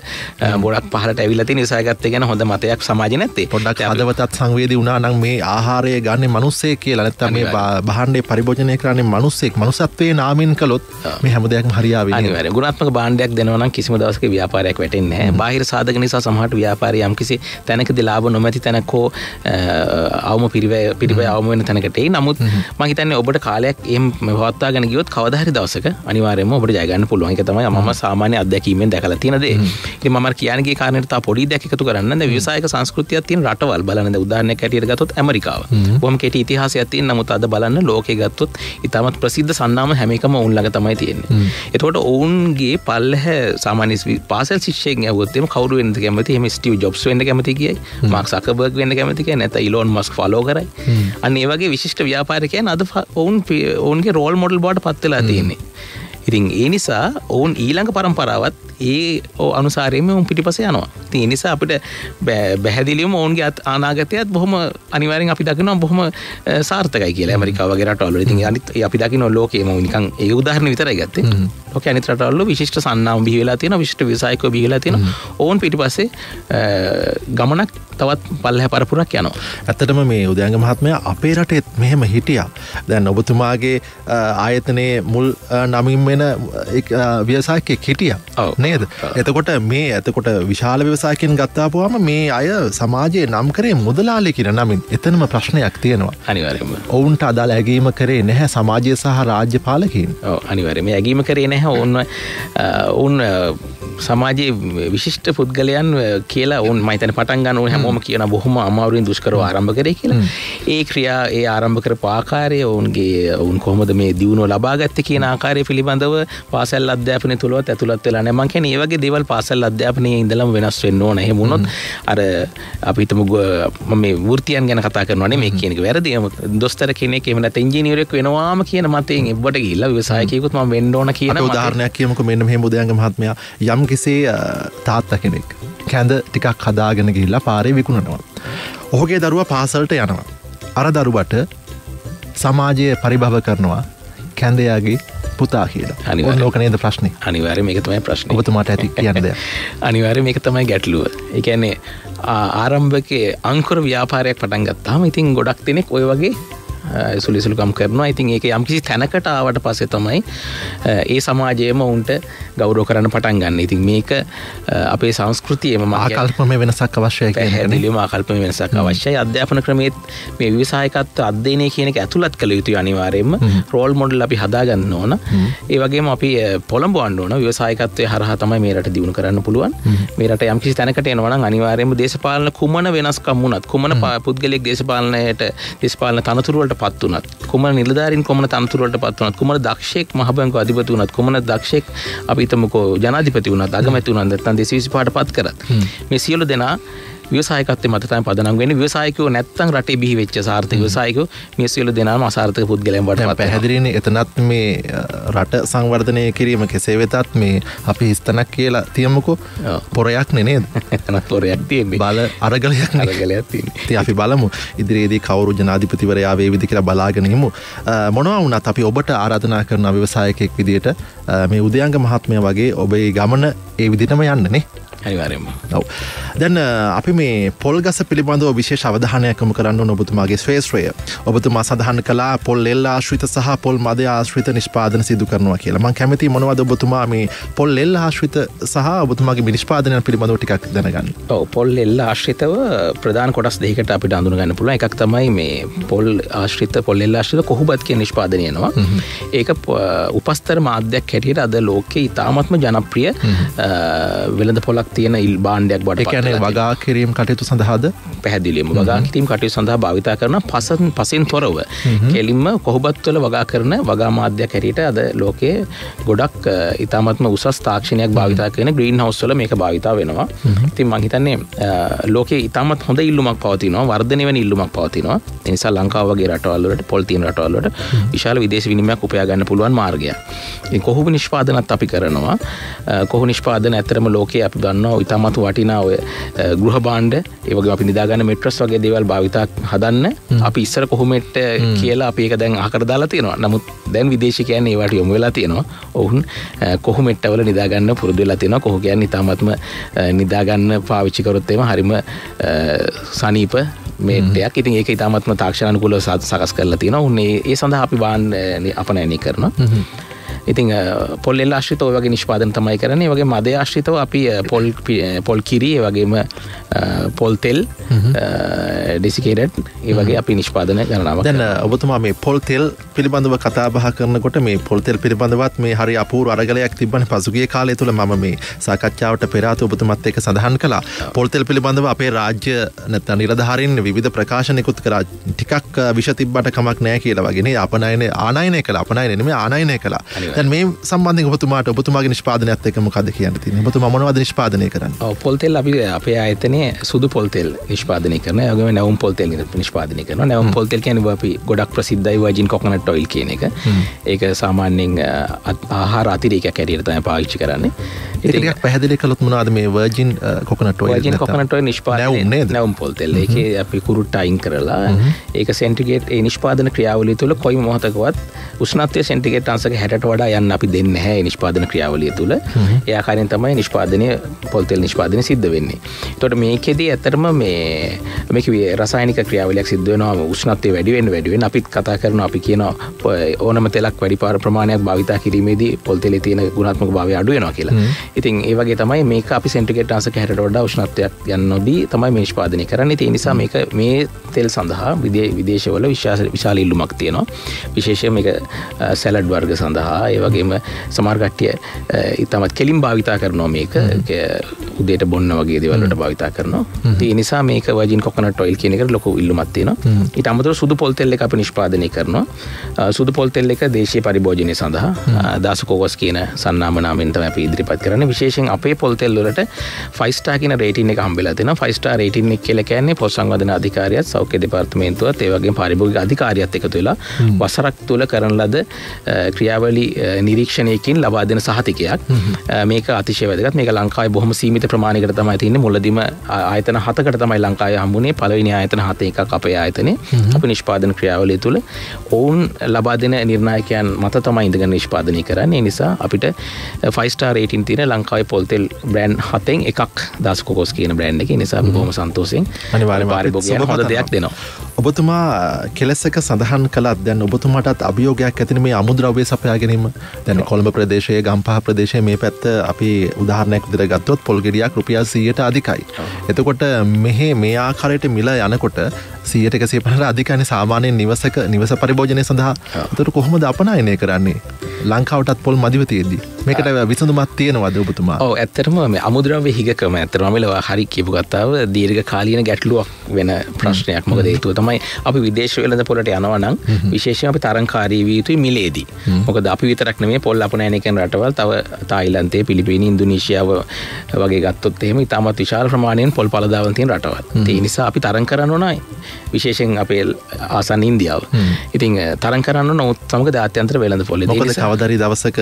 B: ගොඩක් පහළට ඇවිල්ලා තියෙන ව්‍යවසායකත්වය ගැන හොඳ මතයක් සමාජේ නැත්තේ.
A: පොඩ්ඩක් හදවතත් සංවේදී වුණා නම් මේ ආහාරය ගන්නේ මිනිස්සෙක් කියලා නැත්නම් මේ භාණ්ඩේ පරිභෝජනය කරන්නේ මිනිස්සෙක්. මනුස්සත්වයේ නාමින් කළොත් මේ හැම දෙයක්ම හරියාවෙන්නේ.
B: අනිවාර්යයෙන් ගුණාත්මක භාණ්ඩයක් දෙනවා නම් කිසිම දවසක ව්‍යාපාරයක් වැටෙන්නේ නැහැ. බාහිර සාධක නිසා සමහරට ව්‍යාපාරය යම්කිසි තැනකදී ලාභ නොමැති තැනක හෝ අවම පිරිවැය අවම වෙන තැනකට එයි. නමුත් මම හිතන්නේ ඔබට කාලයක් එහෙම පවත්වාගෙන ගියොත් කවදා හරි දවසක අනිවාර්යයෙන්ම ඔබට ජය ගන්න පුළුවන්. ඒක තමයි මම සාමාන්‍ය අත්දැකීමෙන් දැකලා තියෙන දේ. ඉතින් මම කියන්නේ ගිය කාරණේට තව පොඩි දෙයක් එකතු කරන්න. දැන් ව්‍යවසායක සංස්කෘතියක් තියෙන රටවල් බලන්න. දැන් උදාහරණයක් හැටියට ගත්තොත් ඇමරිකාව. බොහොම කෙටි ඉතිහාසයක් තියෙන. නමුත් අද බලන්න ලෝකේ ගත්තොත් ඉතාමත් ප්‍රසිද්ධ සන්නාම හැම එකම ඔවුන් ළඟ තමයි තියෙන්නේ. එතකොට ඔවුන්ගේ පල්ලෙහ සාමාන්‍ය පාසල් ශිෂ්‍යයෙක් ඇහුවොත් එimhe කවුරු වෙන්නද කැමති? එහෙම ස්ටිව් ජොබ්ස් වෙන්න කැමති කියයි. මාක් සකර්බර්ග් වෙන්න කැමති කියයි. නැත්නම් ඉලෝන් මස්ක් ෆලෝ කරයි. අන්න ඒ වගේ විශිෂ්ට ව්‍යාපාරිකයන් අද ඔවුන්ගේ රෝල් මොඩල් බවට පත් වෙලා තියෙන්නේ. ඉතින් ඒ නිසා ඔවුන් ඊළඟ පරම්පරාවත් ඒ අනුසාරයෙන්ම ඔවුන් පිටිපස්ස යනවා. ඉතින් ඒ නිසා අපිට පැහැදිලිවම ඔවුන්ගේ අනාගතයත් බොහොම අනිවාර්යෙන් අපි දකිනවා බොහොම සාර්ථකයි කියලා. ඇමරිකාව වගේ රටවල. ඉතින් අනිත් අපි දකිනවා ලෝකයේම නිකන් ඒ උදාහරණ විතරයි ගත්තේ. ලෝකයේ අනිත් රටවල විශිෂ්ට සන්නාම බිහි වෙලා තියෙනවා. විශිෂ්ට ව්‍යවසායකයෝ බිහි වෙලා තියෙනවා. ඔවුන් පිටිපස්සේ ගමනක් තවත් පල්ලෙහා පරපුරක් යනවා.
A: ඇත්තටම මේ උදයන්ග මහත්මයා අපේ රටේත් මෙහෙම හිටියා. දැන් ඔබතුමාගේ ආයතනයේ මුල් නමින් වෙන ව්‍යවසායකයෙක් හිටියා. නේද? එතකොට විශාල ව්‍යවසායකයන් ගත්තාපුවාම මේ අය සමාජයේ නම් කරේ මුදලාලි කියන නමින්. එතනම ප්‍රශ්නයක් තියෙනවා.
B: අනිවාර්යයෙන්ම.
A: ඔවුන්ට අදාළ ඇගීම කරේ නැහැ සමාජය සහ රාජ්‍ය පාලකයන්.
B: ඔව් අනිවාර්යයෙන්ම ඇගීම කරේ නැහැ. ඔවුන් සමාජයේ විශිෂ්ට පුද්ගලයන් කියලා ඔවුන් මම හිතන්නේ පටන් ගන්න ඕනේ හැමෝම කියන බොහොම අමාරුවෙන් දුෂ්කරව ආරම්භ කරේ කියලා. ඒ ක්‍රියා ඒ ආරම්භ කරපු ආකාරය ඔවුන් කොහොමද මේ දියුණුව ලබා ගත්තේ කියන ආකාරය පිළිබඳව පාසල් අධ්‍යාපනය තුලවත් ඇතුළත් වෙලා නැහැ. මම කියන්නේ මේ වගේ දේවල් පාසල් අධ්‍යාපනයේ ඉඳලම වෙනස් වෙන්න ඕන. එහෙම වුණොත් අර අපි හිතමු මම මේ වෘත්තියන් ගැන කතා කරනවා නෙමෙයි කියන එක වැරදි. දොස්තර කෙනෙක් එහෙම නැත්නම් ඉංජිනේරුවෙක් වෙනවාම කියන මතයෙන් එබ්බට ගිහිල්ලා ව්‍යවසායකයෙකුත් මම වෙන්න ඕන කියන
A: උදාහරණයක් කියමුකෝ. මෙන්න මෙහෙම උදයන්ග මහත්මයා යම් කිසි තාත්තා කෙනෙක් කැඳ ටිකක් හදාගෙන ගිහිල්ලා පාරේ විකුණනවා. ඔහුගේ දරුවා පාසලට යනවා. අර දරුවට සමාජය පරිභව කරනවා කැඳයාගේ පුතා කියලා. ඕක නේද ප්‍රශ්නේ?
B: අනිවාර්යයෙන් මේක තමයි ප්‍රශ්නේ.
A: ඔබතුමාට ඇති කියන්න දෙයක්.
B: අනිවාර්යයෙන් මේක තමයි ගැටලුව. ඒ කියන්නේ ආරම්භකයේ අංකුර ව්‍යාපාරයක් පටන් ගත්තාම ඉතින් ගොඩක් දෙනෙක් ඔය වගේ සුලිසුලුකම් කරනවා. ඉතින් ඒක යම්කිසි තැනකට ආවට පස්සේ තමයි ඒ සමාජයේම උන්ට ගෞරව කරන්න පටන් ගන්න. ඉතින් මේක අපේ සංස්කෘතියේම
A: ආකල්පමය වෙනසක් අවශ්‍යයි කියන එක.
B: පැහැදිලිවම ආකල්පමය වෙනසක් අවශ්‍යයි. අධ්‍යාපන ක්‍රමයේත් මේ ව්‍යවසායකත්ව අධ්‍යයනය කියන එක ඇතුළත් කළ යුතුයි අනිවාර්යයෙන්ම. රෝල් මොඩල් අපි හදාගන්න ඕන. ඒ වගේම අපි පොළඹවන්න ඕන. ව්‍යවසායකත්වයේ හරහා තමයි මේ රට දියුණු කරන්න පුළුවන්. මේ රට යම්කිසි තැනකට එනවා නම් අනිවාර්යයෙන්ම දේශපාලන කුමන වෙනස්කම් වුණත් කුමන පුද්ගලයෙක් දේශපාලන තනතුරු වලට පත් වුණත් කුමන නිලධාරීන් කුමන තනතුරු වලට පත් වුණත් කුමන දක්ෂයෙක් මහ බැංකුව අධිපති වුණත් කුමන දක්ෂයෙක් අපි හිතමුකෝ ජනාධිපති වුණත් අගමැති වුණත් නැත්නම් 225ට පත් කරත් මේ සියලු දෙනා ව්‍යවසායකත්වයේ මත තමයි පදනම් වෙන්නේ. ව්‍යවසායකයෝ නැත්තම් රටේ බිහි වෙච්ච සාර්ථක ව්‍යවසායකයෝ මේ සියලු දෙනාම අසාර්ථක පුද්ගලයන් වඩ පත්
A: පැහැදිලිනේ. එතනත් මේ රට සංවර්ධනය කිරීම කෙසේ වෙතත් මේ අපි හිස්තනක් කියලා තියමුකෝ පොරයක් නේද?
B: එතනත් පොරයක් තියෙන්නේ.
A: බල අරගලයක්
B: තියෙන්නේ.
A: ඉතින් අපි බලමු ඉදිරියේදී කවුරු ජනාධිපතිවරයා වේවිද කියලා බලාගෙන ඉමු. මොනවා වුණත් අපි ඔබට ආරාධනා කරන ව්‍යවසායකයෙක් විදියට මේ උදයංග මහත්මයා වගේ ඔබේ ගමන ඒ විදිහටම යන්න නේ.
B: අනිවාර්යයෙන්ම.
A: ඔව්. දැන් අපි මේ පොල් ගස පිළිබඳව විශේෂ අවධානයක් යොමු කරන්න ඕන ඔබතුමාගේ ශ්‍රේෂ්ඨය. ඔබතුමා සඳහන් කළා පොල් එල් ආශ්‍රිත සහ පොල් මදය ආශ්‍රිත නිෂ්පාදන සිදු කරනවා කියලා. මම කැමතියි මොනවද ඔබතුමා මේ පොල් එල් ආශ්‍රිත සහ ඔබතුමාගේ නිෂ්පාදනයන් පිළිබඳව ටිකක් දැනගන්න.
B: ඔව් පොල් එල් ආශ්‍රිතව ප්‍රධාන කොටස් දෙකකට අපිට අඳුන ගන්න පුළුවන්. එකක් තමයි මේ පොල් එල් ආශ්‍රිත කොහොබත් කියන නිෂ්පාදනය එනවා. ඒක උපස්තර මාධ්‍යයක් හැටියට අද ලෝකයේ ඉතාමත්ම ජනප්‍රිය වෙළඳ පොලක් තියෙන භාණ්ඩයක් බවට
A: පත් වෙනවා. ඒ කියන්නේ වගා කිරීම කටයුතු සඳහාද
B: පැහැදිලිවම වගා කිරීම කටයුතු සඳහා භාවිතා කරන පසෙන් තොරව කෙලින්ම කොහොබත් වල වගා කරන වගා මාධ්‍යයක් හැටියට අද ලෝකයේ ගොඩක් ඉතාමත්ම උසස් තාක්ෂණයක් භාවිතා කරන ග්‍රීන් හවුස් වල මේක භාවිතා වෙනවා. ඉතින් මම හිතන්නේ ලෝකයේ ඉතාමත් හොඳ ඉල්ලුමක් පවතිනවා, වර්ධනය වෙන ඉල්ලුමක් පවතිනවා. ඒ නිසා ලංකාව වගේ රටවල් වලට පොල් තියෙන රටවල් වලට විශාල විදේශ විනිමයක් උපයා ගන්න පුළුවන් මාර්ගයක්. ඉතින් කොහොබ නිෂ්පාදනත් අපි කරනවා. කොහොබ නිෂ්පාදන ඇතරම ලෝකයේ අපි දන්නවා ඉතාමත් වටිනා ඔය ගෘහ භාණ්ඩ, ඒ වගේම අපි නිදාගන්න මෙට්‍රස් වගේ දේවල් භාවිතා හදන්න අපි ඉස්සර කොහොමෙට්ට කියලා අපි ඒක දැන් අහකට දාලා තියෙනවා. නමුත් දැන් විදේශිකයන් ඒවට යොමු වෙලා තියෙනවා. ඔවුන් කොහොමෙට්ටවල නිදාගන්න පුරුදු වෙලා තියෙනවා. කොහොම කියන්නේ ඉතාමත්ම නිදාගන්න පාවිච්චි කරොත් එම හරිම සනීප මේට්ටයක්. ඉතින් ඒක ඉතාමත්ම තාක්ෂණානුකූලව සකස් කරලා තියෙනවා. උන් ඒ සඳහා අපි අපනයනය කරනවා. ඉතින් පොල් එල් ආශ්‍රිත ඔය වගේ නිෂ්පාදන තමයි කරන්නේ. ඒ වගේ මදය ආශ්‍රිතව අපි පොල් කිරි, ඒ වගේම පොල් තෙල්, ඩෙසිකේටඩ් ඒ වගේ අපි නිෂ්පාදන ගණනාවක්.
A: දැන් ඔබතුමා මේ පොල් තෙල් පිළිබඳව කතා බහ කරනකොට මේ පොල් තෙල් පිළිබඳවත් මේ හරි අපූර්ව අරගලයක් තිබ්බනේ පසුගිය කාලය තුල. මම මේ සාකච්ඡාවට පෙර ආත ඔබතුමත් එක්ක සඳහන් කළා. පොල් තෙල් පිළිබඳව අපේ රාජ්‍ය නැත්නම් නිලධාරීන් විවිධ ප්‍රකාශන නිකුත් කරා. ටිකක් විෂ තිබ්බට කමක් නැහැ කියලා වගේ නේ. ආනයනය නෙමෙයි ආනයනය කළා. දැන් මේ සම්බන්ධයෙන් ඔබතුමාගේ නිෂ්පාදනයත් එක්ක මොකද්ද කියන්න තියෙන්නේ? ඔබතුමා මොනවද නිෂ්පාදනය කරන්නේ?
B: ඔව් පොල් තෙල් අපි අපේ ආයතනයේ සුදු පොල් තෙල් නිෂ්පාදනය කරනවා. ඒ වගේම නැවුම් පොල් තෙල් නිෂ්පාදනය කරනවා. නැවුම් පොල් තෙල් කියන්නේ අපි ගොඩක් ප්‍රසිද්ධයි වර්ජින් කොකනට් ඔයිල් කියන එක. ඒක සාමාන්‍යයෙන් ආහාර අතිරේකයක් හැටියට තමයි පාවිච්චි කරන්නේ.
A: ඒක ටිකක් පැහැදිලි කළොත් මොනවද මේ virgin coconut oil?
B: Virgin coconut oil නිෂ්පාදනය නැවුම් පොල් තෙල්. ඒකේ අපි කුරුට්ට අයින් කරලා ඒක සෙන්ටිග්‍රේඩ් ඒ නිෂ්පාදන ක්‍රියාවලිය තුළ කොයි මොහොතකවත් උෂ්ණත්වයේ සෙන්ටිග්‍රේඩ් අංශක 60ට වඩා යන්න අපි දෙන්නේ නැහැ මේ නිෂ්පාදන ක්‍රියාවලිය තුළ. ඒ ආකාරයෙන් තමයි නිෂ්පාදනය පොල් තෙල් නිෂ්පාදනය සිද්ධ වෙන්නේ. ඒතකොට මේකෙදී ඇත්තටම මේක රසායනික ක්‍රියාවලියක් සිද්ධ වෙනවා. උෂ්ණත්වය වැඩි වෙන්න අපිත් කතා කරනවා, අපි කියනවා ඕනම තෙලක් වැඩි ප්‍රමාණයක් භාවිතා කිරීමේදී පොල් තෙලේ තියෙන ගුණාත්මක භාවය අඩු වෙනවා කියලා. ඉතින් ඒ වගේ තමයි මේක අපි සෙන්ටිග්‍රේඩ් අංශක 60ට වඩා උෂ්ණත්වයක් යන්න නොදී තමයි මේ නිෂ්පාදනය කරන්නේ. ඒ නිසා මේක මේ තෙල් සඳහා විදේශවල විශාල ඉල්ලුමක් තියෙනවා. විශේෂයෙන් මේක සැලඩ් වර්ග සඳහා, ඒ වගේම සමහර කට්ටිය ඉතාමත් කෙලින් භාවිතා කරනවා මේක. උදේට බොන්න වගේ දේවල් වලට භාවිතා කරනවා. ඒ නිසා මේක වර්ජින් කොකනට් ඔයිල් කියන එකට ලොකු ඉල්ලුමක් තියෙනවා. ඊට අමතරව සුදු පොල් තෙල් එක අපි නිෂ්පාදනය කරනවා. සුදු පොල් තෙල් එක දේශීය පරිභෝජනය සඳහා දාසකෝගස් කියන සන්නාම නාමයෙන් තමයි අපි ඉදිරිපත් කරන්නේ. විශේෂයෙන් අපේ පොල් තෙල් වලට 5 star කියන රේටින් එක හම්බෙලා තියෙනවා. 5 star රේටින් එක කියලා කියන්නේ පොත් සංවර්ධන අධිකාරියත් සෞඛ්‍ය දෙපාර්තමේන්තුවත් ඒ වගේම පාරිභෝගික අධිකාරියත් එකතු වෙලා වසරක් තුල කරන ලද ක්‍රියාවලි නිරීක්ෂණයකින් ලබා දෙන සහතිකයක්. මේක අතිශය වැදගත්. මේක ලංකාවේ බොහොම සීමිත ප්‍රමාණයකට තමයි තියෙන්නේ. මුලදීම ආයතන 7කට තමයි ලංකාවේ හම්බුනේ. පළවෙනි ආයතන 7 එකක් අපේ ආයතනේ. අපි නිෂ්පාදන ක්‍රියාවලිය තුල ඔවුන් ලබා දෙන නිර්ණායකයන් මත තමයි ඉඳගෙන නිෂ්පාදනය කරන්නේ. ඒ නිසා අපිට 5 star rating තියෙන ලංකාවේ පොල් තෙල් බ්‍රෑන්ඩ් 7න් එකක් දාස්කොකොස් කියන බ්‍රෑන්ඩ් එකේ. නිසා අපි බොහොම සන්තෝෂෙන්
A: අනිවාර්යයෙන්ම
B: පාරිභෝගිකයන් හොඳ දෙයක් දෙනවා.
A: ඔබතුමා කෙලස් එක සඳහන් කළත් දැන් ඔබතුමාටත් අභියෝගයක් ඇතිනේ මේ අමුද්‍රව්‍ය සපයා ගැනීම. දැන් කොළඹ ප්‍රදේශයේ ගම්පහ ප්‍රදේශයේ මේ පැත්ත අපි උදාහරණයක් විදිහට ගත්තොත් පොල් ගෙඩියක් රුපියල් 100ට අධිකයි. එතකොට මෙහි මේ ආකාරයට මිල යනකොට 100ට 150ට අධිකයිනේ සාමාන්‍යයෙන් නිවස පරිභෝජනය සඳහා. එතකොට කොහොමද අපනයනය කරන්නේ? ලංකාවටත් පොල් මදිව තියෙද්දි මේකට විසඳුමක් තියෙනවද ඔබතුමා?
B: ඔව් ඇත්තටම මේ අමුද්‍රව්‍ය හිගකම ඇත්තටම මේවා හරි කියපු කතාව දීර්ඝ කාලීන ගැටලුවක් වෙන ප්‍රශ්නයක්. මොකද හේතුව තමයි අපි විදේශ වෙළඳ පොළට යනවා නම් විශේෂයෙන් අපි තරංකාරී විය යුතුයි මිලේදී. මොකද අපි විතරක් නෙමෙයි පොල් අපනයනය කරන රටවල් තව තායිලන්තේ, පිලිපීනි, ඉන්දුනීසියාව වගේ ගත්තොත් එහෙම ඉතාමත් විශාල ප්‍රමාණයෙන් පොල් පළදාවල් තියෙන රටවල්. ඒ නිසා අපි තරං කරන්න ඕනයි. විශේෂයෙන් අපේ ආසන්න ඉන්දියාව. ඉතින් තරං කරන්න ඕන සමග ජාත්‍යන්තර වෙළඳ පොලේ.
A: මොකද කවදාරි දවසක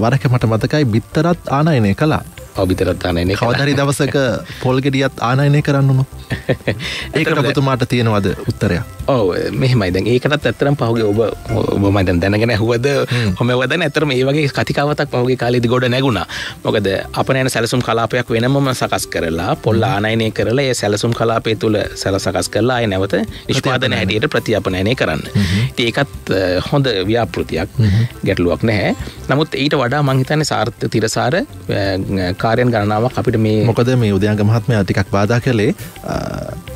A: වරක මට මතකයි බිත්තරත් ආනයනය කළා.
B: බිතරත් ආනයනය
A: කවදාරි දවසක පොල් ගෙඩියත් ආනයනය කරන්න ඕන. ඒකට ඔබතුමාට තියෙනවද උත්තරයක්?
B: ඔව් මෙහෙමයි. දැන් ඒකටත් ඇත්තටම පහුගිය ඔබ මම දැන් දැනගෙන ඇහුවද කොහොමද දැන් ඇත්තටම මේ වගේ කතිකාවතක් පහුගිය කාලේදී ගොඩ නැගුණා. මොකද අපනයන සැලසුම් කලාපයක් වෙනමම සකස් කරලා පොල් ආනයනය කරලා ඒ සැලසුම් කලාපය තුල සකස් කරලා ආය නැවත නිෂ්පාදනය හැටියට ප්‍රතිඅපනයනය කරන්න. ඉතින් ඒකත් හොඳ ව්‍යාපෘතියක්. ගැටලුවක් නැහැ. නමුත් ඊට වඩා මම හිතන්නේ සාර්ථක තිරසාර කාර්යයන් ගණනාවක් අපිට මේ
A: මොකද මේ උදයන්ග මහත්මයා ටිකක් බාධා කළේ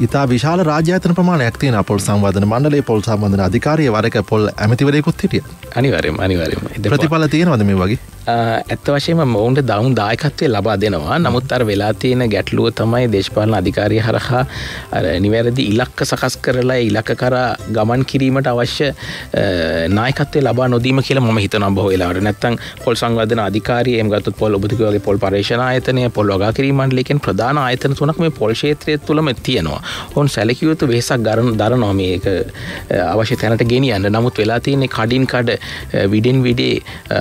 A: ඉතා විශාල රාජ්‍යායතන ප්‍රමාණයක් තියෙනවා. පොල් සංවර්ධන මණ්ඩලයේ පොල් සංවර්ධන අධිකාරිය වරක පොල් ඇමතිවරයෙකුත් හිටියා.
B: අනිවාර්යයෙන්ම
A: ප්‍රතිඵල තියෙනවද මේ වගේ?
B: ඇත්ත වශයෙන්ම ඔවුන්ට දවුන් දායකත්වය ලබා දෙනවා. නමුත් අර වෙලා තියෙන ගැටලුව තමයි දේශපාලන අධිකාරිය හරහා අර නිවැරදි ඉලක්ක සකස් කරලා ඉලක්ක කරා ගමන් කිරීමට අවශ්‍ය නායකත්වය ලබා නොදීම කියලා මම හිතනවා බොහෝ වෙලාවට. නැත්තම් පොල් සංවර්ධන අධිකාරිය එහෙම ගත්තොත් පොල් ඔබතුමා වගේ පොල් පරීක්ෂණ ආයතනය, පොල් වගා කිරීම මණ්ඩලය කියන ප්‍රධාන ආයතන තුනක් මේ පොල් ක්ෂේත්‍රය තුලම තියෙනවා. ඔවුන් සැලකිය යුතු වෙහසක් දරනවා මේක අවශ්‍ය තැනට ගෙනියන්න. නමුත් වෙලා තියෙන්නේ කඩින් කඩ විඩින් විඩේ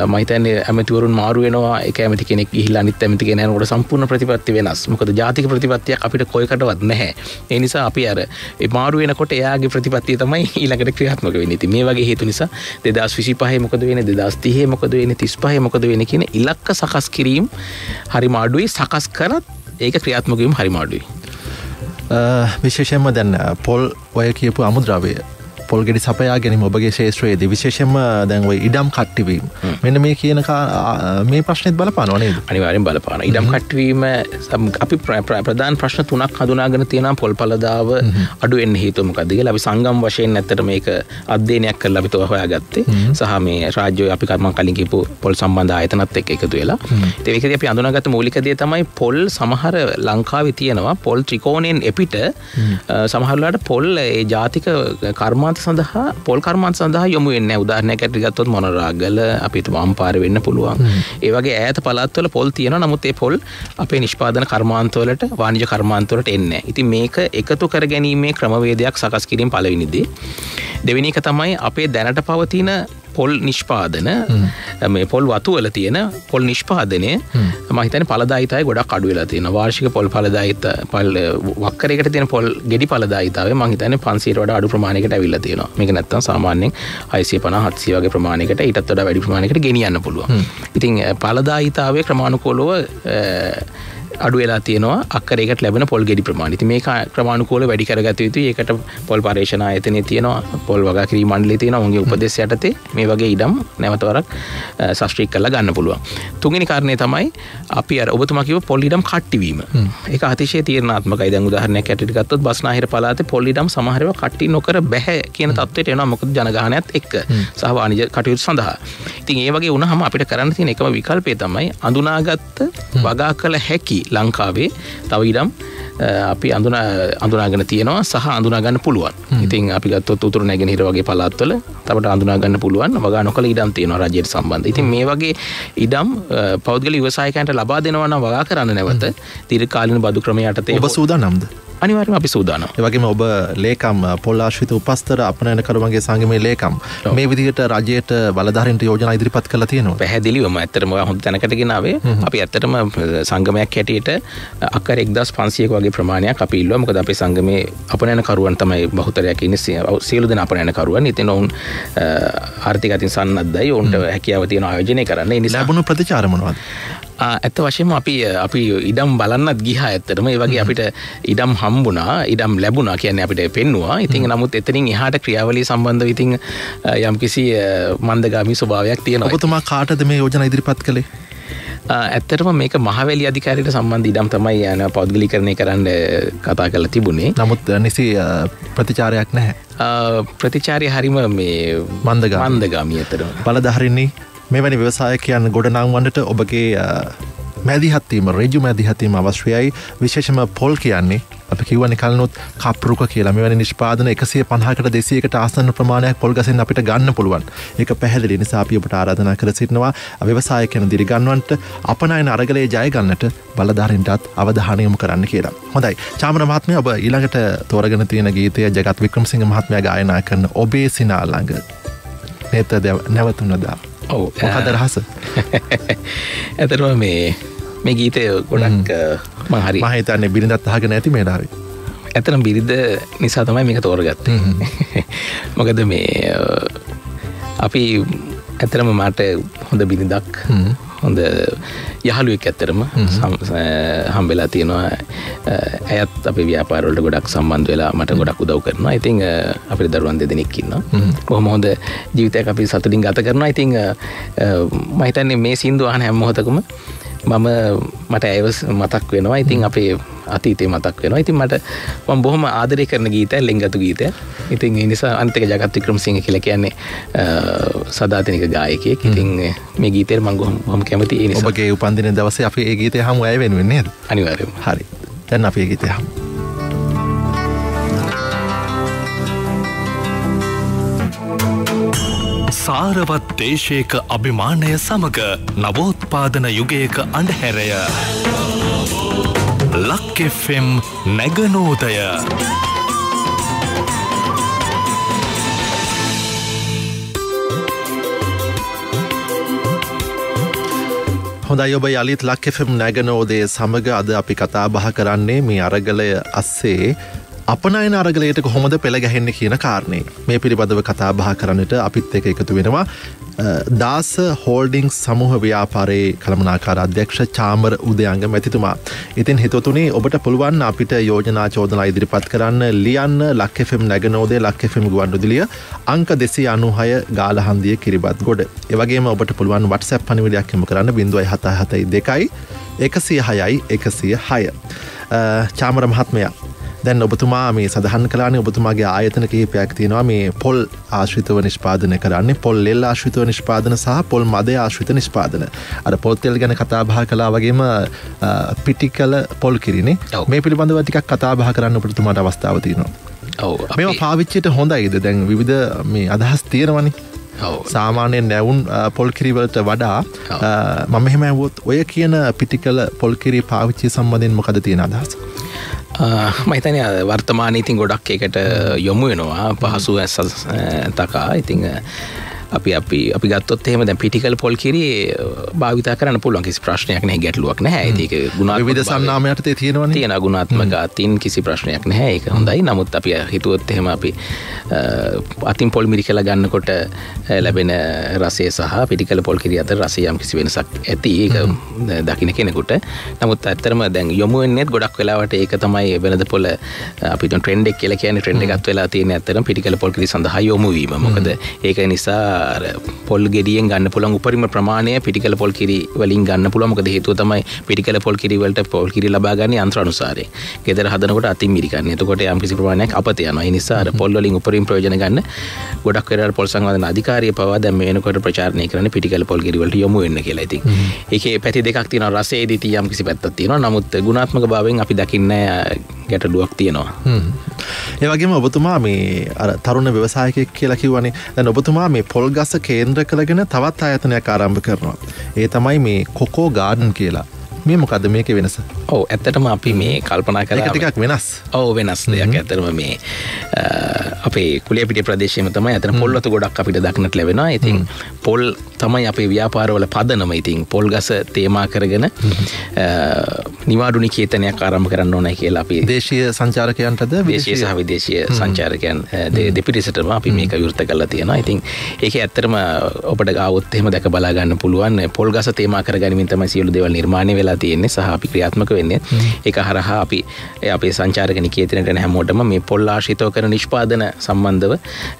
B: මම හිතන්නේ ඇමතිවරුන් මාරු වෙනවා. ඒක ඇමති කෙනෙක් ගිහිල්ලා අනිත් ඇමති කෙනා යනකොට සම්පූර්ණ ප්‍රතිපත්ති වෙනස්. මොකද ජාතික ප්‍රතිපත්තියක් අපිට කොයිකටවත් නැහැ. ඒ නිසා අපි අර ඒ මාරු වෙනකොට එයාගේ ප්‍රතිපත්තිය තමයි ඊළඟට ක්‍රියාත්මක වෙන්නේ. ඉතින් මේ වගේ හේතු නිසා 2025 මොකද වෙන්නේ, 2030 මොකද වෙන්නේ, 35 මොකද වෙන්නේ කියන ඉලක්ක සකස් කිරීම හරිම අඩුයි. සකස් කරත් ඒක ක්‍රියාත්මක වීම හරිම අඩුයි.
A: විශේෂයෙන්ම දැන් පොල් ඔය කියපු අමුද්‍රව්‍ය පොල් ගෙඩි සපයා ගැනීම ඔබගේ ශේෂ්ත්‍රයේදී විශේෂයෙන්ම දැන් ওই ඉඩම් කට්ටිවීම මෙන්න මේ කියන මේ ප්‍රශ්නෙත් බලපානවා නේද?
B: අනිවාර්යෙන් බලපානවා. ඉඩම් කට්ටිවීම අපි ප්‍රධාන ප්‍රශ්න තුනක් හඳුනාගෙන තියෙනවා. පොල් පළදාව අඩු වෙන්න හේතුව මොකද්ද කියලා අපි සංගම් වශයෙන් ඇත්තට මේක අධ්‍යයනයක් කරලා අපි හොයාගත්තේ. සහ මේ රාජ්‍යය අපි කර්මං කලින් කියපු පොල් සම්බන්ධ ආයතනත් එක්ක එකතු වෙලා. ඉතින් මේකදී අපි හඳුනාගත්ත මූලික දේ තමයි පොල් සමහර ලංකාවේ තියෙනවා පොල් ත්‍රිකෝණයෙන් එපිට සමහර වෙලාවට පොල් ඒ ජාතික කර්මාන්ත සඳහා පොල් කර්මාන්ත සඳහා යොමු වෙන්නේ නැහැ. උදාහරණයක් ඇටියට ගත්තොත් මොනරාගල අපිට වම්පාරේ වෙන්න පුළුවන්. ඒ වගේ ඈත පළාත්වල පොල් තියෙනවා. නමුත් ඒ පොල් අපේ නිෂ්පාදන කර්මාන්ත වලට වාණිජ කර්මාන්ත වලට එන්නේ නැහැ. ඉතින් මේක එකතු කර ගැනීමේ ක්‍රමවේදයක් සකස් කිරීම පළවෙනි දේ. දෙවෙනි එක තමයි අපේ දැනට පවතින පොල් නිෂ්පාදන මේ පොල් වතු වල තියෙන පොල් නිෂ්පාදනය මම හිතන්නේ ඵලදායීතාවය ගොඩක් අඩු වෙලා තියෙනවා. වාර්ෂික පොල් වක්කරයකට තියෙන පොල් ගෙඩි ඵලදායීතාවය මම හිතන්නේ 500ට වඩා අඩු ප්‍රමාණයකට ඇවිල්ලා තියෙනවා. මේක නැත්තම් සාමාන්‍යයෙන් 650 700 වගේ ප්‍රමාණයකට ඊටත් වඩා වැඩි ප්‍රමාණයකට ගෙනියන්න පුළුවන්. ඉතින් ඵලදායීතාවය ක්‍රමානුකූලව අඩු වෙලා තියෙනවා අක්කරයකට ලැබෙන පොල් ගෙඩි ප්‍රමාණය. ඉතින් මේක ක්‍රමානුකූලව වැඩි කරගත යුතුයි. ඒකට පොල් පරීක්ෂණ ආයතනයේ තියෙනවා, පොල් වගා කිරීම මණ්ඩලයේ තියෙනවා. උන්ගේ උපදෙස් යටතේ මේ වගේ ඉඩම් නැවත වරක් සබ්ස්ට්‍රීට් කරලා ගන්න පුළුවන්. තුන්වෙනි කාරණේ තමයි අපි අර ඔබතුමා කිව්ව පොල් ඉඩම් කට්ටි වීම. ඒක අතිශය තීරණාත්මකයි. දැන් උදාහරණයක් ඇටියට ගත්තොත් බස්නාහිර පළාතේ පොල් ඉඩම් සමහරව කට්ටි නොකර බෑ කියන තත්ත්වයට එනවා. මොකද ජනගහනයත් එක්ක සහ වාණිජ කටයුතු සඳහා. ඉතින් ඒ වගේ වුණාම අපිට කරන්න තියෙන එකම විකල්පය තමයි අඳුනාගත්ත වගා කළ හැකි ලංකාවේ තව ඉඩම් අපි අඳුනාගෙන තියෙනවා සහ අඳුනා ගන්න පුළුවන්. ඉතින් අපි ගත්තොත් උතුරු නැගෙනහිර වගේ පළාත්වල අපිට අඳුනා ගන්න පුළුවන් වගා නොකළ ඉඩම් තියෙනවා රජයට සම්බන්ධ. ඉතින් මේ වගේ ඉඩම් පෞද්ගලික ව්‍යවසායකයන්ට ලබා දෙනවා නම් වගා කරන්න නැවත දීර්ඝකාලීන බදු ක්‍රම යටතේ
A: ඔබ සූදානම්ද?
B: අනිවාර්යයෙන්ම අපි සූදානම්.
A: ඒ වගේම ඔබ ලේකම් පොල් ආශ්‍රිත උපස්තර අපනයනකරුවන්ගේ සංගමේ ලේකම් මේ විදිහට රජයට බලධාරීන්ට යෝජනා ඉදිරිපත් කරලා තියෙනවා.
B: පැහැදිලිවම ඇත්තටම හොඳ තැනකට ගෙනාවේ. අපි ඇත්තටම සංගමයක් හැටියට අක්කර 1500ක වගේ ප්‍රමාණයක් අපි ඉල්ලුවා. මොකද අපේ සංගමේ අපනයනකරුවන් තමයි බහුතරයක් ඉන්නේ. සියලු දෙනා අපනයනකරුවන්. ඉතින් ඔවුන් ආර්ථික අතින් සන්නද්ධයි. ඔවුන්ට හැකියාව තියෙන ආයෝජනය කරන්න. ඒ නිසා
A: ලැබුණු ප්‍රතිචාර මොනවද?
B: ඇත්ත වශයෙන්ම අපි ඉඩම් බලන්නත් ගියා. ඇත්තටම ඒ වගේ අපිට ඉඩම් හම්බුණා, ඉඩම් ලැබුණා කියන්නේ අපිට පෙන්නවා. ඉතින් නමුත් එතනින් එහාට ක්‍රියාවලිය සම්බන්ධව ඉතින් යම්කිසි මන්දගාමී ස්වභාවයක් තියෙනවා.
A: ඔබතුමා කාටද මේ යෝජනා ඉදිරිපත් කළේ?
B: ඇත්තටම මේක මහවැලි අධිකාරියට සම්බන්ධ ඉඩම් තමයි පෞද්ගලීකරණය කරන්න කතා කරලා තිබුණේ.
A: නමුත් නිසි ප්‍රතිචාරයක් නැහැ.
B: ප්‍රතිචාරය හරිම මේ මන්දගාමී ඇත්තටම.
A: බලධාරීනි මෙවැනි ව්‍යවසායකයන් ගොඩනංවන්නට ඔබගේ මැදිහත්වීම රේජු මැදිහත්වීම අවශ්‍යයි. විශේෂම පොල් කියන්නේ අපි කිව්වනේ කලිනුත් කප්රුක කියලා. මෙවැනි නිෂ්පාදන 150කට 200කට ආසන්න ප්‍රමාණයක් පොල් ගසෙන් අපිට ගන්න පුළුවන්. ඒක පැහැදිලි නිසා අපි ඔබට ආරාධනා කර සිටිනවා ව්‍යවසායකයන් දිරිගන්වන්නට අපනයන අරගලයේ ජය ගන්නට බලධාරීන්ටත් අවධානය යොමු කරන්න කියලා. හොඳයි. චාමර මහත්මයා ඔබ ඊළඟට තෝරගෙන තියෙන ගීතය ජගත් වික්‍රමසිංහ මහත්මයා ගායනා කරන ඔබේ සිනා ළඟ නේත නැවතුණදා. ඔව් මොකද රහස?
B: ඇත්තටම මේ ගීතය ගොඩක් මම
A: හිතන්නේ බිරිඳත් අහගෙන නැති මේ දාවේ.
B: ඇත්තටම බිරිඳ නිසා තමයි මේක තෝරගත්තේ. මොකද මේ අපි ඇත්තටම මට හොඳ බිරිඳක් හොඳ යහළුවෙක් ඇත්තටම හම්බෙලා තියෙනවා. ඇයත් අපේ ව්‍යාපාර වලට ගොඩක් සම්බන්ධ වෙලා මට ගොඩක් උදව් කරනවා. ඉතින් අපේ දරුවන් දෙදෙනෙක් ඉන්නවා. කොහොම හොඳ ජීවිතයක් අපි සතුටින් ගත කරනවා. ඉතින් මම හිතන්නේ මේ සින්දු අහන හැම මොහොතකම මට ඇයව මතක් වෙනවා. ඉතින් අපේ අතීතේ මතක් වෙනවා. ඉතින් මම බොහොම ආදරය කරන ගීතයක් ලෙන්ගතු ගීතයක්. ඉතින් ඒ නිසා අනිත් එක ජගත් වික්‍රමසිංහ කියලා කියන්නේ සදාතනික ගායකයෙක්. ඉතින් මේ ගීතේට මම බොහොම කැමති. ඒ නිසා
A: ඔබගේ උපන්දින දවසේ අපි ඒ ගීතය හමු අය වෙනුවෙන් නේද?
B: අනිවාර්යයෙන්ම.
A: හරි. දැන් අපි ඒ ගීතය හමු.
C: සාරවත් දේශයක අභිමානය සමග නවෝත්පාදන යුගයක අඳුරය ලක් FM නැගනෝදය.
A: හොඳයි ඔබ යලිත් ලක් FM නැගනෝදය සමග අද අපි කතා බහ කරන්නේ මේ අරගලය අස්සේ අපනයන අරගලයට කොහොමද පෙළ ගැහෙන්නේ කියන කාරණේ. මේ පිළිබඳව කතා බහ කරන්නට අපිත් එක්ක එකතු වෙනවා දාස හෝල්ඩින්ග් සමූහ ව්‍යාපාරයේ කළමනාකාර අධ්‍යක්ෂ චාමර උදයංග මැතිතුමා. ඉතින් හිතවතුනි ඔබට පුළුවන් අපිට යෝජනා චෝදනා ඉදිරිපත් කරන්න ලියන්න ලක් FM නැගනෝදය ලක් FM ගුවන්විදුලිය අංක 296 ගාලහන්දිය කිරිබත්ගොඩ. ඒ වගේම ඔබට පුළුවන් WhatsApp පණිවිඩයක් යොමු කරන්න 077 106 106. චාමර මහත්මයා දැන් ඔබතුමා මේ සඳහන් කළානේ ඔබතුමාගේ ආයතන කිහිපයක් තියෙනවා මේ පොල් ආශ්‍රිතව නිෂ්පාදනය කරන්නේ පොල් ලෙල් ආශ්‍රිතව නිෂ්පාදන සහ පොල් මදය ආශ්‍රිත නිෂ්පාදන. අර පොල් තෙල් ගැන කතා බහ කළා වගේම පිටිකල පොල් කිරිනේ. මේ පිළිබඳව ටිකක් කතා බහ කරන්න ඔබතුමාට අවස්ථාව තියෙනවා.
B: ඔව්.
A: මේවා පාවිච්චියට හොඳයිද? දැන් විවිධ මේ අදහස් තියෙනවනේ. සාමාන්‍ය නැවුන් පොල් කිරි වලට වඩා මම එහෙම ඇහුවොත් ඔය කියන පිටිකල පොල් කිරි පාවිච්චිය සම්බන්ධයෙන් මොකද තියෙන අදහස?
B: මම හිතන්නේ වර්තමානයේ ඉතින් ගොඩක් ඒකට යොමු වෙනවා පහසු තකා. ඉතින් අපි ගත්තොත් එහෙම දැන් පිටිකල් පොල් කිරි භාවිතා කරන්න පුළුවන් කිසි ප්‍රශ්නයක් නැහැ, ගැටලුවක් නැහැ. ඒක ගුණාත්මක
A: විවිධ සම්නාම යටතේ තියෙනවනේ.
B: තියෙන ගුණාත්මක අතින් කිසි ප්‍රශ්නයක් නැහැ. ඒක හොඳයි. නමුත් අපි හිතුවොත් එහෙම අපි අතින් පොල් මිරිකලා ගන්නකොට ලැබෙන රසය සහ පිටිකල පොල් කිරි අතර රසය යම් කිසි වෙනසක් ඇති. ඒක දකින්න කෙනෙකුට. නමුත් ඇත්තටම දැන් යොමු වෙන්නේ ගොඩක් වෙලාවට ඒක තමයි වෙනද පොළ අපි තුන් ට්‍රෙන්ඩ් එක කියලා කියන්නේ ට්‍රෙන්ඩ් එකත් වෙලා තියෙන ඇත්තටම පිටිකල පොල් කිරි සඳහා යොමු වීම. මොකද ඒක නිසා පොල් ගෙඩියෙන් ගන්න පුළුවන් උපරිම ප්‍රමාණය පිටිකල පොල් කිරි වලින් ගන්න පුළුවන්. මොකද හේතුව තමයි පිටිකල පොල් කිරි වලට පොල් කිරි ලබා ගන්න යන්ත්‍ර අනුසාරයෙන්. ගෙදර හදනකොට අතින් මිරිකන්නේ. එතකොට යම් කිසි ප්‍රමාණයක් අපත යනවා. ඒ නිසා අර පොල් වලින් උපරිම ප්‍රයෝජන ගන්න ගොඩක් වෙලාවට පොල් සංවර්ධන අධිකාරිය පවා දැන් මේ වෙනකොට ප්‍රචාරණය කරන්නේ පිටිකල පොල් කිරි වලට යොමු වෙන්න කියලා. ඉතින් ඒකේ පැති දෙකක් තියෙනවා. රසයේදී යම් කිසි පැත්තක් තියෙනවා. නමුත් ගුණාත්මක භාවයෙන් අපි දකින්නේ ගැටලුවක් තියෙනවා.
A: ඒ වගේම ඔබතුමා මේ අර තරුණ ව්‍යවසායකයෙක් කියලා කිව්වනේ. දැන් ඔබතුමා මේ පොල් ගස කේන්ද්‍ර කරගෙන තවත් ආයතනයක් ආරම්භ කරනවා. ඒ තමයි මේ කොකෝ ගාඩන් කියලා. මේ මොකද්ද මේකේ වෙනස?
B: ඔව් ඇත්තටම අපි මේ කල්පනා කරා
A: ඒක ටිකක් වෙනස්.
B: ඔව් වෙනස් දෙයක්. ඇත්තටම මේ අපේ කුලියපිටිය ප්‍රදේශයේම තමයි අතන පොල් වතු ගොඩක් අපිට දක්නට ලැබෙනවා. ඉතින් පොල් තමයි අපේ ව්‍යාපාරවල පදනම. ඉතින් පොල් ගස තේමා කරගෙන නිවාඩු නිකේතනයක් ආරම්භ කරන්න ඕනයි කියලා අපි
A: දේශීය සංචාරකයන්ටද
B: දේශීය සහ විදේශීය සංචාරකයන් දෙපිරිසටම අපි මේක විවෘත කරලා තියෙනවා. ඉතින් ඒකේ ඇත්තටම ඔබට ගාවොත් එහෙම දැක බලා ගන්න පුළුවන් පොල් ගස තේමා කරගැනීමෙන් තමයි සියලු දේවල් නිර්මාණය වෙලා තියෙන්නේ සහ අපි ක්‍රියාත්මක වෙන්නේ. ඒක හරහා අපි අපේ සංචාරක නිකේතනයට යන හැමෝටම මේ පොල් ආශ්‍රිතව කරන නිෂ්පාදන සම්බන්ධව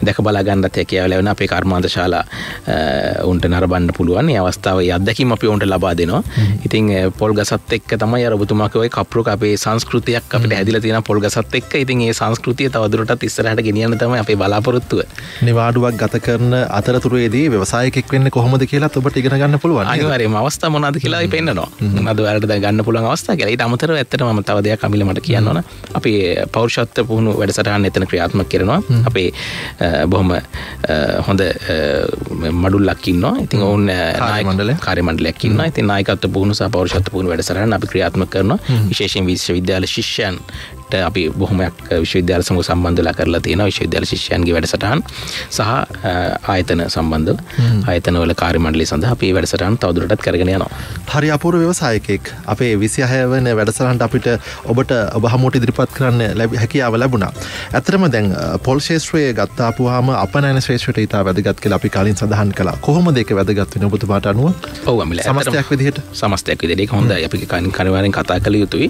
B: දැක බලා ගන්නත් හැකියාව ලැබෙන අපේ කර්මාන්ත ශාලා උන්ට නරඹන්න පුළුවන්. මේ අවස්ථාවේ අත්දැකීම් අපි උන්ට ලබා දෙනවා. ඉතින් පොල් ගසත් එක්ක තමයි අර ඔබතුමා කිව්වේ කප්රුක අපේ සංස්කෘතියක් අපිට හැදිලා තියෙන පොල් ගසත් එක්ක. ඉතින් මේ සංස්කෘතිය තවදුරටත් ඉස්සරහට ගෙනියන්න තමයි අපේ බලාපොරොත්තුව.
A: නිවාඩුවක් ගත කරන අතරතුරේදී ව්‍යවසායකෙක් වෙන්නේ කොහොමද කියලාත් ඔබට ඉගෙන ගන්න පුළුවන්.
B: අනිවාර්යයෙන්ම අවස්ථා මොනවාද කියලා අපි පෙන්නනවා. මොනවාද ඔයාලට දැන් ගන්න පුළුවන් අවස්ථා කියලා. ඊට අමතරව ඇත්තටම මම තව දෙයක් අමිල මට කියන්න ඕන. අපි පෞරුෂත්ව පුහුණු වැඩසටහන එතන ක්‍රියාත්මක කරනවා. අපේ බොහොම හොඳ මඩුල්ලක් ඉන්නවා. ඉතින් ඔවුන් කාර්ය මණ්ඩලයක් ඉන්නවා. ඉතින් නායකත්ව පුහුණු සහ පෞරුෂත්ව පුහුණු වැඩසටහන අපි ක්‍රියාත්මක කරනවා. විශේෂයෙන් විශ්වවිද්‍යාල ශිෂ්‍යයන්ට අපි බොහොමයක් විශ්වවිද්‍යාල සමග සම්බන්ධ වෙලා කරලා තියෙනවා. විශ්වවිද්‍යාල ශිෂ්‍යයන්ගේ වැඩසටහන් සහ ආයතන සම්බන්ධව ආයතනවල කාර්ය මණ්ඩලය සඳහා අපි වැඩසටහන් තවදුරටත් කරගෙන යනවා.
A: හරි අපූර්ව ව්‍යවසායකෙක්. අපේ 26 වෙනි වැඩසටහනට අපිට ඔබට ඔබ හමුවට ඉදිරිපත් කරන්න හැකියාව ලැබුණා. ඇත්තටම දැන් පොල් ශාස්ත්‍රයේ ගත්තාපුවාම අපනයන ශාස්ත්‍රයට ඊට වැදගත් කියලා අපි කලින් සඳහන් කළා. කොහොමද ඒක වැදගත් වෙන්නේ ඔබතුමාට අනුව?
B: ඔව් අමිල.
A: සමස්තයක් විදිහට.
B: සමස්තයක් විදිහට ඒක හොඳයි. අපි කනිවාරෙන් කතා කළ යුතුයි.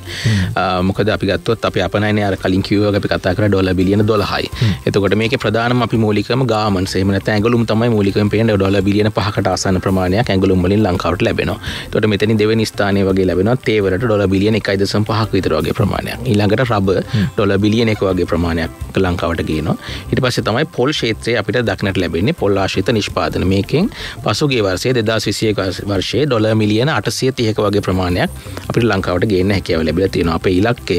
B: මොකද අපි ගත්තොත් අපි අපනයනේ අර කලින් කිව්වා වගේ අපි කතා කරා ඩොලර් බිලියන 12යි. එතකොට මේකේ ප්‍රධානම අපි මූලිකවම ගාමන්ස් එහෙම නැත්නම් ඇඟලුම් තමයි මූලිකවම පේන්නේ ඩොලර් බිලියන 5කට ආසන්න ප්‍රමාණයක් ඇඟලුම් වලින් ලංකාවට ලැබෙනවා. එතකොට මෙතනින් දෙවෙනි ස්ථානයේ වගේ ලැබෙනවා තේ වලට ඩොලර් බිලියන 1.5ක විතර වගේ ප්‍රමාණයක්. ඊළඟට රබර් ඩොලර් බිලියන 1 වගේ ප්‍රමාණයක් ලංකාවට ගේනවා. ඊට පස්සේ තමයි පොල් ක්ෂේත්‍රයේ අපිට දක්නට ලැබෙන්නේ පොල් ආශ්‍රිත නිෂ්පාදන. මේකෙන් පසුගිය වර්ෂයේ 2021 වර්ෂයේ ඩොලර් මිලියන 830ක වගේ ප්‍රමාණයක් අපිට ලංකාවට ගේන්න හැකියාව ලැබිලා තියෙනවා. අපේ ඉලක්කය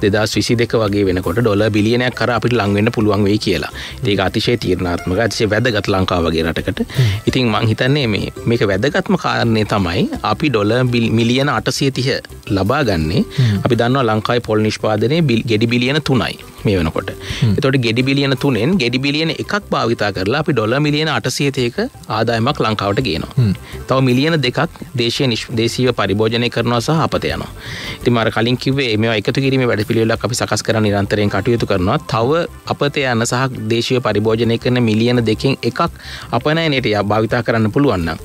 B: 2022 වගේ වෙනකොට ඩොලර් බිලියනයක් කරා අපිට ලං වෙන්න පුළුවන් වෙයි කියලා. ඒක අතිශය තීරණාත්මකයි, අතිශය වැදගත් ලංකාව වගේ රටකට. ඉතින් මං හිතන්නේ මේක වැදගත්ම කාරණේ තමයි අපි ඩොලර් මිලියන 830 ලබා ගන්නේ. අපි දන්නවා ලංකාවේ පොල් නිෂ්පාදනයේ ගෙඩි බිලියන 3යි මේ වෙනකොට. එතකොට ගෙඩි බිලියන 3ෙන් ගෙඩි බිලියන 1ක් භාවිතා කරලා අපි ඩොලර් මිලියන 830ක ආදායමක් ලංකාවට ගේනවා. තව මිලියන 2ක් දේශීය පරිභෝජනය කරනවා සහ අපත යනවා. ඉතින් මම කලින් කිව්වේ මේවා එකතු කිරීමේ වැඩපිළිවෙලක් අපි සකස් කරන නිරන්තරයෙන් කටයුතු කරනවා. තව අපත යන සහ දේශීය පරිභෝජනය කරන මිලියන 2කින් එකක් අපනයනයට භාවිතා කරන්න පුළුවන් නම්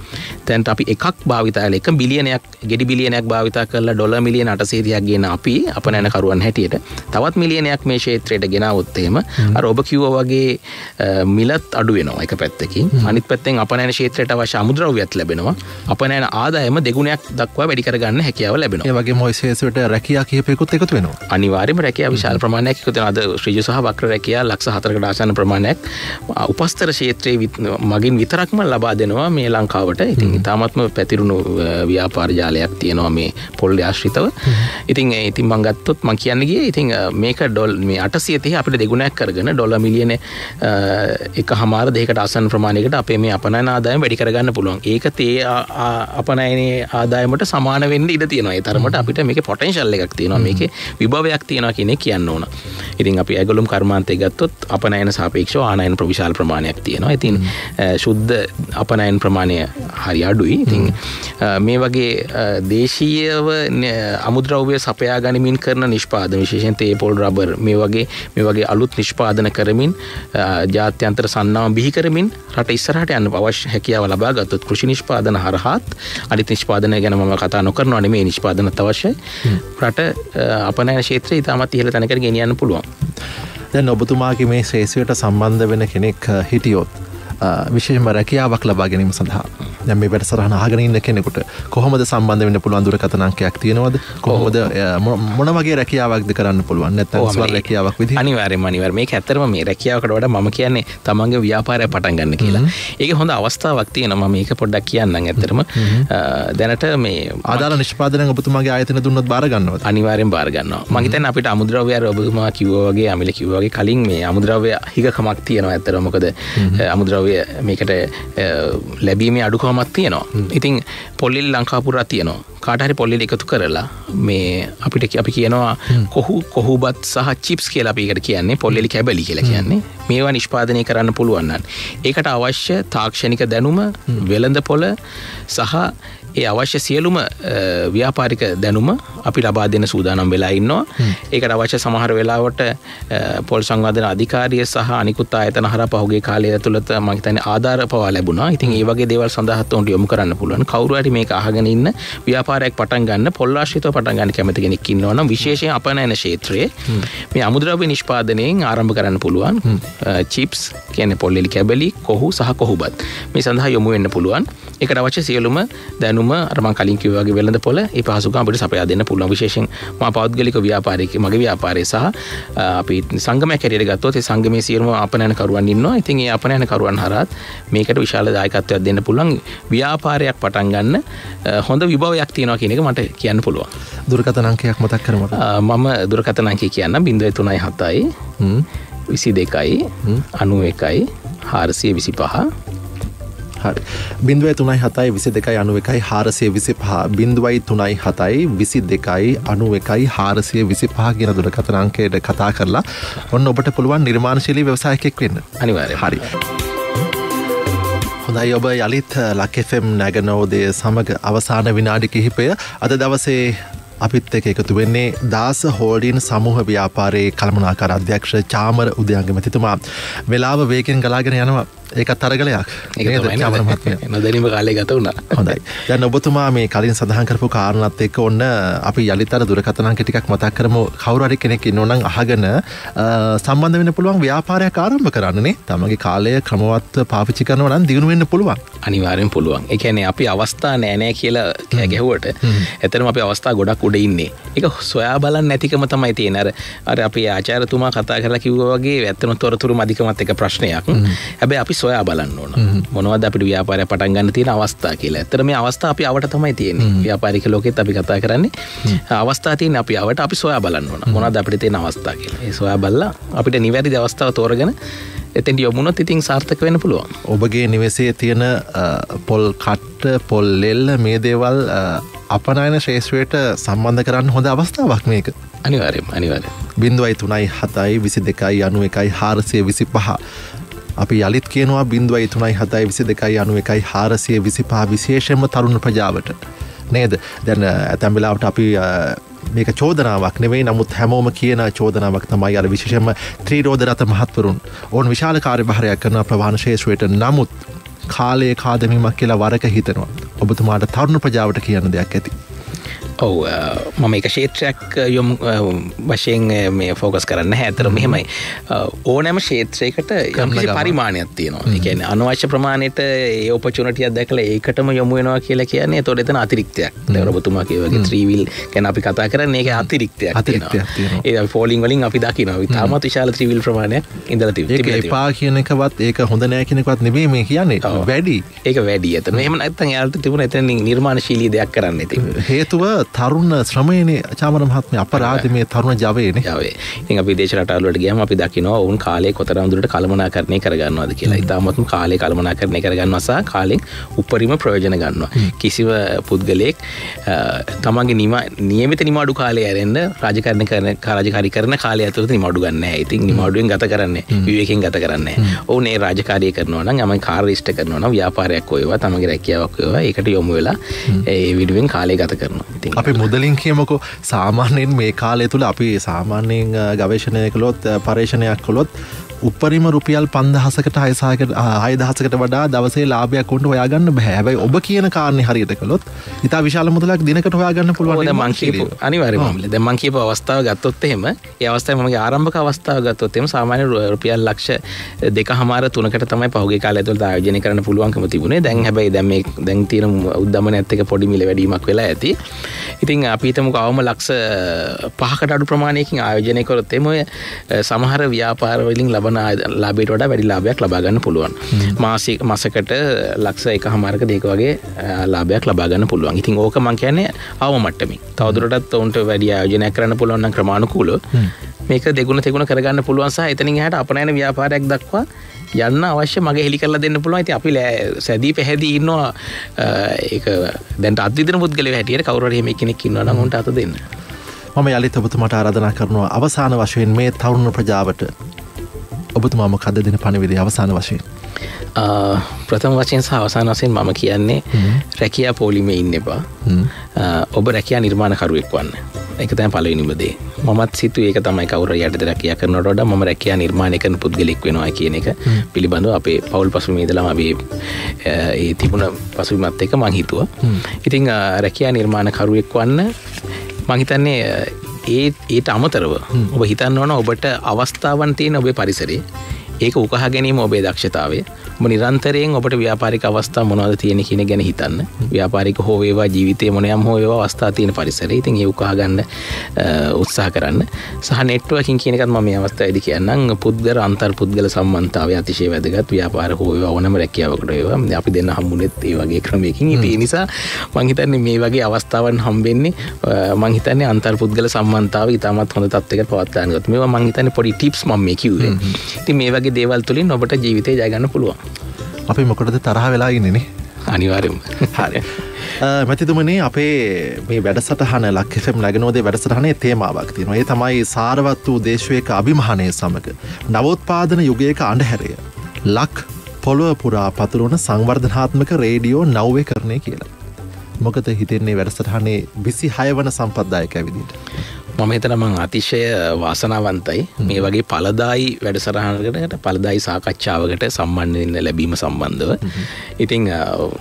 B: දැන් අපි එකක් භාවිතා කරලා 1 බිලියනයක් ගෙඩි බිලියනයක් භාවිතා කරලා ඩොලර් මිලියන 830ක් ගේන අපි අපනයන කරුවන් හැටියට තවත් මිලියනයක් මේ ක්ෂේත්‍රයට ගෙනාවොත් එහෙම අර ඔබ කිව්වා වගේ මිලත් අඩු වෙනවා එක පැත්තකින්. අනිත් පැත්තෙන් අපනයන ක්ෂේත්‍රයට අවශ්‍ය අමුද්‍රව්‍යත් ලැබෙනවා. අපනයන ආදායම දෙගුණයක් දක්වා වැඩි කරගන්න හැකියාව ලැබෙනවා.
A: ඒ වගේම ඔය ශේෂ්ත්‍රයට රැකියා කිහිපයකුත් එකතු වෙනවා.
B: අනිවාර්යයෙන්ම රැකියා විශාල ප්‍රමාණයක් එකතු වෙනවා. අද ඍජු සහ වක්‍ර රැකියා ලක්ෂ 4කට ආසන්න ප්‍රමාණයක් උපස්තර ක්ෂේත්‍රයේ මගින් විතරක්ම ලබා දෙනවා මේ ලංකාවට. ඉතින් ඉතාමත්ම පැතිරුණු ව්‍යාපාර ජාලයක් තියෙනවා මේ පොල් ආශ්‍රිතව. ඉතින් මම ගත්තොත් මම කියන්න ගියේ ඉතින් මේක මේ 830 අපිට දෙගුණයක් කරගෙන ඩොලර් මිලියන 1.5-2කට ආසන්න ප්‍රමාණයකට අපේ මේ අපනයන ආදායම වැඩි කරගන්න පුළුවන්. ඒක තේ අපනයනේ ආදායමට සමාන වෙන්න ඉඩ තියෙනවා. ඒ තරමට අපිට මේකේ පොටෙන්ෂල් එකක් තියෙනවා. මේකේ විභවයක් තියෙනවා කියන එක කියන්න ඕන. ඉතින් අපි ඇගලුම් කර්මාන්තය ගත්තොත් අපනයන සාපේක්ෂව ආනයන විශාල ප්‍රමාණයක් තියෙනවා. ඉතින් ශුද්ධ අපනයන ප්‍රමාණය හරි අඩුයි. ඉතින් මේ වගේ දේශීයව අමුද්‍රව්‍ය සපයා ගනිමින් කරන නිෂ්පාදන විශේෂයෙන් තේ පොල් රබර් මේ වගේ අලුත් නිෂ්පාදන කරමින් ජාත්‍යන්තර සන්නාම බිහි කරමින් රට ඉස්සරහට යන්න අවශ්‍ය හැකියාව ලබා ගත්තොත් කෘෂි නිෂ්පාදන හරහාත් අනිත් නිෂ්පාදන ගැන මම කතා නොකරනවා නෙමෙයි නිෂ්පාදනත් අවශ්‍යයි. රට අපනයන ක්ෂේත්‍රය ඉතාමත් ඉහළ තැනකට ගෙනියන්න පුළුවන්.
A: දැන් ඔබතුමාගේ මේ ශේෂ්ත්‍රයට සම්බන්ධ වෙන කෙනෙක් හිටියොත් විශේෂයෙන්ම රැකියාවක් ලබා ගැනීම සඳහා දැන් මේ වැඩසටහන අහගෙන ඉන්න කෙනෙකුට කොහොමද සම්බන්ධ වෙන්න පුළුවන් දුරකථන අංකයක් තියෙනවද? කොහොමද මොන වගේ රැකියාවක්ද කරන්න පුළුවන්? නැත්නම් ස්වර රැකියාවක් විදිහට? අනිවාර්යයෙන්ම
B: මේක ඇත්තටම මේ රැකියාවකට වඩා මම කියන්නේ තමන්ගේ ව්‍යාපාරය පටන් ගන්න කියලා. ඒකේ හොඳ අවස්ථාවක් තියෙනවා. මම මේක පොඩ්ඩක් කියන්නම්. ඇත්තටම දැනට මේ
A: ආදාළ නිෂ්පාදනය ඔබතුමාගේ ආයතන දුන්නොත් බාර ගන්නවද?
B: අනිවාර්යෙන් බාර ගන්නවා. මම හිතන්නේ අපිට අමුද්‍රව්‍ය ඔබතුමා කිව්වා වගේ අමිල කිව්වා වගේ කලින් මේ අමුද්‍රව්‍ය හිගකමක් තියෙනවා. ඇත්තටම මොකද අමුද්‍රව්‍ය මේකට ලැබීමේ අඩුකමක් තියෙනවා. ඉතින් පොල්ලිල් ලංකාව පුරා තියෙනවා. කාට හරි පොල්ලෙලි එකතු කරලා මේ අපිට අපි කියනවා කොහුබත් සහ චිප්ස් කියලා අපි ඒකට කියන්නේ පොල්ලෙලි කැබලි කියලා කියන්නේ. මේවා නිෂ්පාදනය කරන්න පුළුවන් නම් ඒකට අවශ්‍ය තාක්ෂණික දැනුම, වෙළඳපොළ සහ ඒ අවශ්‍ය සියලුම ව්‍යාපාරික දැනුම අපි ලබා දෙන්න සූදානම් වෙලා ඉන්නවා. ඒකට අවශ්‍ය සමහර වෙලාවට පොල් සංවර්ධන අධිකාරිය සහ අනිකුත් ආයතන හරහා පහුගිය කාලය ඇතුළත මම හිතන්නේ ආධාර පවා ලැබුණා. ඉතින් ඒ වගේ දේවල් සඳහා උන්ට යොමු කරන්න පුළුවන්. කවුරු හරි මේක අහගෙන ඉන්න ව්‍යාපාරයක් පටන් ගන්න, පොල් ආශ්‍රිතව පටන් ගන්න කැමති කෙනෙක් ඉන්නවා නම් විශේෂයෙන් අපනයන ක්ෂේත්‍රයේ මේ අමුද්‍රව්‍ය නිෂ්පාදනයෙන් ආරම්භ කරන්න පුළුවන්. චිප්ස් කියන්නේ පොල්ලෙලි කැබලි, කොහු සහ කොහුබත්. මේ සඳහා යොමු වෙන්න පුළුවන්. ඒකට අවශ්‍ය සියලුම දැනුම අර මම කලින් කිව්වා වගේ වෙළඳපොළ ඒ පහසුකම් අපිට සපයා දෙන්න පුළුවන්. විශේෂයෙන් මම පෞද්ගලික ව්‍යාපාරයක මගේ ව්‍යාපාරය සහ අපි සංගමයක් හැටියට ගත්තොත් ඒ සංගමයේ සියලුම අපනයන කරුවන් ඉන්නවා. ඉතින් ඒ අපනයන කරුවන් හරහාත් මේකට විශාල දායකත්වයක් දෙන්න පුළුවන්. ව්‍යාපාරයක් පටන් ගන්න හොඳ විභවයක් තියෙනවා කියන එක මට කියන්න පුළුවන්.
A: දුරකථන අංකයක් මතක් කරමු.
B: මම දුරකථන අංකය කියන්න 037 22 91 425.
A: හරි. 037 22 91 425 037 22 91 425 කියන දුරකථන අංකයට කතා කරලා ඔන්න ඔබට පුළුවන් නිර්මාණශීලී ව්‍යවසායකයෙක් වෙන්න.
B: අනිවාර්යයෙන්.
A: හරි. හොඳයි, ඔබ යලිත් ලක් FM නැගනෝදය සමග අවසාන විනාඩි කිහිපය අද දවසේ අපිත් එක්ක එකතු වෙන්නේ දාස හෝල්ඩින් සමූහ ව්‍යාපාරයේ කළමනාකාර අධ්‍යක්ෂ චාමර උදයන්ග මැතිතුමා. වෙලාව වේගෙන් ගලාගෙන යනවා. ඒකත් අරගලයක්.
B: නොදැනීම කාලේ ගත වුණා.
A: හොඳයි. දැන් ඔබතුමා මේ කලින් සඳහන් කරපු කාරණාත් එක්ක ඔන්න අපි යලිත් අර දුරකථන අංක ටිකක් මතක් කරමු. කවුරු හරි කෙනෙක් ඉන්නෝ නම් අහගෙන සම්බන්ධ වෙන්න පුළුවන් ව්යාපාරයක් ආරම්භ කරන්නනේ. තමන්ගේ කාලය ක්‍රමවත් පාවිච්චි කරනවා නම් දිනු වෙන්න පුළුවන්.
B: අනිවාර්යෙන් පුළුවන්. ඒ කියන්නේ අපි අවස්ථා නෑ කියලා ගැහුවට එතරම් අපි අවස්ථා ගොඩක් උඩ ඉන්නේ. ඒක සොයා බලන්න නැතිකම තමයි තියෙන්නේ. අර අපේ ආචාර්යතුමා කතා කරලා කිව්වා වගේ ඇත්තම තොරතුරු මදිකමත් එක ප්‍රශ්නයක්. හැබැයි අපි සොයා බලන්න ඕන. මොනවද අපිට ව්‍යාපාරයක් පටන් ගන්න තියෙන අවස්ථා කියලා. ඇත්තට මේ අවස්ථා අපි අවට තමයි තියෙන්නේ. ව්‍යාපාරික ලෝකෙත් අපි කතා කරන්නේ අවස්ථා තියෙන අපි අවට අපි සොයා බලන්න ඕන. මොනවද අපිට තියෙන අවස්ථා කියලා. ඒ සොයා බලලා අපිට නිවැරදි අවස්ථාව තෝරගෙන එතෙන්ට යොමුනොත් ඉතින් සාර්ථක වෙන්න පුළුවන්.
A: ඔබගේ නිවසේ තියෙන පොල් කට්ට, පොල් ලෙල්ල මේ දේවල් අපනයන ශේෂ්ත්‍රයට සම්බන්ධ කරන්න හොඳ අවස්ථාවක් මේක.
B: අනිවාර්යයෙන්.
A: 037 22 91 425 අපි යලිත් කියනවා 037 22 91 425 විශේෂයෙන්ම තරුණ ප්‍රජාවට නේද? දැන් ඇතැම් වෙලාවට අපි මේක චෝදනාවක් නෙවෙයි, නමුත් හැමෝම කියන චෝදනාවක් තමයි අර විශේෂයෙන්ම ත්‍රිරෝද රත මහත්වරුන් ඕන විශාල කාර්යභාරයක් කරන ප්‍රවාහන ශේෂ්ත්‍රයට නමුත් කාලයේ කාදමීමක් කියලා වරක හිතනවා. ඔබතුමාට තරුණ ප්‍රජාවට කියන්න දෙයක් ඇති.
B: ඔව්, මම එක ක්ෂේත්‍රයක් යොමු වශයෙන් මේ ෆෝකස් කරන්නේ නැහැ. අතන මෙහෙමයි. ඕනෑම ක්ෂේත්‍රයකට යම්කිසි පරිමාණයක් තියෙනවා. ඒ කියන්නේ අනවශ්‍ය ප්‍රමාණයට ඒ ඔපචුනිටි එක දැකලා ඒකටම යොමු වෙනවා කියලා කියන්නේ ඒතකොට එතන අතිරික්තයක්. දැන් ඔබතුමා කියවගේ 3 wheel ගැන අපි කතා කරන්නේ ඒක අතිරික්තයක් තියෙනවා. ඒ අපි ෆෝලිං වලින් අපි දකිනවා. තාමත් විශාල 3 wheel ප්‍රමාණයක් ඉඳලා තිබෙනවා. ඒක
A: එපා කියන එකවත් ඒක හොඳ නැහැ කියන එකවත් නෙවෙයි මේ කියන්නේ. වැඩි.
B: ඒක වැඩි. එතන එහෙම නැත්නම් යාළුට තිබුණ එතන නිර්මාණශීලී දෙයක් කරන්න ඉතින්.
A: හේතුව තරුණ ශ්‍රමයනේ චාමර මහත්මයා අපරාධ මේ තරුණ ජවයේනේ.
B: ජවයේ. ඉතින් අපි විදේශ රටවල් වලට ගියාම අපි දකිනවා වුන් කාලේ කොතරම් දුරට කළමනාකරණය කරගන්නවද කියලා. ඊටමත්ම කාලේ කළමනාකරණය කරගන්නවා සහ කාලෙන් උපරිම ප්‍රයෝජන ගන්නවා. කිසිව පුද්ගලයෙක් තමන්ගේ නියමිත නිමාඩු කාලය ඇරෙන්න රාජකාරී කරන කාලය ඇතුළත නිමාඩු ගන්න නැහැ. ඉතින් නිමාඩුවෙන් ගත කරන්නේ විවේකයෙන් ගත කරන්නේ නැහැ. ඔවුන් ඒ රාජකාරිය කරනවා නම් යමයි කාර්ය ඉෂ්ට කරනවා නම් ව්‍යාපාරයක් වේවා තමන්ගේ රැකියාවක් වේවා ඒකට යොමු වෙලා ඒ විදුවෙන් කාලය ගත කරනවා. ඉතින්
A: අපි මුදලින් කියමුකෝ සාමාන්‍යයෙන් මේ කාලය තුල අපි සාමාන්‍යයෙන් ගවේෂණය කළොත් පරීක්ෂණයක් කළොත් උපරිම රුපියල් 5000කට 6000කට වඩා දවසේ ලාභයක් උන්ට හොයාගන්න බෑ. හැබැයි ඔබ කියන කාරණේ හරියට කළොත් ඉතා විශාල මුදලක් දිනකට හොයාගන්න පුළුවන්.
B: දැන් මං කියපු අනිවාර්යයෙන්ම දැන් මං කියපු අවස්ථාව ගත්තොත් එහෙම ඒ අවස්ථාවේ මගේ ආරම්භක අවස්ථාව ගත්තොත් එහෙම සාමාන්‍ය රුපියල් ලක්ෂ 2.5-3කට තමයි පහුගිය කාලය ඇතුළත ආයෝජනය කරන්න පුළුවන්කම තිබුණේ. දැන් හැබැයි දැන් තියෙන උද්දමනයත් එක්ක පොඩි මිල වැඩිවීමක් වෙලා ඇති. ඉතින් අපි හිතමුකෝ අවම ලක්ෂ 5කට අඩු ප්‍රමාණයකින් ආයෝජනය කරොත් එහෙම සමහර ව්‍යාපාර වලින් ලබන ලාභයට වඩා වැඩි ලාභයක් ලබා ගන්න පුළුවන්. මාසයකට ලක්ෂ 1.5ක දෙක වගේ ලාභයක් ලබා ගන්න පුළුවන්. ඉතින් ඕක මම කියන්නේ අවම මට්ටමින්. තවදුරටත් උන්ට වැඩි ආයෝජනයක් කරන්න පුළුවන් නම් ක්‍රමානුකූලව මේක දෙගුණ තෙගුණ කරගන්න පුළුවන් සහ එතනින් එහාට අපනයන ව්‍යාපාරයක් දක්වා යන්න අවශ්‍ය මගේ හෙලි කරලා දෙන්න පුළුවන්. ඉතින් අපි සැදී පැහැදී ඉන්නවා ඒක දැන් අත්විදින පුද්ගලයෝ හැටියට කවුරු හරි එහෙම කෙනෙක් ඉන්නවා නම් උන්ට අත දෙන්න.
A: මම යලිත් ඔබතුමාට ආරාධනා කරනවා අවසාන වශයෙන් මේ තරුණ ප්‍රජාවට ඔබතුමා මොකද දෙන පණිවිඩය අවසාන වශයෙන්?
B: ප්‍රථම වශයෙන් සහ අවසාන වශයෙන් මම කියන්නේ රැකියා පොලිමේ ඉන්න එපා. ඔබ රැකියා නිර්මාණකරුවෙක් වන්න. ඒක තමයි පළවෙනිම දේ. මමත් සිතුවේ ඒක තමයි කවුරු යටතේ රැකියා කරනවට වඩා මම රැකියා නිර්මාණය කරන පුද්ගලෙක් වෙනවා කියන එක පිළිබඳව අපේ පෞල් පසුබිමේ ඉඳලාම අපි ඒ තිබුණ පසුබිමත් එක්ක මම හිතුවා. ඉතින් රැකියා නිර්මාණකරුවෙක් වන්න මම හිතන්නේ ඊට අමතරව ඔබ හිතන්න ඕන ඔබට අවස්ථාවන් තියෙන ඔබේ පරිසරයේ ඒක උකහා ගැනීම ඔබේ දක්ෂතාවය. ඔබ නිරන්තරයෙන් ඔබට ව්‍යාපාරික අවස්ථා මොනවද තියෙන කියන ගැන හිතන්න. ව්‍යාපාරික හෝ වේවා ජීවිතයේ මොනියම් හෝ වේවා අවස්ථා තියෙන පරිසරය. ඉතින් ඒ උකහා ගන්න උත්සාහ කරන්න. සහ නෙට්වර්කින් කියන එකත් මම මේ අවස්ථාවේදී කියන්නම්. පුද්ගල අන්තර් පුද්ගල සම්බන්ධතාවය අතිශය වැදගත්. ව්‍යාපාර හෝ වේවා ඕනම රැකියාවකට වේවා. අපි දෙන්න හම්බුනේත් ඒ වගේ ක්‍රමයකින්. ඒ නිසා මම හිතන්නේ මේ වගේ අවස්ථාවන් හම්බෙන්නේ මම හිතන්නේ අන්තර් පුද්ගල සම්බන්ධතාවය ඉතාමත් හොඳ තත්යකට පවත්වා ගන්නත්. මේවා මම හිතන්නේ පොඩි ටිප්ස් මම මේ කිව්වේ. ඉතින් මේ වගේ දේවල් තුලින් ඔබට ජීවිතේ ජය ගන්න පුළුවන්.
A: අපි මොකටද තරහ වෙලා ඉන්නේ නේ?
B: අනිවාර්යයෙන්ම.
A: හරි. මැතිතුමනි අපේ මේ වැඩසටහන ලක් FM නැගනෝදේ වැඩසටහනේ තේමාවක් තියෙනවා. ඒ තමයි සාරවත් වූ දේශවික අභිමානය සමග නවෝත්පාදන යුගයක අඳුරය. ලක් පොළොව පුරා පතුරවන සංවර්ධනාත්මක රේඩියෝ නව්‍යකරණය කියලා. මොකද හිතෙන්නේ වැඩසටහනේ 26 වන සම්පත්දායකයා විදිහට?
B: මම හිතනවා මම අතිශය වාසනාවන්තයි මේ වගේ ඵලදායි වැඩසටහනකට ඵලදායි සාකච්ඡාවකට සම්බන්ධ වෙන්න ලැබීම සම්බන්ධව. ඉතින්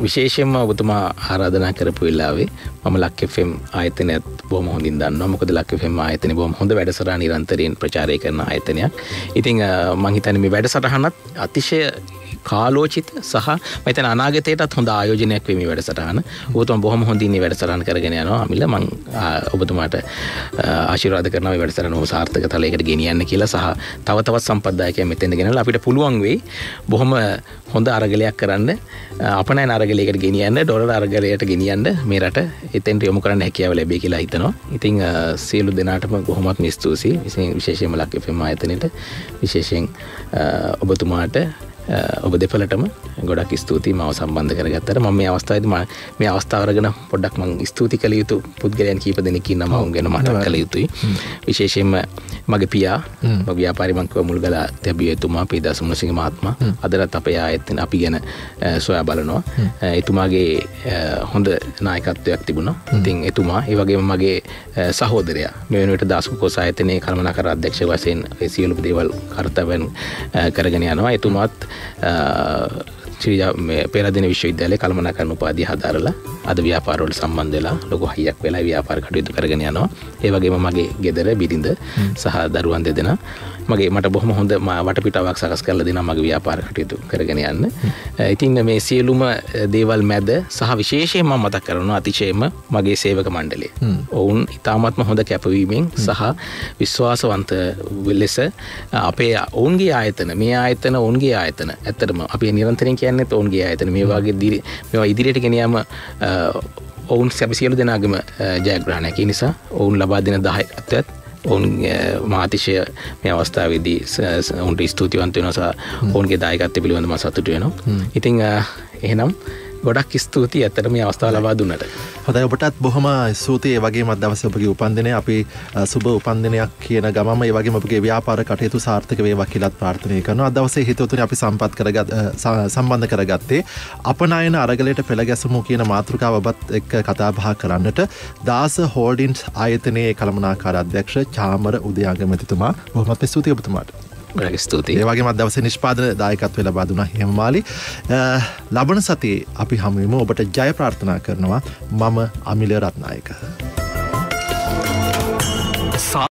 B: විශේෂයෙන්ම ඔබතුමා ආරාධනා කරපු වෙලාවේ මම ලක් FM ආයතනයත් බොහොම හොඳින් දන්නවා. මොකද ලක් FM ආයතනය බොහොම හොඳ වැඩසටහන නිරන්තරයෙන් ප්‍රචාරය කරන ආයතනයක්. ඉතින් මම හිතන්නේ මේ වැඩසටහනත් අතිශය කාලෝචිත සහ මම හිතන අනාගතයටත් හොඳ ආයෝජනයක් වෙමි වැඩසටහන. ඔබතුමා බොහොම හොඳින් මේ වැඩසටහන කරගෙන යනවා. අමිල මම ඔබතුමාට ආශිර්වාද කරනවා මේ වැඩසටහන ඔබ සාර්ථක තලයකට ගෙනියන්න කියලා සහ තව තවත් සම්පත්දායකයන් මෙතෙන්ද ගෙනල්ලා අපිට පුළුවන් වෙයි බොහොම හොඳ අරගලයක් කරන්න අපනයන අරගලයකට ගෙනියන්න ඩොලර් අරගලයට ගෙනියන්න මේ රට එතෙන්ට යොමු කරන්න හැකියාව ලැබෙයි කියලා හිතනවා. ඉතින් සියලු දෙනාටම බොහොමත් ස්තුතියි. විශේෂයෙන්ම ලක් FM ආයතනයට විශේෂයෙන් ඔබතුමාට ඔබ දෙපළටම ගොඩක් ස්තුතියි මාව සම්බන්ධ කරගත්තට. මම මේ අවස්ථාවේදී මේ අවස්ථාව අරගෙන පොඩ්ඩක් මම ස්තුති කළ යුතු පුද්ගලයන් කීප දෙනෙක් ඉන්නවා මම ගැන මතක් කළ යුතුයි. විශේෂයෙන්ම මගේ පියා මගේ ව්‍යාපාරි බංකුව මුල්ගල තැබියතුමා පීදාස මුණසිංහ මහත්මයා අදටත් අපේ ආයතන අපි ගැන සොයා බලනවා. එතුමාගේ හොඳ නායකත්වයක් තිබුණා. ඉතින් එතුමා ඒ වගේම මගේ සහෝදරයා මේ වෙනුවට දාස්කුකෝස් ආයතනයේ කළමනාකර අධ්‍යක්ෂ වශයෙන් ඒ සියලු දේවල් කර්තව්‍යයන් කරගෙන යනවා. එතුමාත් පෙරදින විශ්වවිද්‍යාලයේ කළමනාකරණ උපාධිය හදාරලා අද ව්‍යාපාරවල සම්බන්ධ වෙලා ලොකු හයියක් වෙලා ව්‍යාපාර කටයුතු කරගෙන යනවා. ඒ වගේම මගේ ගෙදර බිරිඳ සහ දරුවන් දෙදෙනා මට බොහොම හොඳ වටපිටාවක් සකස් කරලා දෙනවා මගේ ව්‍යාපාර කටයුතු කරගෙන යන්න. ඉතින් මේ සියලුම දේවල් මැද සහ විශේෂයෙන්ම මම මතක් කරනවා අතිශයින්ම මගේ සේවක මණ්ඩලය. ඔවුන් ඉතාමත්ම හොඳ කැපවීමෙන් සහ විශ්වාසවන්ත ලෙස අපේ ඔවුන්ගේ ආයතන මේ ආයතන ඔවුන්ගේ ආයතන ඇත්තටම අපි නිරන්තරයෙන් කියන්නේ ඔවුන්ගේ ආයතන මේ වගේ මේවා ඉදිරියට ගෙන යාම ඔවුන් සියලු දෙනාගේම ජයග්‍රහණයක්. ඒ නිසා ඔවුන් ලබා දෙන දායකත්වයත් ඔවුන් මාතිශය මේ අවස්ථාවේදී ඔවුන්ට ස්තුතිවන්ත වෙනවා සහ ඔවුන්ගේ දායකත්වය පිළිබඳව මම සතුටු වෙනවා. ඉතින් එහෙනම් ගොඩක් ස්තුතියි ඇත්තට මේ අවස්ථාව ලබා දුන්නට.
A: හොඳයි ඔබටත් බොහොම ස්තුතියි. ඒ වගේම අද දවසේ ඔබගේ උපන්දිනය අපි සුබ උපන්දිනයක් කියන ගමම ඒ වගේම ඔබගේ ව්‍යාපාර කටයුතු සාර්ථක වේවා කියලාත් ප්‍රාර්ථනා කරනවා. අද දවසේ හිතවතුනි අපි සම්බන්ධ කරගත්තේ අපනයන අරගලයට පෙළ ගැසමු කියන මාතෘකාව ඔබත් එක්ක කතා බහ කරන්නට දාස හෝල්ඩින්ස් ආයතනයේ කළමනාකාර අධ්‍යක්ෂ චාමර උදයාගම මැතිතුමා. බොහොමත් ස්තුතියි ඔබතුමාට.
B: ස්තුතියි.
A: ඒ වගේම අද දවසේ නිෂ්පාදන දායකත්වය ලබා දුන්නා හේමමාලි. ලබන සතියේ අපි හමු වෙමු. ඔබට ජය ප්‍රාර්ථනා කරනවා. මම අමිල රත්නායක.